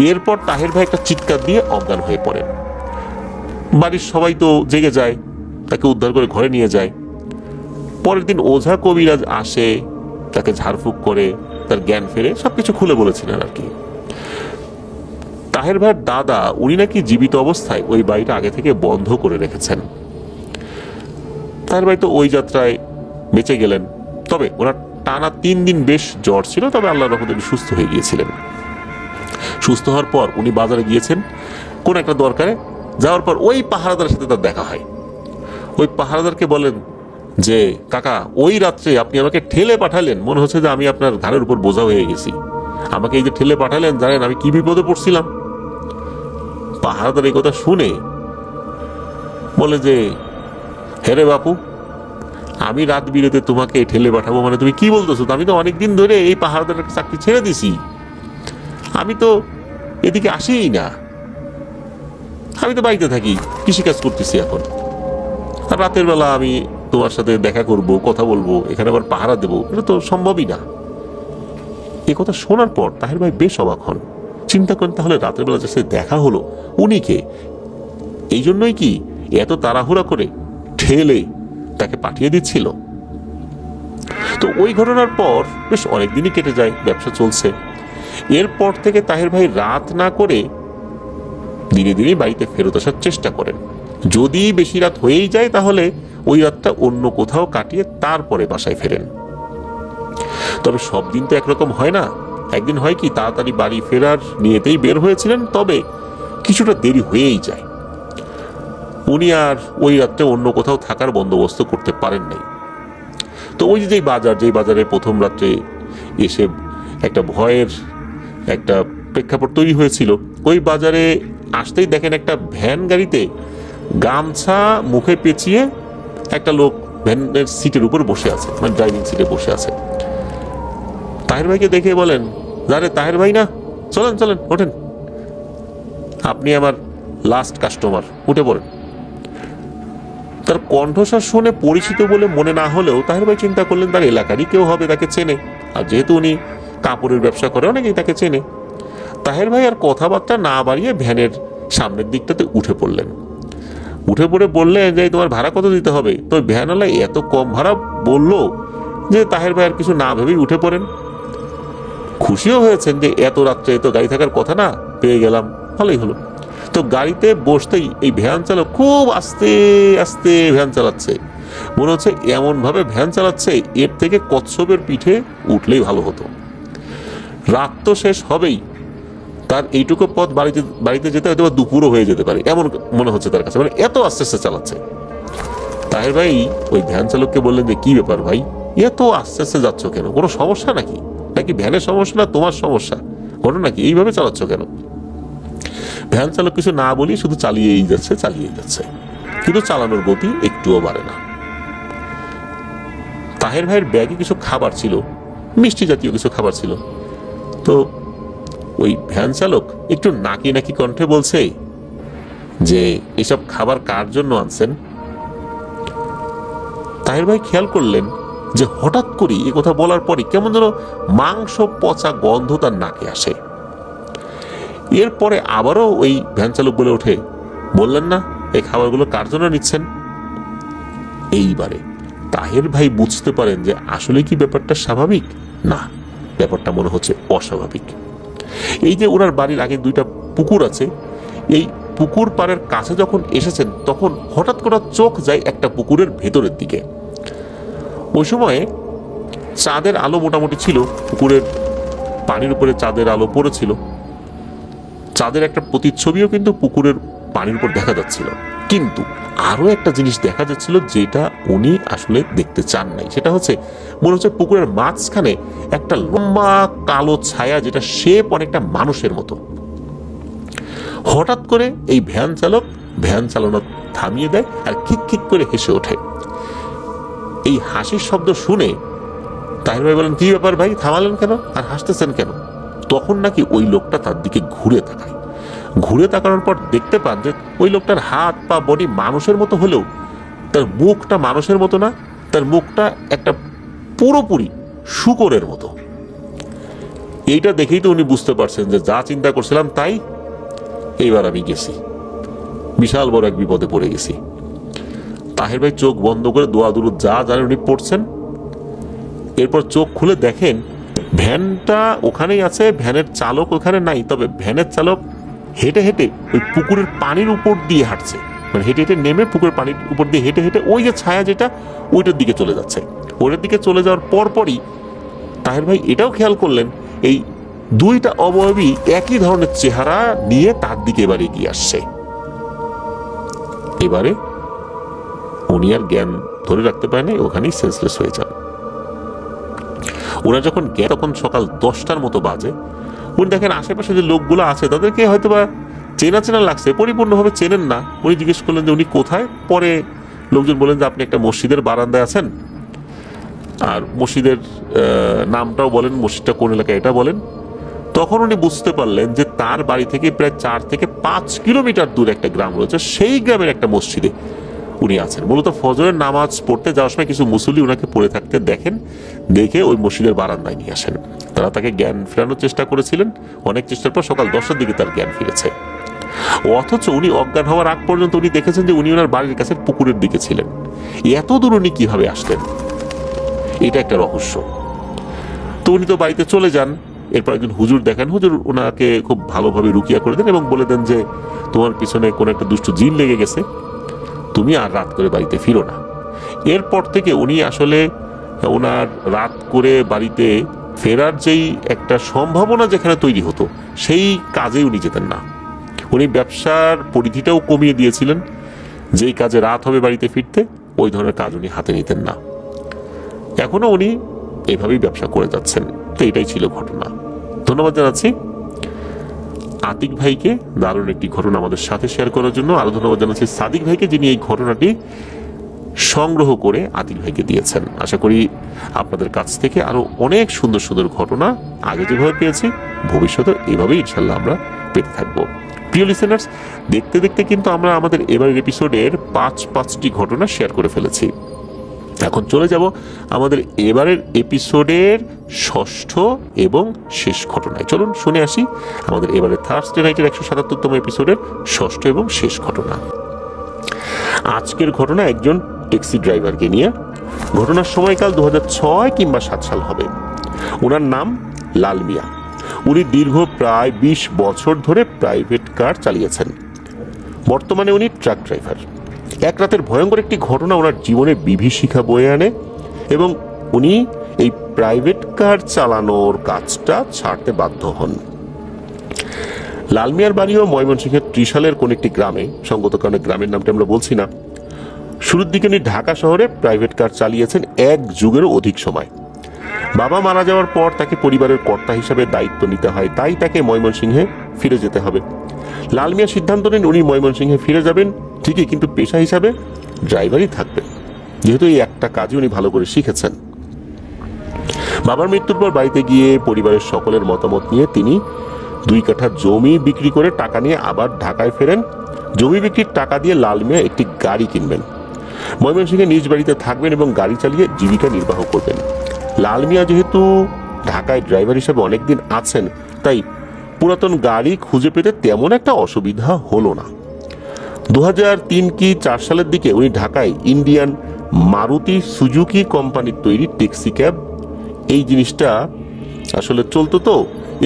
এরপর তাহের ভাই একটা চিৎকার দিয়ে অজ্ঞান হয়ে পড়ে। বাড়ির সবাই তো জেগে যায়, তাকে উদ্ধার করে ঘরে নিয়ে যায়। পরের দিন ওঝা কবিরাজ আসে, তাকে ঝাড়ফুঁক করে তার জ্ঞান ফেরে সবকিছু খুলে বলেছিলেন আর কি। তাহের ভাইয়ের দাদা, উনি নাকি জীবিত অবস্থায় ওই বাড়িটা আগে থেকে বন্ধ করে রেখেছেন। তাহের ভাই তো ওই যাত্রায় বেঁচে গেলেন। তবে ওনার টানা 3 দিন বেশ জ্বর ছিল, তবে আল্লাহর রহমতে উনি সুস্থ হয়ে গিয়েছিলেন। সুস্থ হওয়ার পর উনি বাজারে গিয়েছেন কোন একটা দরকারে। যাওয়ার পর ওই পাহারাদারের সাথে তার দেখা হয়। ওই পাহারাদারকে বলেন যে, কাকা, ওই রাত্রে আপনি আমাকে ঠেলে পাঠালেন, মনে হচ্ছে যে আমি আপনার ঘাড়ের উপর বোঝা হয়ে গেছি। আমাকে এই যে ঠেলে পাঠালেন, জানেন আমি কি বিপদে পড়ছিলাম। পাহারাদার এই কথা শুনে বলে যে, হেরে বাপু, আমি রাত বিরেতে তোমাকে ঠেলে পাঠাবো মানে তুমি কি বলতেছো? আমি তো অনেকদিন ধরে এই পাহারাদারের চাকরি ছেড়ে দিছি, আমি তো এদিকে আসিই না, আমি তো বাড়িতে থাকি, কৃষিকাজ করতেছি এখন। আর রাতের বেলা আমি তোমার সাথে দেখা করব, কথা বলবো, এখানে আবার পাহারা দেবো, এটা তো সম্ভবই না। এই কথা শোনার পর তাহের ভাই বেশ অবাক হন। চিন্তা করেন, তাহলে রাতের বেলা যে দেখা হলো, উনি কে? এই জন্যই কি এত তাড়াহুড়া করে ঠেলে তাকে পাঠিয়ে দিচ্ছিল? তো ওই ঘটনার পর বেশ অনেকদিনই কেটে যায়, ব্যবসা চলছে। এরপর থেকে তাহের ভাই রাত না করে দিনে দিনে বাড়িতে ফেরত আসার চেষ্টা করেন। যদি বেশি রাত হয়েই যায়, তাহলে ওই রাতটা অন্য কোথাও কাটিয়ে তারপরে বাসায় ফেরেন। তবে সব দিন তো একরকম হয় না। একদিন হয় কি, তাড়াতাড়ি বাড়ি ফেরার নিয়েতেই বের হয়েছিলেন, তবে কিছুটা দেরি হয়েই যায়। উনি আর ওই রাত্রে অন্য কোথাও থাকার বন্দোবস্ত করতে পারেন নাই। তো ওই যে যেই বাজারে প্রথম রাত্রে এসে একটা ভয়ের একটা প্রেক্ষাপট তৈরি হয়েছিল, ওই বাজারে আসতেই দেখেন একটা ভ্যান গাড়িতে গামছা মুখে পেঁচিয়ে একটা লোক ভ্যানের সিটের উপর বসে আছে, মানে ড্রাইভিং সিটে বসে আছে। তাহের ভাইকে দেখে বলেন, আরে তাহের ভাই না, চলেন চলেন, ওঠেন, আপনি আমার লাস্ট কাস্টমার, উঠে পড়েন। তার কণ্ঠস্বর শুনে পরিচিত বলে মনে না হলেও তাহের ভাই চিন্তা করলেন তার এলাকারই কেউ হবে, তাকে চেনে। আর যেহেতু উনি কাপড়ের ব্যবসা করে, অনেকেই তাকে চেনে। তাহের ভাই আর কথাবার্তা না বাড়িয়ে ভ্যানের সামনের দিকটাতে উঠে পড়লেন। উঠে পড়ে বললেন যে, তোমার ভাড়া কত দিতে হবে? তো ভ্যানওয়ালা এত কম ভাড়া বললো যে তাহের ভাই আর কিছু না ভেবেই উঠে পড়েন। খুশিও হয়েছেন যে এত রাত্রে তো গাড়ি থাকার কথা না, পেয়ে গেলাম, ভালোই হলো। তো গাড়িতে বসতেই এই ভ্যান চালক খুব আস্তে আস্তে ভ্যান চালাচ্ছে, মনে হচ্ছে এমন ভাবে ভ্যান চালাচ্ছে এর থেকে কচ্ছপের পিঠে উঠলেই ভালো হতো। রাত তো শেষ হবেই, তার এইটুকু পথ বাড়িতে যেতে হয়তো দুপুরও হয়ে যেতে পারে, এমন মনে হচ্ছে তার কাছে, মানে এত আস্তে আস্তে চালাচ্ছে। তাহের ভাই ওই ভ্যান চালককে বললেন যে, কি ব্যাপার ভাই, এত আস্তে আস্তে যাচ্ছ কেন? কোনো সমস্যা নাকি? নাকি ভ্যানের সমস্যা না তোমার সমস্যা? ঘটনা কি, এইভাবে চালাচ্ছ কেন? ভ্যান চালক কিছু না বলি শুধু চালিয়েই যাচ্ছে, কিন্তু চালানোর গতি একটুও বাড়ে না। তাহের ভাইয়ের ব্যাগে কিছু খাবার ছিল, মিষ্টি জাতীয় কিছু খাবার ছিল। তো ওই ভ্যান চালক একটু নাকি নাকি কণ্ঠে বলছে, যে এসব খাবার কার জন্য আনছেন। তাহের ভাই খেয়াল করলেন যে হঠাৎ করে এই কথা বলার পরে কেমন যেন মাংস পচা গন্ধ তার নাকে আসে। এরপরে আবারও ওই ভ্যান চালক বলে ওঠে, বললেন না এই খাবারগুলো কার জন্য নিচ্ছেন। এইবারে তাহের ভাই বুঝতে পারেন যে আসলে কি ব্যাপারটা স্বাভাবিক না, ব্যাপারটা মনে হচ্ছে অস্বাভাবিক। এই যে ওনার বাড়ির আগে দুইটা পুকুর আছে, এই পুকুর পাড়ের কাছে যখন এসেছেন তখন হঠাৎ করে চোখ যায় একটা পুকুরের ভেতরের দিকে। ওই সময়ে চাঁদের আলো মোটামুটি ছিল, পুকুরের পানির উপরে চাঁদের আলো পড়েছিল, চাঁদের একটা প্রতিচ্ছবিও কিন্তু পুকুরের পানির উপর দেখা যাচ্ছিল। কিন্তু আরো একটা জিনিস দেখা যাচ্ছিল যেটা উনি আসলে দেখতে চান নাই, সেটা হচ্ছে মনে হচ্ছে পুকুরের মাঝখানে একটা লম্বা কালো ছায়া, যেটা শেপ অনেকটা মানুষের মতো। হঠাৎ করে এই ভ্যান চালক ভ্যান চালানো থামিয়ে দেয় আর খিক খিক করে হেসে ওঠে। এই হাসির শব্দ শুনে তাহির ভাই বলেন, কি ব্যাপার ভাই, থামালেন কেন আর হাসতেছেন কেন? তখন নাকি ওই লোকটা তার দিকে ঘুরে তাকায়। ঘুরে তাকানোর পর দেখতে পান যে ওই লোকটার হাত পা বডি মানুষের মতো হলেও তার মুখটা মানুষের মতো না, তার মুখটা একটা পুরোপুরি শূকরের মতো। এইটা দেখেই তো উনি বুঝতে পারছেন যে যা চিন্তা করছিলাম তাই, এইবার আমি গেছি, বিশাল বড় এক বিপদে পড়ে গেছি। তাহের ভাই চোখ বন্ধ করে দোয়া দুরুদ যা জানেন উনি পড়ছেন। এরপর চোখ খুলে দেখেন ভ্যানটা ওখানেই আছে, ভ্যানের চালক ওখানে নাই, তবে ভ্যানের চালক হেঁটে হেঁটে ওই পুকুরের পানির উপর দিয়ে হাঁটছে, মানে হেঁটে হেঁটে নেমে পুকুরের পানির উপর দিয়ে হেঁটে হেঁটে ওই যে ছায়া যেটা ওইটার দিকে চলে যাচ্ছে। ওইটার দিকে চলে যাওয়ার পরপরই তাহের ভাই এটাও খেয়াল করলেন এই দুইটা অবয়বী একই ধরনের চেহারা নিয়ে তার দিকে এবার এগিয়ে আসছে। এবারে উনি আর জ্ঞান ধরে রাখতে পারেন, ওখানেই সেন্সলেস হয়ে যান। ওনার যখন জ্ঞান, তখন সকাল 10টার মতো বাজে। উনি দেখেন আশেপাশে যে লোকগুলো আছে তাদেরকে হয়তো বা চেনা চেনা লাগছে, পরিপূর্ণভাবে চেনেন না। উনি জিজ্ঞেস করলেন যে উনি কোথায়। পরে লোকজন বলেন যে আপনি একটা মসজিদের বারান্দায় আছেন, আর মসজিদের নামটাও বলেন, মসজিদটা কোন এলাকায় এটা বলেন। তখন উনি বুঝতে পারলেন যে তার বাড়ি থেকে প্রায় 4 থেকে 5 কিলোমিটার দূর একটা গ্রাম রয়েছে, সেই গ্রামের একটা মসজিদে উনি আছেন। মূলত ফজরের নামাজ পড়তে যাওয়ার সময় কিছু মুসল্লি ওনাকে পড়ে থাকতে দেখেন, দেখে ওই মসজিদের বারান্দায় নিয়ে আসেন। তারা তাকে জ্ঞান ফেরানোর চেষ্টা করেছিলেন, অনেক চেষ্টার পর সকাল 10টার দিকে তার জ্ঞান ফিরেছে। অথচ উনি অজ্ঞান হওয়ার আগ পর্যন্ত উনি দেখেছেন যে উনি ওনার বাড়ির কাছে পুকুরের দিকে ছিলেন। এত দূর উনি কিভাবে আসলেন, এটা একটা রহস্য। তো উনি তো বাড়িতে চলে যান। এরপর একজন হুজুর দেখেন, হুজুর ওনাকে খুব ভালোভাবে রুকিয়া করে দেন এবং বলে দেন যে তোমার পিছনে কোন একটা দুষ্ট জিন লেগে গেছে, তুমি আর রাত করে বাড়িতে ফিরো না। এরপর থেকে উনি আসলে ওনার রাত করে বাড়িতে ফেরার যেই একটা সম্ভাবনা যেখানে তৈরি হতো, সেই কাজে উনি যেতেন না। উনি ব্যবসার পরিধিটাও কমিয়ে দিয়েছিলেন, যেই কাজে রাত হবে বাড়িতে ফিরতে, ওই ধরনের কাজ উনি হাতে নিতেন না। এখনো উনি এভাবেই ব্যবসা করে যাচ্ছেন। তো এটাই ছিল ঘটনা। ধন্যবাদ জানাচ্ছি আতিক ভাইকে দারুণ একটি ঘটনা আমাদের সাথে শেয়ার করার জন্য। আরো ধন্যবাদ জানাচ্ছি সাদিক ভাইকে, যিনি এই ঘটনাটি সংগ্রহ করে আতিক ভাইকে দিয়েছেন। আশা করি আপনাদের কাছ থেকে আরো অনেক সুন্দর সুন্দর ঘটনা আগে যেভাবে পেয়েছি ভবিষ্যতে এভাবেই ইনশাল্লাহ আমরা পেতে থাকবো। প্রিয় লিসেনার্স, দেখতে দেখতে কিন্তু আমরা আমাদের এবারের এপিসোডের 5টি ঘটনা শেয়ার করে ফেলেছি। এখন চলে যাব আমাদের এবারের এপিসোডের 6ষ্ঠ এবং শেষ ঘটনায়। চলুন শুনে আসি আমাদের এবারের থার্সডে নাইটের 177তম এপিসোডের 6ষ্ঠ এবং শেষ ঘটনা। আজকের ঘটনা একজন ট্যাক্সি ড্রাইভারকে নিয়ে। ঘটনার সময়কাল 2006 কিংবা 7 সাল হবে। ওনার নাম লাল মিয়া। উনি দীর্ঘ প্রায় 20 বছর ধরে প্রাইভেট কার চালিয়েছেন। বর্তমানে উনি ট্রাক ড্রাইভার। এক রাতের ভয়ঙ্কর একটি ঘটনা ওনার জীবনে বিভীষিকা বয়ে আনে এবং উনি এই প্রাইভেট কার চালানোর কাজটা ছাড়তে বাধ্য হন। লাল মিয়ার বাড়িও ময়মনসিংহের ত্রিশালের কোন একটি গ্রামে, সঙ্গত কারণে গ্রামের নামটা আমরা বলছি না। শুরুর দিকে উনি ঢাকা শহরে প্রাইভেট কার চালিয়েছেন 1 যুগেরও অধিক সময়। বাবা মারা যাওয়ার পর তাকে পরিবারের কর্তা হিসাবে দায়িত্ব নিতে হয়, তাই তাকে ময়মনসিংহে ফিরে যেতে হবে। লাল মিয়া সিদ্ধান্ত নেন উনি ময়মনসিংহে ফিরে যাবেন ঠিকই, কিন্তু পেশা হিসাবে ড্রাইভারই থাকবেন, যেহেতু এই একটা কাজই উনি ভালো করে শিখেছেন। বাবার মৃত্যুর পর বাড়িতে গিয়ে পরিবারের সকলের মতামত নিয়ে তিনি 2 কাঠা জমি বিক্রি করে টাকা নিয়ে আবার ঢাকায় ফেরেন। জমি বিক্রির টাকা দিয়ে লাল মিয়া একটি গাড়ি কিনবেন, ময়মনসিংহে নিজ বাড়িতে থাকবেন এবং গাড়ি চালিয়ে জীবিকা নির্বাহ করবেন। লাল মিয়া যেহেতু ঢাকায় ড্রাইভার হিসেবে অনেকদিন আছেন, তাই পুরাতন গাড়ি খুঁজে পেতে তেমন একটা অসুবিধা হলো না। 2003 কি 4 সালের দিকে উনি ঢাকায় ইন্ডিয়ান মারুতি সুজুকি কোম্পানির তৈরি ট্যাক্সি ক্যাব, এই জিনিসটা আসলে চলতো, তো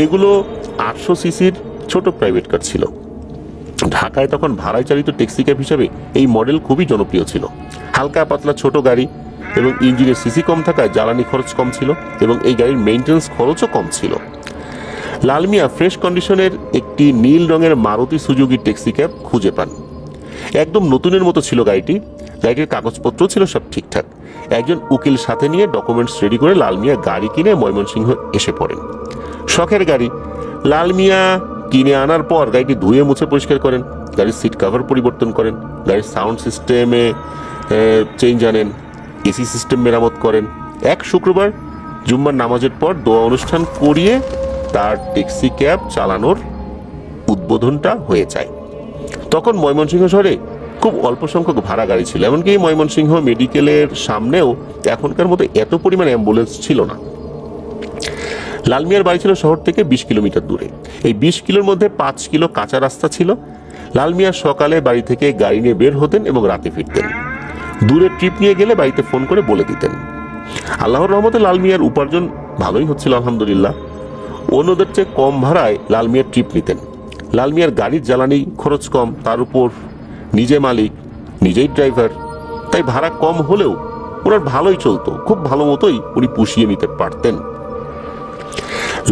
এগুলো 800 সিসির ছোট প্রাইভেট কার ছিল। ঢাকায় তখন ভাড়ায় চালিত ট্যাক্সি ক্যাব হিসেবে এই মডেল খুবই জনপ্রিয় ছিল। হালকা পাতলা ছোট গাড়ি এবং ইঞ্জিনের সিসি কম থাকায় জ্বালানি খরচ কম ছিল এবং এই গাড়ির মেইনটেন্স খরচও কম ছিল। লাল মিয়া ফ্রেশ কন্ডিশনের একটি নীল রঙের মারুতি সুজুকি ট্যাক্সি ক্যাব খুঁজে পান। একদম নতুনের মতো ছিল গাড়িটি, গাড়িটির কাগজপত্র ছিল সব ঠিকঠাক। একজন উকিল সাথে নিয়ে ডকুমেন্টস রেডি করে লাল মিয়া গাড়ি কিনে ময়মনসিংহ এসে পড়েন। শখের গাড়ি লাল মিয়া কিনে আনার পর গাড়িটি ধুয়ে মুছে পরিষ্কার করেন, গাড়ির সিট কভার পরিবর্তন করেন, গাড়ির সাউন্ড সিস্টেমে চেঞ্জ আনেন, এসি সিস্টেম মেরামত করেন। এক শুক্রবার জুম্মার নামাজের পর দোয়া অনুষ্ঠান করিয়ে তার ট্যাক্সি ক্যাব চালানোর উদ্বোধনটা হয়ে যায়। তখন ময়মনসিংহ শহরে খুব অল্প সংখ্যক ভাড়া গাড়ি ছিল, এমনকি ময়মনসিংহ মেডিকেলের সামনেও এখনকার মতো এত পরিমাণ অ্যাম্বুলেন্স ছিল না। লাল মিয়ার বাড়ি ছিল শহর থেকে 20 কিলোমিটার দূরে। এই 20 কিলোর মধ্যে 5 কিলো কাঁচা রাস্তা ছিল। লাল মিয়া সকালে বাড়ি থেকে গাড়ি নিয়ে বের হতেন এবং রাতে ফিরতেন। দূরে ট্রিপ নিয়ে গেলে বাড়িতে ফোন করে বলে দিতেন। আল্লাহর রহমতে লাল মিয়ার উপার্জন ভালোই হচ্ছিল আলহামদুলিল্লাহ। অন্যদের চেয়ে কম ভাড়ায় লাল মিয়ার ট্রিপ নিতেন। লাল মিয়ার গাড়ির জ্বালানি খরচ কম, তার উপর নিজে মালিক, নিজেই ড্রাইভার, তাই ভাড়া কম হলেও ওনার ভালোই চলতো, খুব ভালো মতোই উনি পুষিয়ে নিতে পারতেন।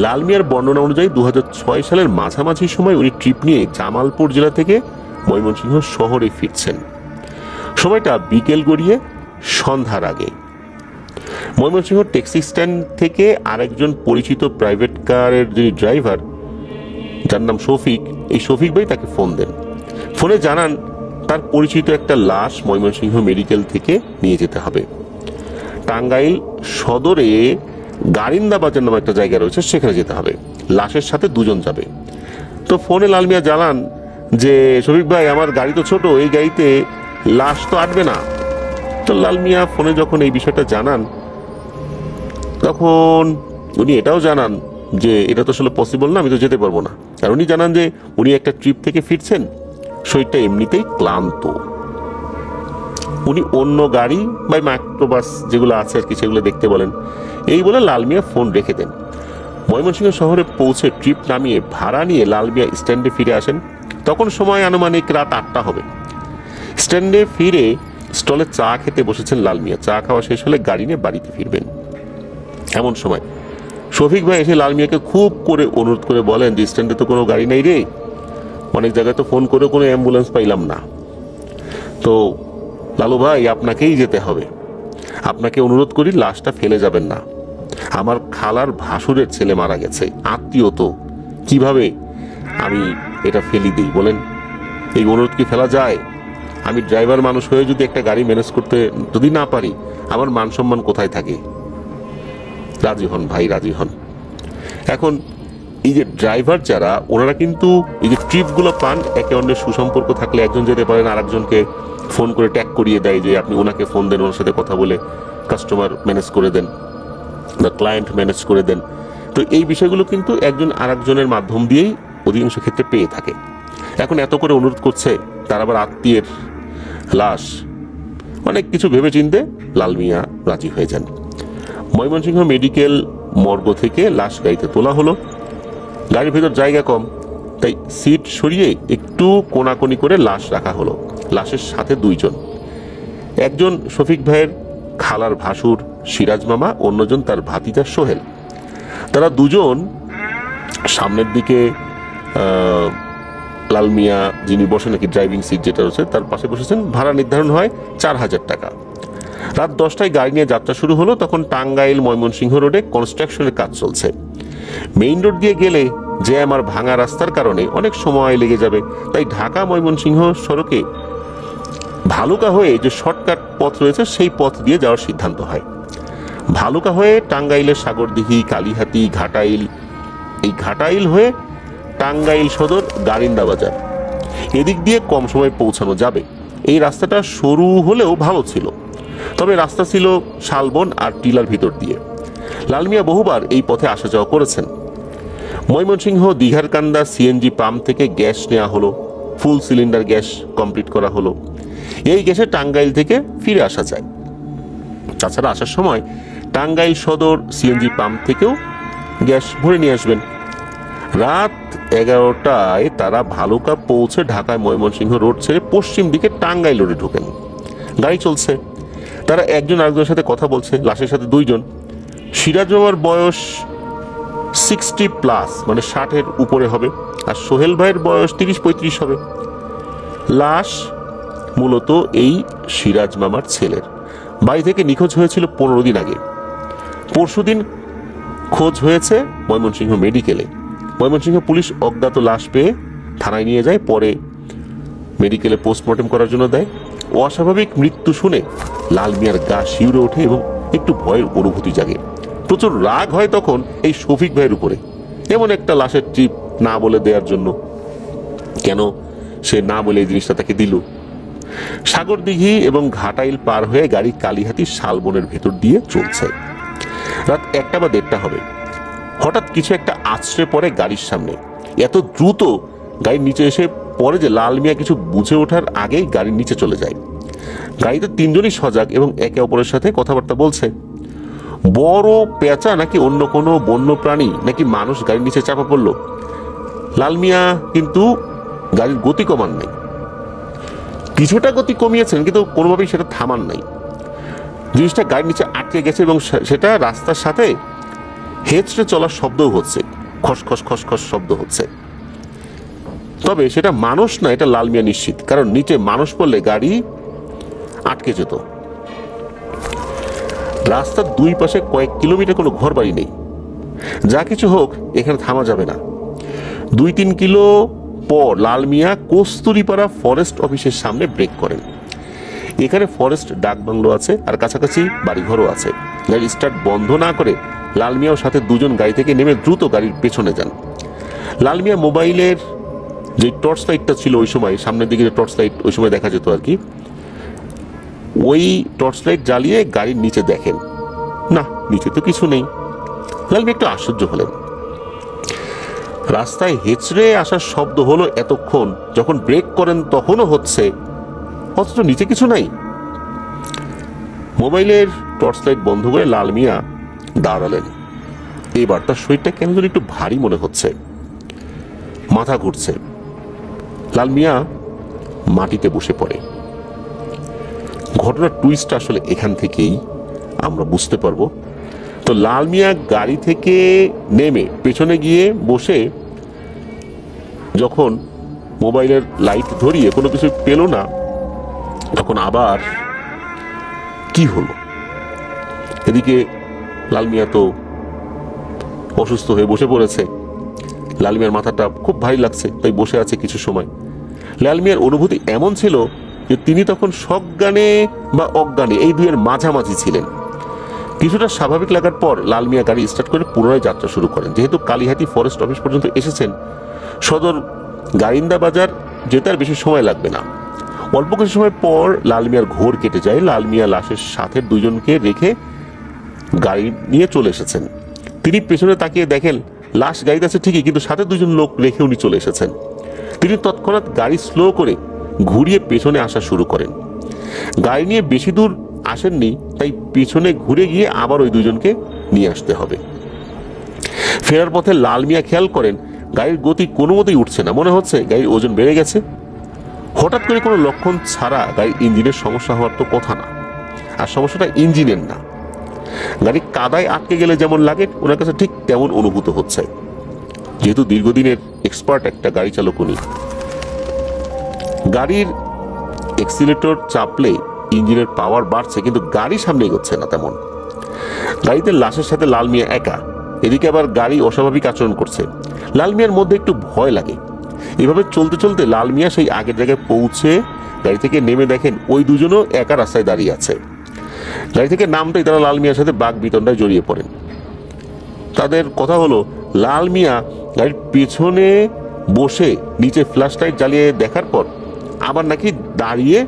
লাল মিয়ার বর্ণনা অনুযায়ী 2006 সালের মাঝামাঝি সময় উনি ট্রিপ নিয়ে জামালপুর জেলা থেকে ময়মনসিংহ শহরে ফিরছেন। সময়টা বিকেল গড়িয়ে সন্ধ্যার আগে। ময়মনসিংহ ট্যাক্সি স্ট্যান্ড থেকে আরেকজন পরিচিত প্রাইভেট কারের যিনি ড্রাইভার, যার নাম শফিক, এই শফিক ভাই তাকে ফোন দেন। ফোনে জানান তার পরিচিত একটা লাশ ময়মনসিংহ মেডিকেল থেকে নিয়ে যেতে হবে। টাঙ্গাইল সদরে গারিন্দা বাজার নামে একটা জায়গা রয়েছে, সেখানে যেতে হবে। লাশের সাথে 2 জন যাবে। তো ফোনে লাল মিয়া জানান যে শফিক ভাই, আমার গাড়ি তো ছোট, এই গাড়িতে লাশ তো আটবে না। তো লাল মিয়া ফোনে যখন এই বিষয়টা জানান, তখন উনি এটাও জানান যে এটা তো আসলে পসিবল না, আমি তো যেতে পারবো না। আর উনি জানান যে উনি একটা ট্রিপ থেকে ফিরছেন, শরীরটা এমনিতেই ক্লান্ত, উনি অন্য গাড়ি বা মাইক্রোবাস যেগুলো আছে আর কি সেগুলো দেখতে বলেন। এই বলে লাল মিয়া ফোন রেখে দেন। ময়মনসিংহ শহরে পৌঁছে ট্রিপ নামিয়ে ভাড়া নিয়ে লাল মিয়া স্ট্যান্ডে ফিরে আসেন। তখন সময় আনুমানিক রাত 8টা হবে। স্ট্যান্ডে ফিরে স্টলে চা খেতে বসেছেন লাল মিয়া। চা খাওয়া শেষ হলে গাড়ি নিয়ে বাড়িতে ফিরবেন। এমন সময় শফিক ভাই এসে লাল মিয়াকে খুব করে অনুরোধ করে বলেন যে স্ট্যান্ডে তো কোনো গাড়ি নেই রে, অনেক জায়গায় তো ফোন করে কোনো অ্যাম্বুলেন্স পাইলাম না, তো লালু ভাই আপনাকেই যেতে হবে, আপনাকে অনুরোধ করি লাশটা ফেলে যাবেন না, আমার খালার ভাসুরের ছেলে মারা গেছে, আত্মীয় তো, কিভাবে আমি এটা ফেলি দিই বলেন? এই অনুরোধ কি ফেলা যায়? আমি ড্রাইভার মানুষ হয়ে যদি একটা গাড়ি ম্যানেজ করতে যদি না পারি, আমার মান সম্মান কোথায় থাকে? রাজি হন ভাই, রাজি হন। এখন এই যে ড্রাইভার যারা, ওনারা কিন্তু এই যে ট্রিপগুলো পান, একে অন্যের সুসম্পর্ক থাকলে একজন যেতে পারেন, আর একজনকে ফোন করে ট্যাগ করিয়ে দেয় যে আপনি ওনাকে ফোন দেন, ওনার সাথে কথা বলে কাস্টমার ম্যানেজ করে দেন বা ক্লায়েন্ট ম্যানেজ করে দেন। তো এই বিষয়গুলো কিন্তু একজন আর একজনের মাধ্যম দিয়েই অধিকাংশ ক্ষেত্রে পেয়ে থাকে। এখন এত করে অনুরোধ করছে, তার আবার আত্মীয়ের লাশ, অনেক কিছু ভেবে চিনতে লাল মিয়া রাজি হয়ে যান। ময়মনসিংহ মেডিকেল মর্গ থেকে লাশ গাড়িতে তোলা হলো। গাড়ির ভেতর জায়গা কম, তাই সিট সরিয়ে একটু কোনাকুনি করে লাশ রাখা হলো। লাশের সাথে 2 জন, একজন শফিক ভাইয়ের খালার ভাসুর সিরাজ মামা, অন্যজন তার ভাতিজা সোহেল। তারা 2 জন সামনের দিকে, লাল মিয়া যিনি বসে নাকি ড্রাইভিং সিট যেটা রয়েছে তার পাশে বসেছেন। ভাড়া নির্ধারণ হয় 4000 টাকা। রাত 10টায় গাড়ি নিয়ে যাত্রা শুরু হলো। তখন টাঙ্গাইল ময়মনসিংহ রোডে কনস্ট্রাকশনের কাজ চলছে। মেইন রোড দিয়ে গেলে জ্যাম আর ভাঙা রাস্তার কারণে অনেক সময় লেগে যাবে, তাই ঢাকা ময়মনসিংহ সড়কে ভালুকা হয়ে যে শর্টকাট পথ রয়েছে সেই পথ দিয়ে যাওয়ার সিদ্ধান্ত হয়। ভালুকা হয়ে টাঙ্গাইলের সাগরদিঘি, কালীহাতি, ঘাটাইল, এই ঘাটাইল হয়ে টাঙ্গাইল সদর গারিন্দা বাজার, এদিক দিয়ে কম সময় পৌঁছানো যাবে। এই রাস্তাটা সরু হলেও ভালো ছিল, তবে রাস্তা ছিল শালবন আর টিলার ভিতর দিয়ে। লাল মিয়া বহুবার এই পথে আসা যাওয়া করেছেন। ময়মনসিংহ দীঘারকান্দা সিএনজি পাম্প থেকে গ্যাস নেওয়া হলো, ফুল সিলিন্ডার গ্যাস কমপ্লিট করা হলো। এই গ্যাসে টাঙ্গাইল থেকে ফিরে আসা যায়। তাছাড়া আসার সময় টাঙ্গাইল সদর সিএনজি পাম্প থেকেও গ্যাস ভরে নিয়ে আসবেন। রাত 11টায় তারা ভালুকা পৌঁছে ঢাকায় ময়মনসিংহ রোড ছেড়ে পশ্চিম দিকে টাঙ্গাইল রোডে ঢোকেন। গাড়ি চলছে, তারা একজন আরেকজনের সাথে কথা বলছে। লাশের সাথে দুইজন। সিরাজ মামার বয়স 60+, মানে 60-এর উপরে হবে, আর সোহেল ভাইয়ের বয়স 30-35 হবে। লাশ মূলত এই সিরাজ মামার ছেলের। বাড়ি থেকে নিখোঁজ হয়েছিল 15 দিন আগে। পরশুদিন খোঁজ হয়েছে ময়মনসিংহ মেডিকেলে। ময়মনসিংহ পুলিশ অজ্ঞাত লাশ পেয়ে থানায় নিয়ে যায়, পরে মেডিকেলে পোস্টমর্টেম করার জন্য দেয়। অস্বাভাবিক মৃত্যু শুনে লাল মিয়ার গা শিউরে ওঠে এবং একটু ভয়ের অনুভূতি জাগে। প্রচুর রাগ হয় তখন এই শফিক ভাইয়ের উপরে, এমন একটা লাশের ট্রিপ না বলে দেওয়ার জন্য। কেন সে না বলে এই জিনিসটা তাকে দিল? সাগরদিঘি এবং ঘাটাইল পার হয়ে গাড়ি কালীহাতি শালবনের ভেতর দিয়ে চলছে। রাত 1টা বা 1:30 হবে। হঠাৎ কিছু একটা আছড়ে পড়ে গাড়ির সামনে। এত দ্রুত গাড়ির নিচে এসে পড়ে যে লাল মিয়া কিছু বুঝে ওঠার আগেই গাড়ির নিচে চলে যায়। গাড়িতে 3 জনই সজাগ এবং একে অপরের সাথে কথাবার্তা বলছে। বড় পেঁচা নাকি অন্য কোনো বন্য প্রাণী নাকি মানুষ গাড়ির নিচে চাপা পড়লো। লাল মিয়া কিন্তু গাড়ির গতি কমান নাই, কিছুটা গতি কমিয়েছেন কিন্তু কোনোভাবেই সেটা থামান নাই। জিনিসটা গাড়ির নিচে আটকে গেছে এবং সেটা রাস্তার সাথে হেঁচড়ে চলার শব্দও হচ্ছে, খসখস খসখস শব্দ হচ্ছে। তবে সেটা মানুষ না, এটা লাল মিয়া নিশ্চিত, কারণ নিচে মানুষ পড়লে গাড়ি আটকে যেত। রাস্তার দুই পাশে কয়েক কিলোমিটার কোনো ঘর বাড়ি নেই। যা কিছু হোক, এখানে থামা যাবে না। 2-3 কিলো পর লাল মিয়া কস্তুরীপাড়া ফরেস্ট অফিসের সামনে ব্রেক করেন। এখানে ফরেস্ট ডাক বাংলো আছে আর কাছাকাছি বাড়িঘরও আছে। গাড়ি স্টার্ট বন্ধ না করে লাল মিয়ার সাথে 2 জন গাড়ি থেকে নেমে দ্রুত গাড়ির পেছনে যান। লাল মিয়া মোবাইলের যে টর্চ লাইটটা ছিল ওই সময়, সামনের দিকে যে টর্চ লাইট ওই সময় দেখা যেত আর কি, ওই টর্চ লাইট জ্বালিয়ে গাড়ির নিচে দেখেন। না, নিচে তো কিছু নেই। লাল মিয়া একটু আশ্চর্য হলেন। রাস্তায় হেঁচড়ে আসার শব্দ হলো এতক্ষণ, যখন ব্রেক করেন তখনও হচ্ছে, অথচ নিচে কিছু নাই। মোবাইলের টর্চ লাইট বন্ধ করে লাল মিয়া দাঁড়ালেন। এবার তার শরীরটা কেন যেন একটু ভারী মনে হচ্ছে, মাথা ঘুরছে। লাল মিয়া মাটিতে বসে পড়ে। ঘটনার টুইস্ট আসলে এখান থেকেই আমরা বুঝতে পারবো। তো লাল মিয়া গাড়ি থেকে নেমে পেছনে গিয়ে বসে যখন মোবাইলের লাইট ধরিয়ে কোনো কিছু পেল না, তখন আবার কি হলো? এদিকে লাল মিয়া তো অসুস্থ হয়ে বসে পড়েছে। লাল মিয়ার মাথাটা খুব ভারী লাগছে, তাই বসে আছে কিছু সময়। লাল মিয়ার অনুভূতি এমন ছিল যে তিনি তখন সজ্ঞানে বা অজ্ঞানে এই দুইয়ের মাঝামাঝি ছিলেন। কিছুটা স্বাভাবিক লাগার পর লাল মিয়া গাড়ি স্টার্ট করে পুনরায় যাত্রা শুরু করেন। যেহেতু কালীহাতি ফরেস্ট অফিস পর্যন্ত এসেছেন, সদর গাইন্দা বাজার যেতে আর বেশি সময় লাগবে না। অল্প কিছু সময় পর লাল মিয়ার ঘোর কেটে যায়। লাল মিয়া লাশের সাথে 2 জনকে রেখে গাড়ি নিয়ে চলে এসেছেন। তিনি পেছনে তাকিয়ে দেখেন লাশ গাড়িতে আছে ঠিকই, কিন্তু সাথে 2 জন লোক রেখে উনি চলে এসেছেন। তিনি তৎক্ষণাৎ গাড়ি স্লো করে ঘুরিয়ে পেছনে আসা শুরু করেন। গাড়ি নিয়ে বেশি দূর আসেননি, তাই পেছনে ঘুরে গিয়ে আবার ওই 2 জনকে নিয়ে আসতে হবে। ফেরার পথে লাল মিয়া খেয়াল করেন গাড়ির গতি কোনো মতেই উঠছে না, মনে হচ্ছে গাড়ির ওজন বেড়ে গেছে। হঠাৎ করে কোনো লক্ষণ ছাড়া গাড়ির ইঞ্জিনের সমস্যা হওয়ার তো কথা না, আর সমস্যাটা ইঞ্জিনের না। গাড়ি কাদায় আটকে গেলে যেমন লাগে ওনার কাছে ঠিক তেমন অনুভূত হচ্ছে। যেহেতু দীর্ঘদিনের এক্সপার্ট একটা গাড়ি চালক উনি, গাড়ির এক্সিলেটর চাপলে ইঞ্জিনের পাওয়ার বাড়ছে, কিন্তু গাড়ি সামনে এগোচ্ছে না তেমন। গাড়িতে লাশের সাথে লাল মিয়া একা, এদিকে আবার গাড়ি অস্বাভাবিক আচরণ করছে। লাল মিয়ার মধ্যে একটু ভয় লাগে। এভাবে চলতে চলতে লাল মিয়া সেই আগের জায়গায় পৌঁছে গাড়ি থেকে নেমে দেখেন ওই 2 জনও একা রাস্তায় দাঁড়িয়ে আছে। গাড়ি থেকে নামতেই তারা লাল মিয়ার সাথে বাক বিতণ্ডায় জড়িয়ে পড়েন। তাদের কথা হলো লাল মিয়া গাড়ির পেছনে বসে নিচে ফ্ল্যাশ লাইট জ্বালিয়ে দেখার পর আবার নাকি দাঁড়িয়ে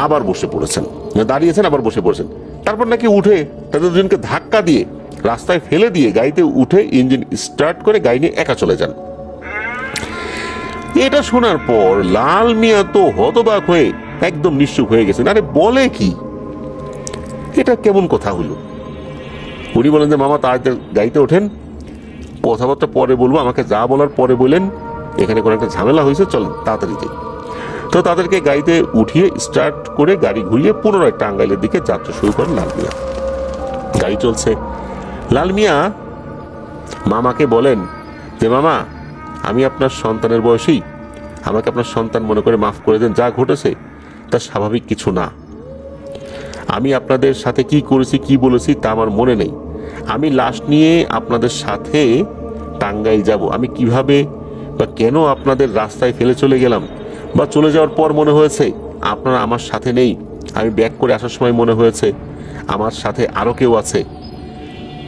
আবার বসে পড়েছেন, দাঁড়িয়েছেন আবার বসে পড়েছেন। তারপর নাকি উঠে তাদের দুজনকে ধাক্কা দিয়ে রাস্তায় ফেলে দিয়ে গাড়িতে উঠে ইঞ্জিন স্টার্ট করে গাড়ি নিয়ে একা চলে যান। এটা শোনার পর লাল মিয়া তো হতবাক হয়ে একদম নিশ্চুপ হয়ে গেছেন। আরে বলে কি, এটা কেমন কথা হলো? উনি বলেন যে মামা তাড়াতাড়ি গাড়িতে ওঠেন, কথাবার্তা পরে বলবো, আমাকে যা বলার পরে বলেন, এখানে কোনো একটা ঝামেলা হয়েছে, চলেন তাড়াতাড়ি যাই। তো তাদেরকে গাড়িতে উঠিয়ে স্টার্ট করে গাড়ি ঘুরিয়ে পুনরায় টাঙ্গাইলের দিকে যাত্রা শুরু করেন লাল মিয়া। গাড়ি চলছে, লাল মিয়া মামাকে বলেন যে মামা, আমি আপনার সন্তানের বয়সী, আমাকে আপনার সন্তান মনে করে মাফ করে দেন, যা ঘটেছে তা স্বাভাবিক কিছু না। আমি আপনাদের সাথে কি করেছি কি বলেছি তা আমার মনে নেই। আমি লাশ নিয়ে আপনাদের সাথে টাঙ্গাইল যাব, আমি কিভাবে বা কেন আপনাদের রাস্তায় ফেলে চলে গেলাম বা চলে যাওয়ার পর মনে হয়েছে আপনারা আমার সাথে নেই, আমি ব্যাক করে আসার সময় মনে হয়েছে আমার সাথে আরও কেউ আছে।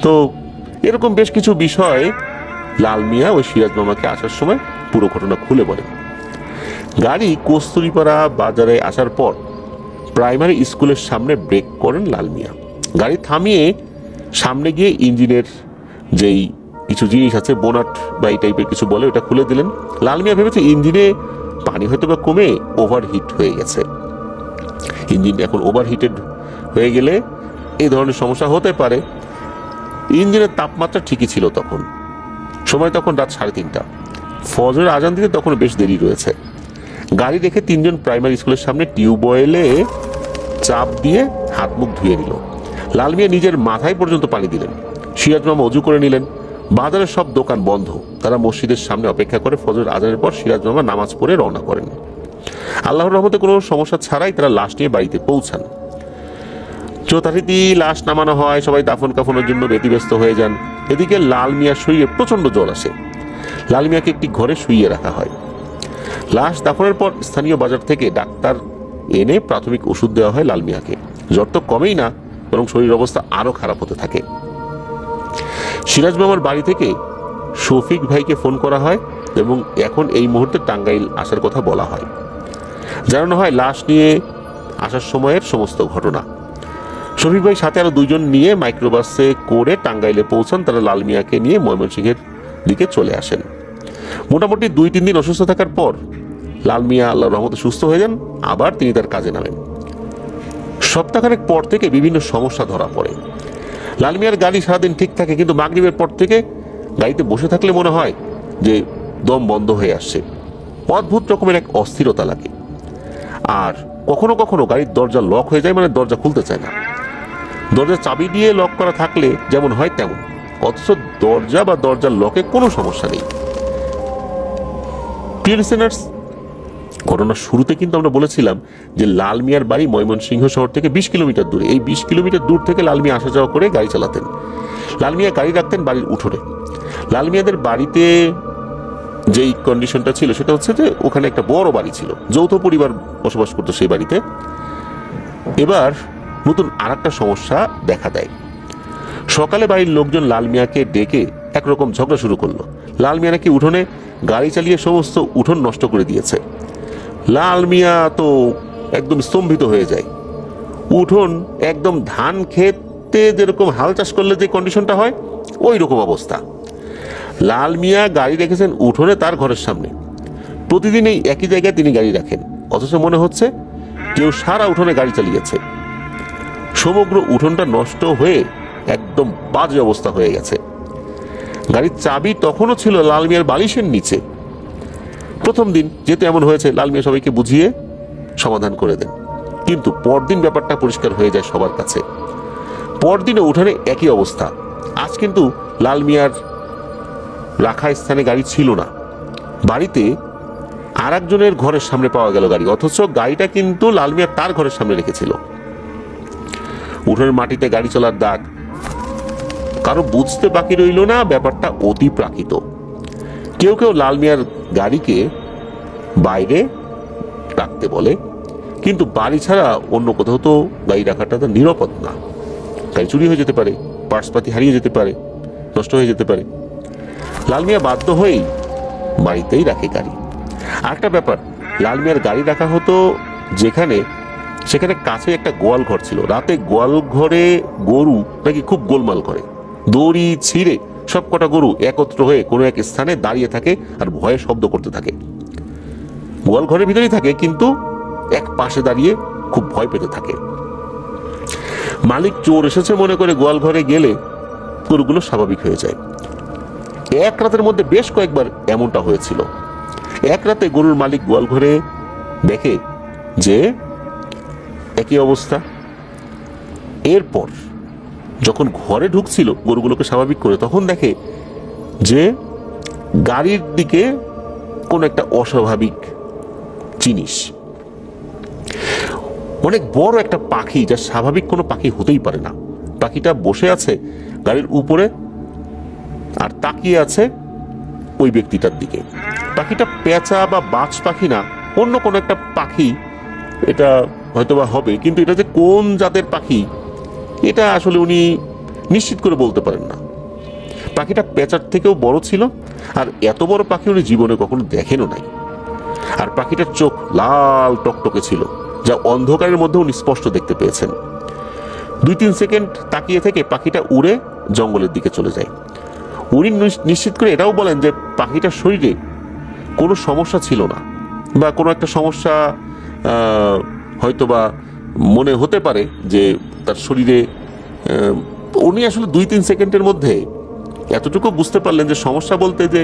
তো এরকম বেশ কিছু বিষয় লাল মিয়া ওই সিরাজ মামাকে আসার সময় পুরো ঘটনা খুলে বলেন। গাড়ি কস্তুরীপাড়া বাজারে আসার পর প্রাইমারি স্কুলের সামনে ব্রেক করেন লাল মিয়া। গাড়ি থামিয়ে সামনে গিয়ে ইঞ্জিনের যেই কিছু জিনিস আছে, বোনাট বা এই টাইপের কিছু বলে, ওটা খুলে দিলেন। লাল মিয়া ভেবেছে ইঞ্জিনে পানি হয়তো বা কমে ওভারহিট হয়ে গেছে। ইঞ্জিন এখন ওভারহিটেড হয়ে গেলে এই ধরনের সমস্যা হতে পারে। ইঞ্জিনের তাপমাত্রা ঠিকই ছিল তখন, সময় তখন রাত 3:30। ফজরের আজান দিতে তখন বেশ দেরি রয়েছে। গাড়ি রেখে তিনজন প্রাইমারি স্কুলের সামনে টিউবওয়েলে চাপ দিয়ে হাত মুখ ধুয়ে নিল। লাল মিয়া নিজের মাথায় পর্যন্ত পানি দিলেন। সিরাজ মামা অজু করে নিলেন। বাজারের সব দোকান বন্ধ। তারা মসজিদের সামনে অপেক্ষা করে ফজরের আজানের পর সিরাজ মামা নামাজ পড়ে রওনা করেন। আল্লাহর রহমতে কোনো সমস্যা ছাড়াই তারা লাশ নিয়ে বাড়িতে পৌঁছান। যথারীতি লাশ নামানো হয়, সবাই দাফন কাফনের জন্য ব্যতিব্যস্ত হয়ে যান। এদিকে লাল মিয়ার শরীরে প্রচন্ড জ্বর আসে। লাল মিয়াকে একটি ঘরে শুইয়ে রাখা হয়। লাশ দাফনের পর স্থানীয় বাজার থেকে ডাক্তার এনে প্রাথমিক ওষুধ দেওয়া হয় লাল মিয়াকে। জ্বর তো কমেই না, বরং শরীর অবস্থা আরো খারাপ হতে থাকে। সিরাজ মামার বাড়ি থেকে শফিক ভাইকে ফোন করা হয় এবং এখন এই মুহূর্তে টাঙ্গাইল আসার কথা বলা হয়। জানানো হয় লাশ নিয়ে আসার সময়ের সমস্ত ঘটনা। শফিক ভাই সাথে আরো 2 জন নিয়ে মাইক্রোবাসে করে টাঙ্গাইলে পৌঁছান। তারা লাল মিয়াকে নিয়ে ময়মনসিংহের দিকে চলে আসেন। মোটামুটি 2-3 দিন অসুস্থ থাকার পর লাল মিয়া আল্লাহর রহমতে সুস্থ হয়ে যান। আবার তিনি তার কাজে নামেন। সপ্তাহখানেক পর থেকে বিভিন্ন সমস্যা ধরা পড়ে। লাল মিয়ার গাড়ি সারাদিন ঠিক থাকে, কিন্তু মাগরিবের পর থেকে গাড়িতে বসে থাকলে মনে হয় যে দম বন্ধ হয়ে আসছে। অদ্ভুত রকমের এক অস্থিরতা লাগে। আর কখনো কখনো গাড়ির দরজা লক হয়ে যায়, মানে দরজা খুলতে চায় না। দরজা চাবি দিয়ে লক করা থাকলে যেমন হয় তেমন, অথচ দরজা বা দরজার লকে কোনো সমস্যা নেই। প্রিয় লিসেনার্স, ঘটনার শুরুতে কিন্তু আমরা বলেছিলাম যে লাল মিয়ার বাড়ি ময়মনসিংহ শহর থেকে 20 কিলোমিটার দূরে। এই 20 কিলোমিটার দূর থেকে লাল মিয়া আসা যাওয়া করে গাড়ি চালাতেন। লাল মিয়া গাড়ি রাখতেন বাড়ির উঠোনে। লাল মিয়াদের বাড়িতে যেই কন্ডিশনটা ছিল সেটা হচ্ছে যে ওখানে একটা বড় বাড়ি ছিল, যৌথ পরিবার বসবাস করতো সেই বাড়িতে। এবার নতুন আরেকটা সমস্যা দেখা দেয়। সকালে বাড়ির লোকজন লাল মিয়াকে ডেকে একরকম ঝগড়া শুরু করলো। লাল মিয়া নাকি উঠোনে গাড়ি চালিয়ে সমস্ত উঠোন নষ্ট করে দিয়েছে। লাল মিয়া তো একদম স্তম্ভিত হয়ে যায়। উঠোন একদম ধান খেতে যেরকম হাল চাষ করলে যে কন্ডিশনটা হয় ওই রকম অবস্থা। লাল মিয়া গাড়ি রেখেছেন উঠোনে তার ঘরের সামনে। প্রতিদিন এই একই জায়গায় তিনি গাড়ি রাখেন, অথচ মনে হচ্ছে কেউ সারা উঠোনে গাড়ি চালিয়েছে। সমগ্র উঠোনটা নষ্ট হয়ে একদম বাজে অবস্থা হয়ে গেছে। গাড়ির চাবি তখনও ছিল লাল মিয়ার বালিশের নিচে। প্রথম দিন যেহেতু এমন হয়েছে, লাল মিয়া সবাইকে বুঝিয়ে সমাধান করে দেন, কিন্তু পরদিন ব্যাপারটা পরিষ্কার হয়ে যায় সবার কাছে। পরদিনে উঠানে একই অবস্থা। আজ কিন্তু লাল মিয়ার রাখা স্থানে গাড়ি ছিল না, বাড়িতে আর একজনের ঘরের সামনে পাওয়া গেল গাড়ি, অথচ গাড়িটা কিন্তু লাল মিয়া তার ঘরের সামনে রেখেছিল। উঠোনের মাটিতে গাড়ি চলার দাগ। কারো বুঝতে বাকি রইল না ব্যাপারটা অতি প্রাকৃত। কেউ কেউ লাল মিয়ার গাড়িকে বাইরে রাখতে বলে, কিন্তু বাড়ি ছাড়া অন্য কোথাও তো গাড়ি রাখাটা তো নিরাপদ না। গাড়ি চুরি হয়ে যেতে পারে, পার্সপাতি হারিয়ে যেতে পারে, নষ্ট হয়ে যেতে পারে। লাল মিয়া বাধ্য হয়েই বাড়িতেই রাখে গাড়ি। আরেকটা ব্যাপার, লাল মিয়ার গাড়ি রাখা হতো যেখানে, সেখানে কাছে একটা গোয়াল ঘর ছিল। রাতে গোয়াল ঘরে গরু নাকি খুব গোলমাল করে, দড়ি ছিঁড়ে সব কটা গরু একত্র হয়ে কোনো এক স্থানে দাঁড়িয়ে থাকে আর ভয়ে শব্দ করতে থাকে। গোয়াল ঘরের ভিতরেই থাকে, কিন্তু এক পাশে দাঁড়িয়ে খুব ভয় পেতে থাকে। মালিক চোর এসেছে মনে করে গোয়াল ঘরে গেলে গরুগুলো স্বাভাবিক হয়ে যায়। এক রাতের মধ্যে বেশ কয়েকবার এমনটা হয়েছিল। এক রাতে গরুর মালিক গোয়াল ঘরে দেখে যে একই অবস্থা। এরপর যখন ঘরে ঢুকছিল গরুগুলোকে স্বাভাবিক করে, তখন দেখে যে গাড়ির দিকে কোন একটা অস্বাভাবিক জিনিস, অনেক বড় একটা পাখি, যা স্বাভাবিক কোনো পাখি হতেই পারে না। পাখিটা বসে আছে গাড়ির উপরে আর তাকিয়ে আছে ওই ব্যক্তিটার দিকে। পাখিটা পেঁচা বা বাজ পাখি না, অন্য কোনো একটা পাখি এটা হয়তোবা হবে, কিন্তু এটা যে কোন জাতের পাখি এটা আসলে উনি নিশ্চিত করে বলতে পারেন না। পাখিটা পেঁচার থেকেও বড় ছিল, আর এত বড় পাখি উনি জীবনে কখনো দেখেনও নাই। আর পাখিটার চোখ লাল টকটকে ছিল, যা অন্ধকারের মধ্যে উনি স্পষ্ট দেখতে পেয়েছেন। 2-3 সেকেন্ড তাকিয়ে থেকে পাখিটা উড়ে জঙ্গলের দিকে চলে যায়। উনি নিশ্চিত করে এটাও বলেন যে পাখিটার শরীরে কোনো সমস্যা ছিল না, বা কোনো একটা সমস্যা হয়তোবা মনে হতে পারে যে তার শরীরে। উনি আসলে 2-3 সেকেন্ডের মধ্যে এতটুকু বুঝতে পারলেন যে সমস্যা বলতে যে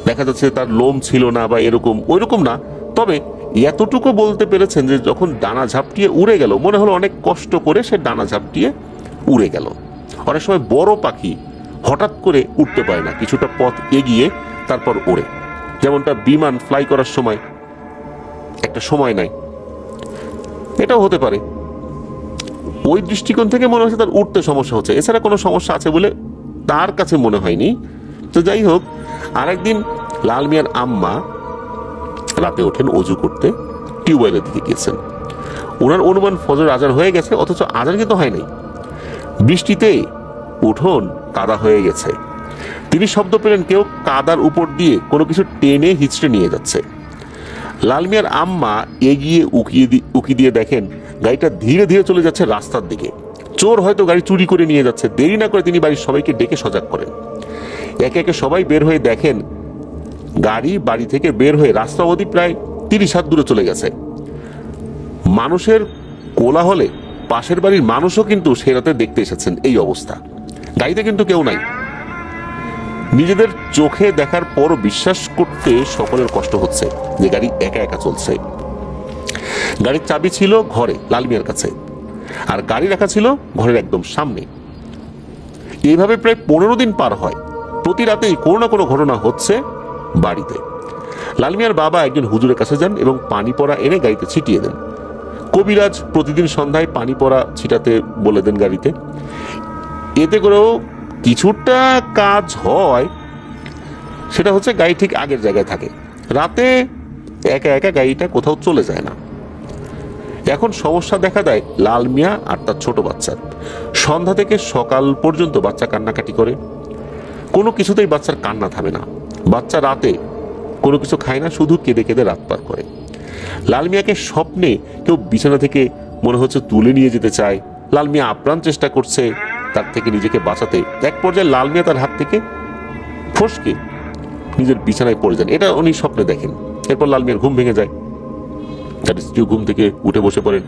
দেখা যাচ্ছে তার লোম ছিল না বা এরকম, ওইরকম না। তবে এতটুকু বলতে পেরেছেন যে যখন ডানা ঝাপটিয়ে উড়ে গেল, মনে হলো অনেক কষ্ট করে সে ডানা ঝাপটিয়ে উড়ে গেল। অনেক সময় বড় পাখি হঠাৎ করে উঠতে পারে না, কিছুটা পথ এগিয়ে তারপর ওড়ে। যেমনটা বিমান ফ্লাই করার সময় একটা সময় নাই, এটাও হতে পারে। ওই দৃষ্টিকোণ থেকে মনে হচ্ছে তার উঠতে সমস্যা হচ্ছে, এছাড়া কোনো সমস্যা আছে বলে তার কাছে মনে হয়নি। তো যাই হোক, আরেকদিন লাল মিয়ার আম্মা রাতে ওঠেন অজু করতে, টিউবওয়েলের দিকে গিয়েছেন। ওনার অনুমান ফজর আজান হয়ে গেছে, অথচ আজান কিন্তু হয় নাই। বৃষ্টিতে উঠোন কাদা হয়ে গেছে। তিনি শব্দ পেলেন কেউ কাদার উপর দিয়ে কোনো কিছু টেনে হিচড়ে নিয়ে যাচ্ছে। লাল মিয়ার আম্মা এগিয়ে উকি দিয়ে দেখেন গাড়িটা ধীরে ধীরে চলে যাচ্ছে রাস্তার দিকে। চোর হয়তো গাড়ি চুরি করে নিয়ে যাচ্ছে। দেরি না করে তিনি বাড়ির সবাইকে ডেকে সজাগ করেন। একে একে সবাই বের হয়ে দেখেন গাড়ি বাড়ি থেকে বের হয়ে রাস্তা অবধি প্রায় 30 হাত দূরে চলে গেছে। মানুষের কোলাহলে পাশের বাড়ির মানুষও কিন্তু সে রাতে দেখতে এসেছেন এই অবস্থা। গাড়িতে কিন্তু কেউ নাই। নিজেদের চোখে দেখার পরও বিশ্বাস করতে সকলের কষ্ট হচ্ছে যে গাড়ি একা একা চলছে। গাড়ির চাবি ছিল ঘরে লাল মিয়ার কাছে, আর গাড়ি রাখা ছিল ঘরের একদম সামনে। এইভাবে প্রায় 15 দিন পার হয়। প্রতি রাতেই কোনো না কোনো ঘটনা হচ্ছে বাড়িতে। লাল মিয়ার বাবা একজন হুজুরের কাছে যান এবং পানি পড়া এনে গাড়িতে ছিটিয়ে দেন। কবিরাজ প্রতিদিন সন্ধ্যায় পানি পড়া ছিটাতে বলে দেন গাড়িতে। এতে করেও কিছুটা কাজ হয়, সেটা হচ্ছে গাড়ি ঠিক আগের জায়গায় থাকে। রাতে একা একা গাড়িটা কোথাও চলে যায় না। এখন সমস্যা দেখা দেয় লাল মিয়া আর তার ছোট বাচ্চার। সন্ধ্যা থেকে সকাল পর্যন্ত বাচ্চা কান্নাকাটি করে, কোনো কিছুতেই বাচ্চার কান্না থামে না। বাচ্চা রাতে কোনো কিছু খায় না, শুধু কেঁদে কেঁদে রাত পার করে। লাল মিয়াকে স্বপ্নে কেউ বিছানা থেকে মনে হচ্ছে তুলে নিয়ে যেতে চায়। লাল মিয়া আপ্রাণ চেষ্টা করছে তার থেকে নিজেকে বাঁচাতে। এক পর্যায়ে লাল মিয়া তার হাত থেকে ফসকে নিজের বিছানায় পড়ে যান। এটা উনি স্বপ্নে দেখেন। এরপর লাল মিয়ার ঘুম ভেঙে যায়, তার স্ত্রী ঘুম থেকে উঠে বসে পড়েন।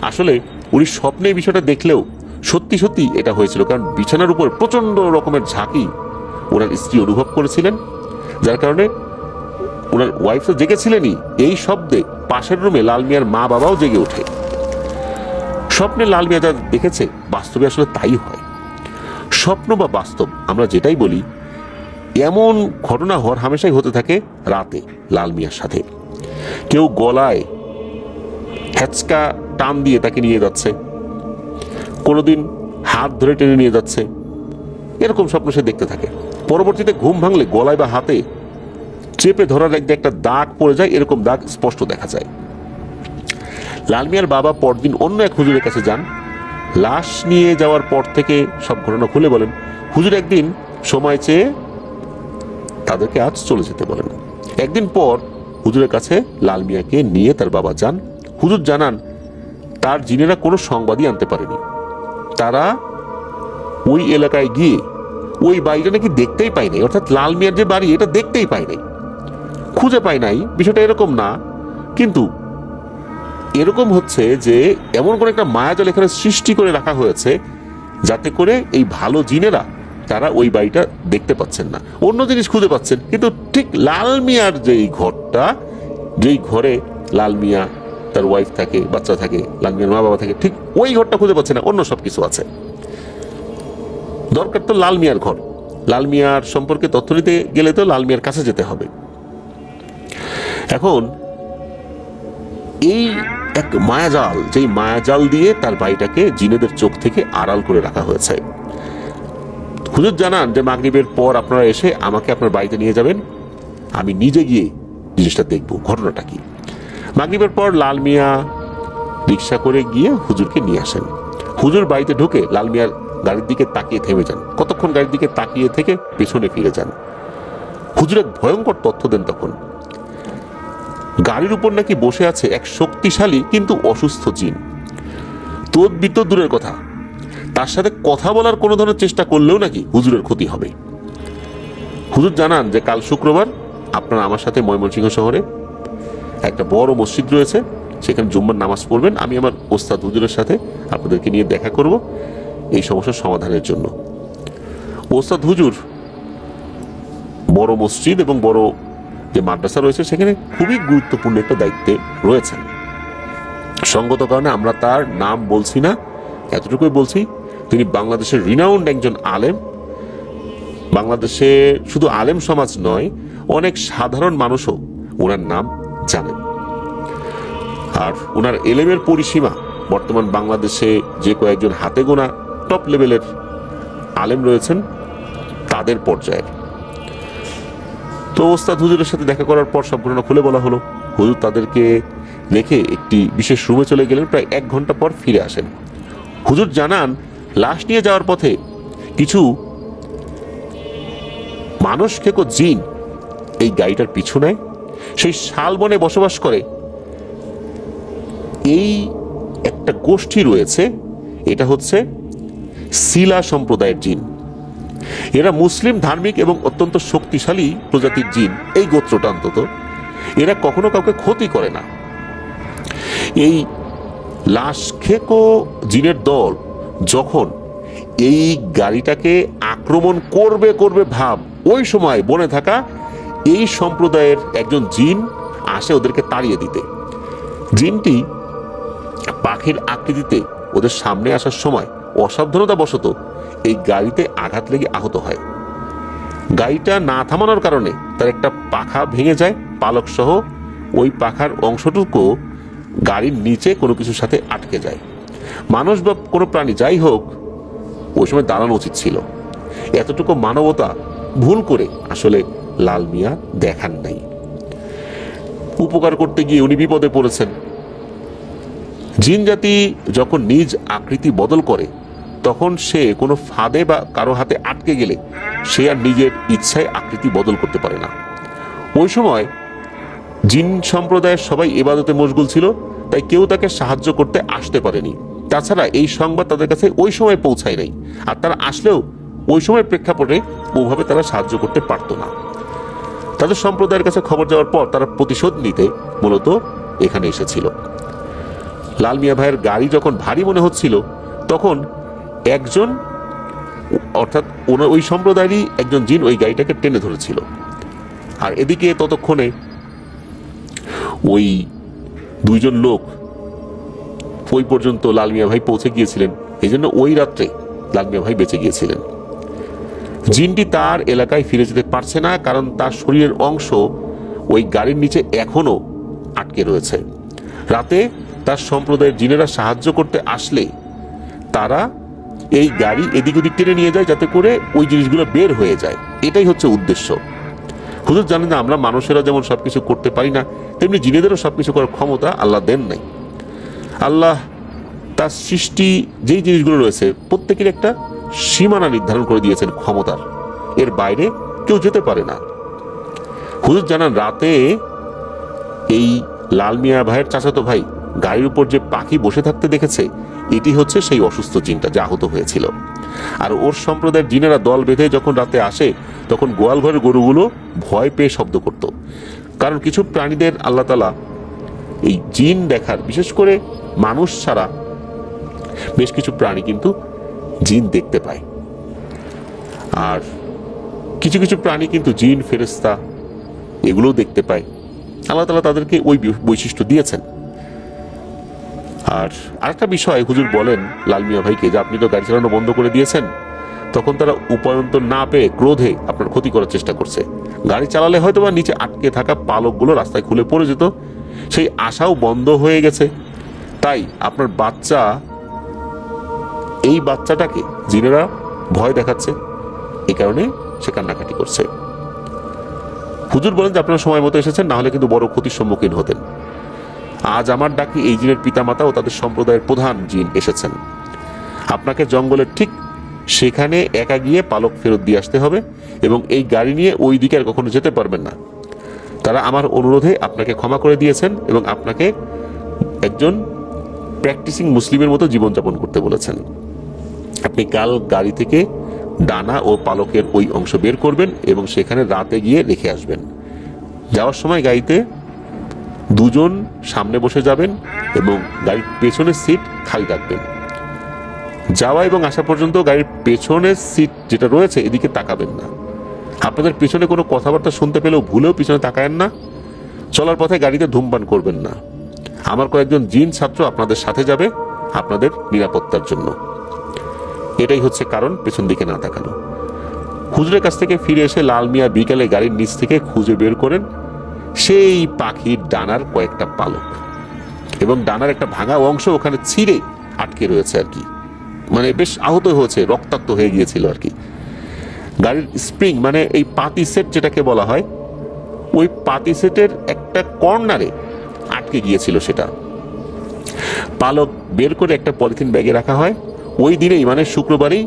আসলে উনি স্বপ্নে এই বিষয়টা দেখলেও সত্যি সত্যি এটা হয়েছিল, কারণ বিছানার উপর প্রচন্ড রকমের ঝাঁকি ওনার স্ত্রী অনুভব করেছিলেন, যার কারণে ওনার ওয়াইফ তো জেগেছিলেনই, এই শব্দে পাশের রুমে লাল মিয়ার মা বাবাও জেগে ওঠে। স্বপ্নে লাল মিয়া যা দেখেছে বাস্তবে আসলে তাই হয়। স্বপ্ন বা বাস্তব আমরা যেটাই বলি, এমন ঘটনা হামেশাই হতে থাকে রাতে লাল মিয়ার সাথে। কেউ গলায় হ্যাচকা টান দিয়ে তাকে নিয়ে যাচ্ছে, কোনোদিন হাত ধরে টেনে নিয়ে যাচ্ছে, এরকম স্বপ্ন সে দেখতে থাকে। পরবর্তীতে ঘুম ভাঙলে গলায় বা হাতে চেপে ধরার একটা দাগ পড়ে যায়, এরকম দাগ স্পষ্ট দেখা যায়। লাল মিয়ার বাবা পরদিন অন্য এক হুজুরের কাছে যান। লাশ নিয়ে যাওয়ার পর থেকে সব ঘটনা খুলে বলেন। হুজুর একদিন সময় চেয়ে তাদেরকে আজ চলে যেতে বলেন। একদিন পর হুজুরের কাছে লাল মিয়াকে নিয়ে তার বাবা যান। হুজুর জানান তার জিনেরা কোনো সংবাদই আনতে পারেনি। তারা ওই এলাকায় গিয়ে ওই বাড়িটা নাকি দেখতেই পায় নাই, অর্থাৎ লাল মিয়ার যে বাড়ি এটা দেখতেই পায় নাই, খুঁজে পায় নাই। বিষয়টা এরকম না, কিন্তু এরকম হচ্ছে যে এমন কোন একটা মায়াজাল এখানে সৃষ্টি করে রাখা হয়েছে যাতে করে এই ভালো জিনেরা তারা ওই বাড়িটা দেখতে পাচ্ছেন না, অন্য জিনিস খুঁজে পাচ্ছেন, কিন্তু ঠিক লাল মিয়ার যেই ঘরটা, যেই ঘরে লাল মিয়া তার ওয়াইফ থাকে, বাচ্চা থাকে, লাল মিয়ার মা বাবা থাকে, ঠিক ওই ঘরটা খুঁজে পাচ্ছে না, অন্য সব কিছু আছে। দরকার তো লাল মিয়ার ঘর। লাল মিয়ার সম্পর্কে তথ্য নিতে গেলে তো লাল মিয়ার কাছে যেতে হবে। এখন এই এক মায়াজাল, যেই মায়াজাল দিয়ে তার বাড়িটাকে জিনেদের চোখ থেকে আড়াল করে রাখা হয়েছে। হুজুর জানান যে মাগরিবের পর আপনারা এসে আমাকে আপনার বাড়িতে নিয়ে যাবেন, আমি নিজে গিয়ে জিনিসটা দেখব ঘটনাটা কি। মাগরিবের পর লাল মিয়া রিক্সা করে গিয়ে হুজুরকে নিয়ে আসেন। হুজুর বাড়িতে ঢুকে লাল মিয়ার গাড়ির দিকে তাকিয়ে থেমে যান, কতক্ষণ গাড়ির দিকে তাকিয়ে থেকে পেছনে ফিরে যান। হুজুর এক ভয়ঙ্কর তথ্য দেন তখন। গাড়ির উপর নাকি বসে আছে এক শক্তিশালী কিন্তু অসুস্থ জিন। তদ্বিত দূরের কথা, তার সাথে কথা বলার কোনো ধরনের চেষ্টা করলেও নাকি হুজুরের ক্ষতি হবে। হুজুর জানান যে কাল শুক্রবার আপনারা আমার সাথে ময়মনসিংহ শহরে একটা বড় মসজিদ রয়েছে, সেখানে জুম্মার নামাজ পড়বেন। আমি আমার ওস্তাদ হুজুরের সাথে আপনাদেরকে নিয়ে দেখা করব এই সমস্যার সমাধানের জন্য। ওস্তাদ হুজুর বড় মসজিদ এবং বড় যে মাদ্রাসা রয়েছে সেখানে খুবই গুরুত্বপূর্ণ একটা দায়িত্বে রয়েছেন। সঙ্গত কারণে আমরা তার নাম বলছি না, এতটুকুই বলছি তিনি বাংলাদেশের রিনাউন্ড একজন আলেম। বাংলাদেশে শুধু আলেম সমাজ নয়, অনেক সাধারণ মানুষও ওনার নাম জানেন। আর ওনার এলেমের পরিসীমা বর্তমান বাংলাদেশে যে কয়েকজন হাতে গোনা টপ লেভেলের আলেম রয়েছেন তাদের পর্যায়ে। তো ওস্তাদ হুজুরের সাথে দেখা করার পর সব ঘটনা খুলে বলা হলো। হুজুর তাদেরকে রেখে একটি বিশেষ রুমে চলে গেলেন। প্রায় 1 ঘন্টা পর ফিরে আসেন। হুজুর জানান লাশ নিয়ে যাওয়ার পথে কিছু মানুষ খেকো জিন এই গাড়িটার পিছু নেয়। সেই শালবনে বসবাস করে এই একটা গোষ্ঠী রয়েছে, এটা হচ্ছে সিলা সম্প্রদায়ের জিন। এরা মুসলিম ধার্মিক এবং অত্যন্ত শক্তিশালী প্রজাতির জিন, এই গোত্রটা অন্তত। এরা কখনো কাউকে ক্ষতি করে না। এই লাশ খেকো জিনের দল যখন এই গাড়িটাকে আক্রমণ করবে করবে ভাব, ওই সময় বনে থাকা এই সম্প্রদায়ের একজন জিন আসে ওদেরকে তাড়িয়ে দিতে। জিনটি পাখির আকৃতিতে ওদের সামনে আসার সময় অসাবধানতা বশত এই গাড়িতে আঘাত লেগে আহত হয়। গাড়িটা না থামানোর কারণে তার একটা পাখা ভেঙে যায়, পালক সহ। ওই পাখার অংশটুকু গাড়ির নিচে কোনো কিছুর সাথে আটকে যায়। মানুষ বা কোনো প্রাণী যাই হোক, ওই সময় দাঁড়ানো উচিত ছিল। এতটুকু মানবতা ভুল করে আসলে লাল মিয়া দেখান নাই। উপকার করতে গিয়ে উনি বিপদে পড়েছেন। জিন জাতি যখন নিজ আকৃতি বদল করে তখন সে কোনো ফাঁদে বা কারো হাতে আটকে গেলে সে আর নিজের ইচ্ছায় আকৃতি বদল করতে পারে না। ওই সময় জিন সম্প্রদায়ের সবাই ইবাদতে মশগুল ছিল, তাই কেউ তাকে সাহায্য করতে আসতে পারেনি। তাছাড়া এই সংবাদ তাদের কাছে ওই সময় পৌঁছায় নাই, আর তারা আসলেও ওই সময় প্রেক্ষাপটে ওভাবে তারা সাহায্য করতে পারতো না। তাদের সম্প্রদায়ের কাছে খবর যাওয়ার পর তারা প্রতিশোধ নিতে মূলত এখানে এসেছিল। লাল মিয়া ভাইয়ের গাড়ি যখন ভারী মনে হচ্ছিল তখন একজন, অর্থাৎ ওই সম্প্রদায়েরই একজন জিন ওই গাড়িটাকে টেনে ধরেছিল। আর এদিকে ততক্ষণে ওই 2 জন লোক ওই পর্যন্ত লাল মিয়া ভাই পৌঁছে গিয়েছিলেন, এই জন্য ওই রাত্রে লাল মিয়া ভাই বেঁচে গিয়েছিলেন। জিনটি তার এলাকায় ফিরে যেতে পারছে না, কারণ তার শরীরের অংশ ওই গাড়ির নিচে এখনো আটকে রয়েছে। রাতে তার সম্প্রদায়ের জিনেরা সাহায্য করতে আসলে তারা এই গাড়ি এদিক ওদিক টেনে নিয়ে যায় যাতে করে ওই জিনিসগুলো বের হয়ে যায়। এটাই হচ্ছে উদ্দেশ্য। হুজুর জানেন না আমরা মানুষেরা যেমন সবকিছু করতে পারি না, তেমনি জিনেদেরও সবকিছু করার ক্ষমতা আল্লাহ দেন নাই। আল্লাহ তার সৃষ্টি যেই জিনিসগুলো রয়েছে প্রত্যেকের একটা সীমানা নির্ধারণ করে দিয়েছেন ক্ষমতার। এর বাইরে কেউ যেতে পারে না। হুজুর জানান, রাতে এই লাল মিয়া ভাইয়ের চাচাতো ভাই গাড়ির উপর যে পাখি বসে থাকতে দেখেছে, এটি হচ্ছে সেই অসুস্থ জিনটা যা আহত হয়েছিল। আর ওর সম্প্রদায়ের জিনেরা দল বেঁধে যখন রাতে আসে, তখন গোয়াল ঘরের গরুগুলো ভয় পেয়ে শব্দ করত। কারণ কিছু প্রাণীদের আল্লাহ তাআলা এই জিন দেখার, বিশেষ করে মানুষ ছাড়া বেশ কিছু প্রাণী কিন্তু জিন দেখতে পায়। আর কিছু কিছু প্রাণী কিন্তু জিন, ফেরেশতা এগুলোও দেখতে পায়। আল্লাহ তাআলা তাদেরকে ওই বৈশিষ্ট্য দিয়েছেন। আর আরেকটা বিষয় হুজুর বলেন লাল মিয়া ভাইকে, যে আপনি তো গাড়ি চালানো বন্ধ করে দিয়েছেন। তখন তারা উপায়ন্তর না পেয়ে ক্রোধে আপনার ক্ষতি করার চেষ্টা করছে। গাড়ি চালালে হয়তো বা নিচে আটকে থাকা পালকগুলো রাস্তায় খুলে পড়ে যেত, সেই আশাও বন্ধ হয়ে গেছে। তাই আপনার বাচ্চা, এই বাচ্চাটাকে জিনেরা ভয় দেখাচ্ছে, এই কারণে সে কান্নাকাটি করছে। হুজুর বলেন যে আপনারা সময় মতো এসেছেন, না হলে কিন্তু বড় ক্ষতির সম্মুখীন হতেন। আজ আমার ডাকি এই জিনের পিতামাতা ও তাদের সম্প্রদায়ের প্রধান জিন এসেছেন। আপনাকে জঙ্গলের ঠিক সেখানে একা গিয়ে পালক ফেরত দিয়ে আসতে হবে, এবং এই গাড়ি নিয়ে ওই দিকে আর কখনো যেতে পারবেন না। তারা আমার অনুরোধে আপনাকে ক্ষমা করে দিয়েছেন এবং আপনাকে একজন প্র্যাকটিসিং মুসলিমের মতো জীবনযাপন করতে বলেছেন। আপনি কাল গাড়ি থেকে ডানা ও পালকের ওই অংশ বের করবেন এবং সেখানে রাতে গিয়ে রেখে আসবেন। যাওয়ার সময় গাড়িতে দুজন সামনে বসে যাবেন এবং গাড়ির পেছনের সিট খালি রাখবেন। যাওয়া এবং আসা পর্যন্ত গাড়ির পেছনের সিট যেটা রয়েছে এদিকে তাকাবেন না। আপনাদের পিছনে কোনো কথাবার্তা শুনতে পেলেও ভুলেও পিছনে তাকায়েন না। চলার পথে গাড়িতে ধূমপান করবেন না। আমার কয়েকজন জিন ছাত্র আপনাদের সাথে যাবে আপনাদের নিরাপত্তার জন্য। এটাই হচ্ছে কারণ পেছন দিকে না তাকানো। হুজুরের কাছ থেকে ফিরে এসে লাল মিয়া বিকালে গাড়ির নিচ থেকে খুঁজে বের করেন সেই পাখির ডানার কয়েকটা পালক, এবং ডানার একটা ভাঙা অংশ ওখানে ছিঁড়ে আটকে রয়েছে আর কি, মানে বেশ আহত হয়েছে, রক্তাক্ত হয়ে গিয়েছিল আর কি। গাড়ির স্প্রিং, মানে এই পাতি সেট যেটাকে বলা হয়, ওই পাতি সেটের একটা কর্নারে আটকে গিয়েছিল সেটা। পালক বের করে একটা পলিথিন ব্যাগে রাখা হয়। ওই দিনেই, মানে শুক্রবারেই,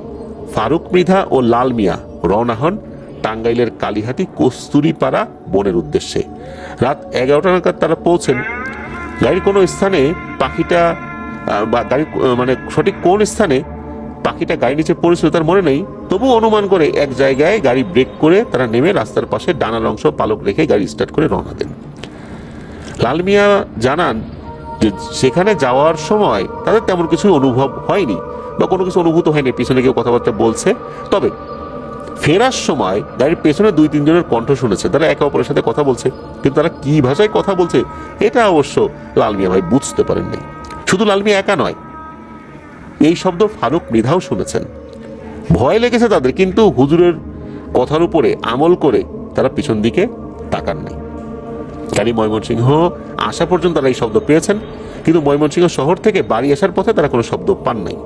ফারুক মৃধা ও লাল মিয়া রওনা হন টাঙ্গাইলের কালীহাতি কস্তুরীপাড়া বনের উদ্দেশ্যে। রাত 11টা নাগাদ তারা পৌঁছেন। গাড়ির কোনো স্থানে পাখিটা, বা গাড়ির মানে সঠিক কোন স্থানে পাখিটা গাড়ি নিচে পড়েছিল তার মনে নেই, তবু অনুমান করে এক জায়গায় গাড়ি ব্রেক করে তারা নেমে রাস্তার পাশে ডানার অংশ পালক রেখে গাড়ি স্টার্ট করে রওনা দেন। লাল মিয়া জানান যে সেখানে যাওয়ার সময় তাদের তেমন কিছু অনুভব হয়নি বা কোনো কিছু অনুভূত হয়নি, পিছনে কেউ কথাবার্তা বলছে। তবে ফেরার সময় গাড়ির পেছনে 2-3 জনের কণ্ঠ শুনেছে, তারা একে অপরের সাথে কথা বলছে, কিন্তু তারা কি ভাষায় কথা বলছে এটা অবশ্য লাল মিয়া ভাই বুঝতে পারেননি। শুধু লাল মিয়া একা নয়, এই শব্দ ফারুক মৃধাও শুনেছেন। ভয় লেগেছে তাদের, কিন্তু হুজুরের কথার উপরে আমল করে তারা পিছন দিকে তাকান নাই। গাড়ি ময়মনসিংহ আসা পর্যন্ত তারা এই শব্দ পেয়েছেন, কিন্তু ময়মনসিংহ শহর থেকে বাড়ি আসার পথে তারা কোনো শব্দ পান নাই।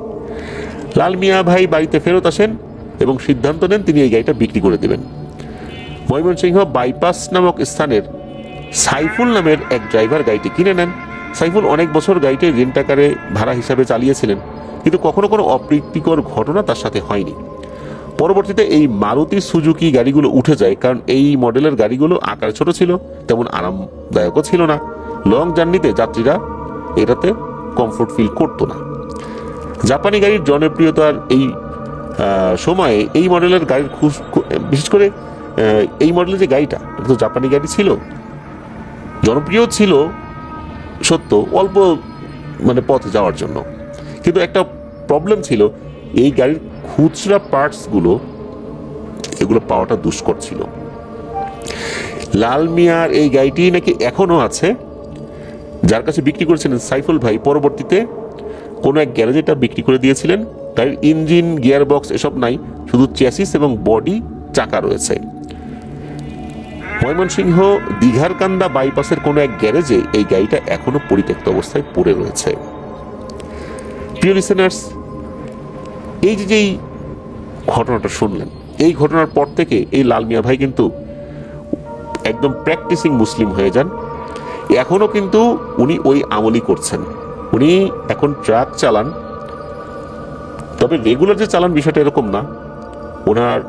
লাল মিয়া ভাই বাড়িতে ফেরত আসেন এবং সিদ্ধান্ত নেন তিনি এই গাড়িটা বিক্রি করে দেবেন। ময়মনসিংহ বাইপাস নামক স্থানের সাইফুল নামের এক ড্রাইভার গাড়িটি কিনে নেন। সাইফুল অনেক বছর গাড়িটি রেন্ট আকারে ভাড়া হিসাবে চালিয়েছিলেন, কিন্তু কখনো কোনো অপ্রীতিকর ঘটনা তার সাথে হয়নি। পরবর্তীতে এই মারুতি সুজুকি গাড়িগুলো উঠে যায়, কারণ এই মডেলের গাড়িগুলো আকার ছোট ছিল, তেমন আরামদায়কও ছিল না। লং জার্নিতে যাত্রীরা এটাতে কমফোর্ট ফিল করতো না। জাপানি গাড়ির জনপ্রিয়তার এই সময়ে এই মডেলের গাড়ির বিশেষ করে এই মডেলের যে গাড়িটা, এটা তো জাপানি গাড়ি ছিল, জনপ্রিয় ছিল সত্য অল্প মানে পথে যাওয়ার জন্য, কিন্তু একটা প্রবলেম ছিল, এই গাড়ির খুচরা পার্টসগুলো এগুলো পাওয়াটা দুষ্কর ছিল। লাল মিয়ার এই গাড়িটি নাকি এখনো আছে, যার কাছে বিক্রি করেছিলেন সাইফুল ভাই পরবর্তীতে কোনো এক গ্যারেজে এটা বিক্রি করে দিয়েছিলেন। গাড়ির ইঞ্জিন, গিয়ার বক্স এসব নাই, শুধু চ্যাসিস এবং বডি চাকা রয়েছে। ময়মনসিংহ দীঘারকান্দা বাইপাসের কোনো এক গ্যারেজে এই গাড়িটা এখনো পরিত্যক্ত অবস্থায় পড়ে রয়েছে। প্রিয় লিসেনার্স, এই যেই ঘটনাটা শুনলেন, এই ঘটনার পর থেকে এই লাল মিয়া ভাই কিন্তু একদম প্র্যাকটিসিং মুসলিম হয়ে যান। এখনো কিন্তু উনি ওই আমলই করছেন। উনি এখন ট্রাক চালান, তবে রেগুলার যে চালান বিষয়টা এরকম না। ওনার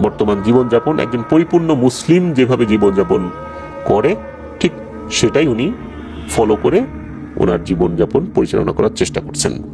বর্তমান জীবনযাপন একজন পরিপূর্ণ মুসলিম যেভাবে জীবনযাপন করে ঠিক সেটাই উনি ফলো করে ওনার জীবনযাপন পরিচালনা করার চেষ্টা করছেন।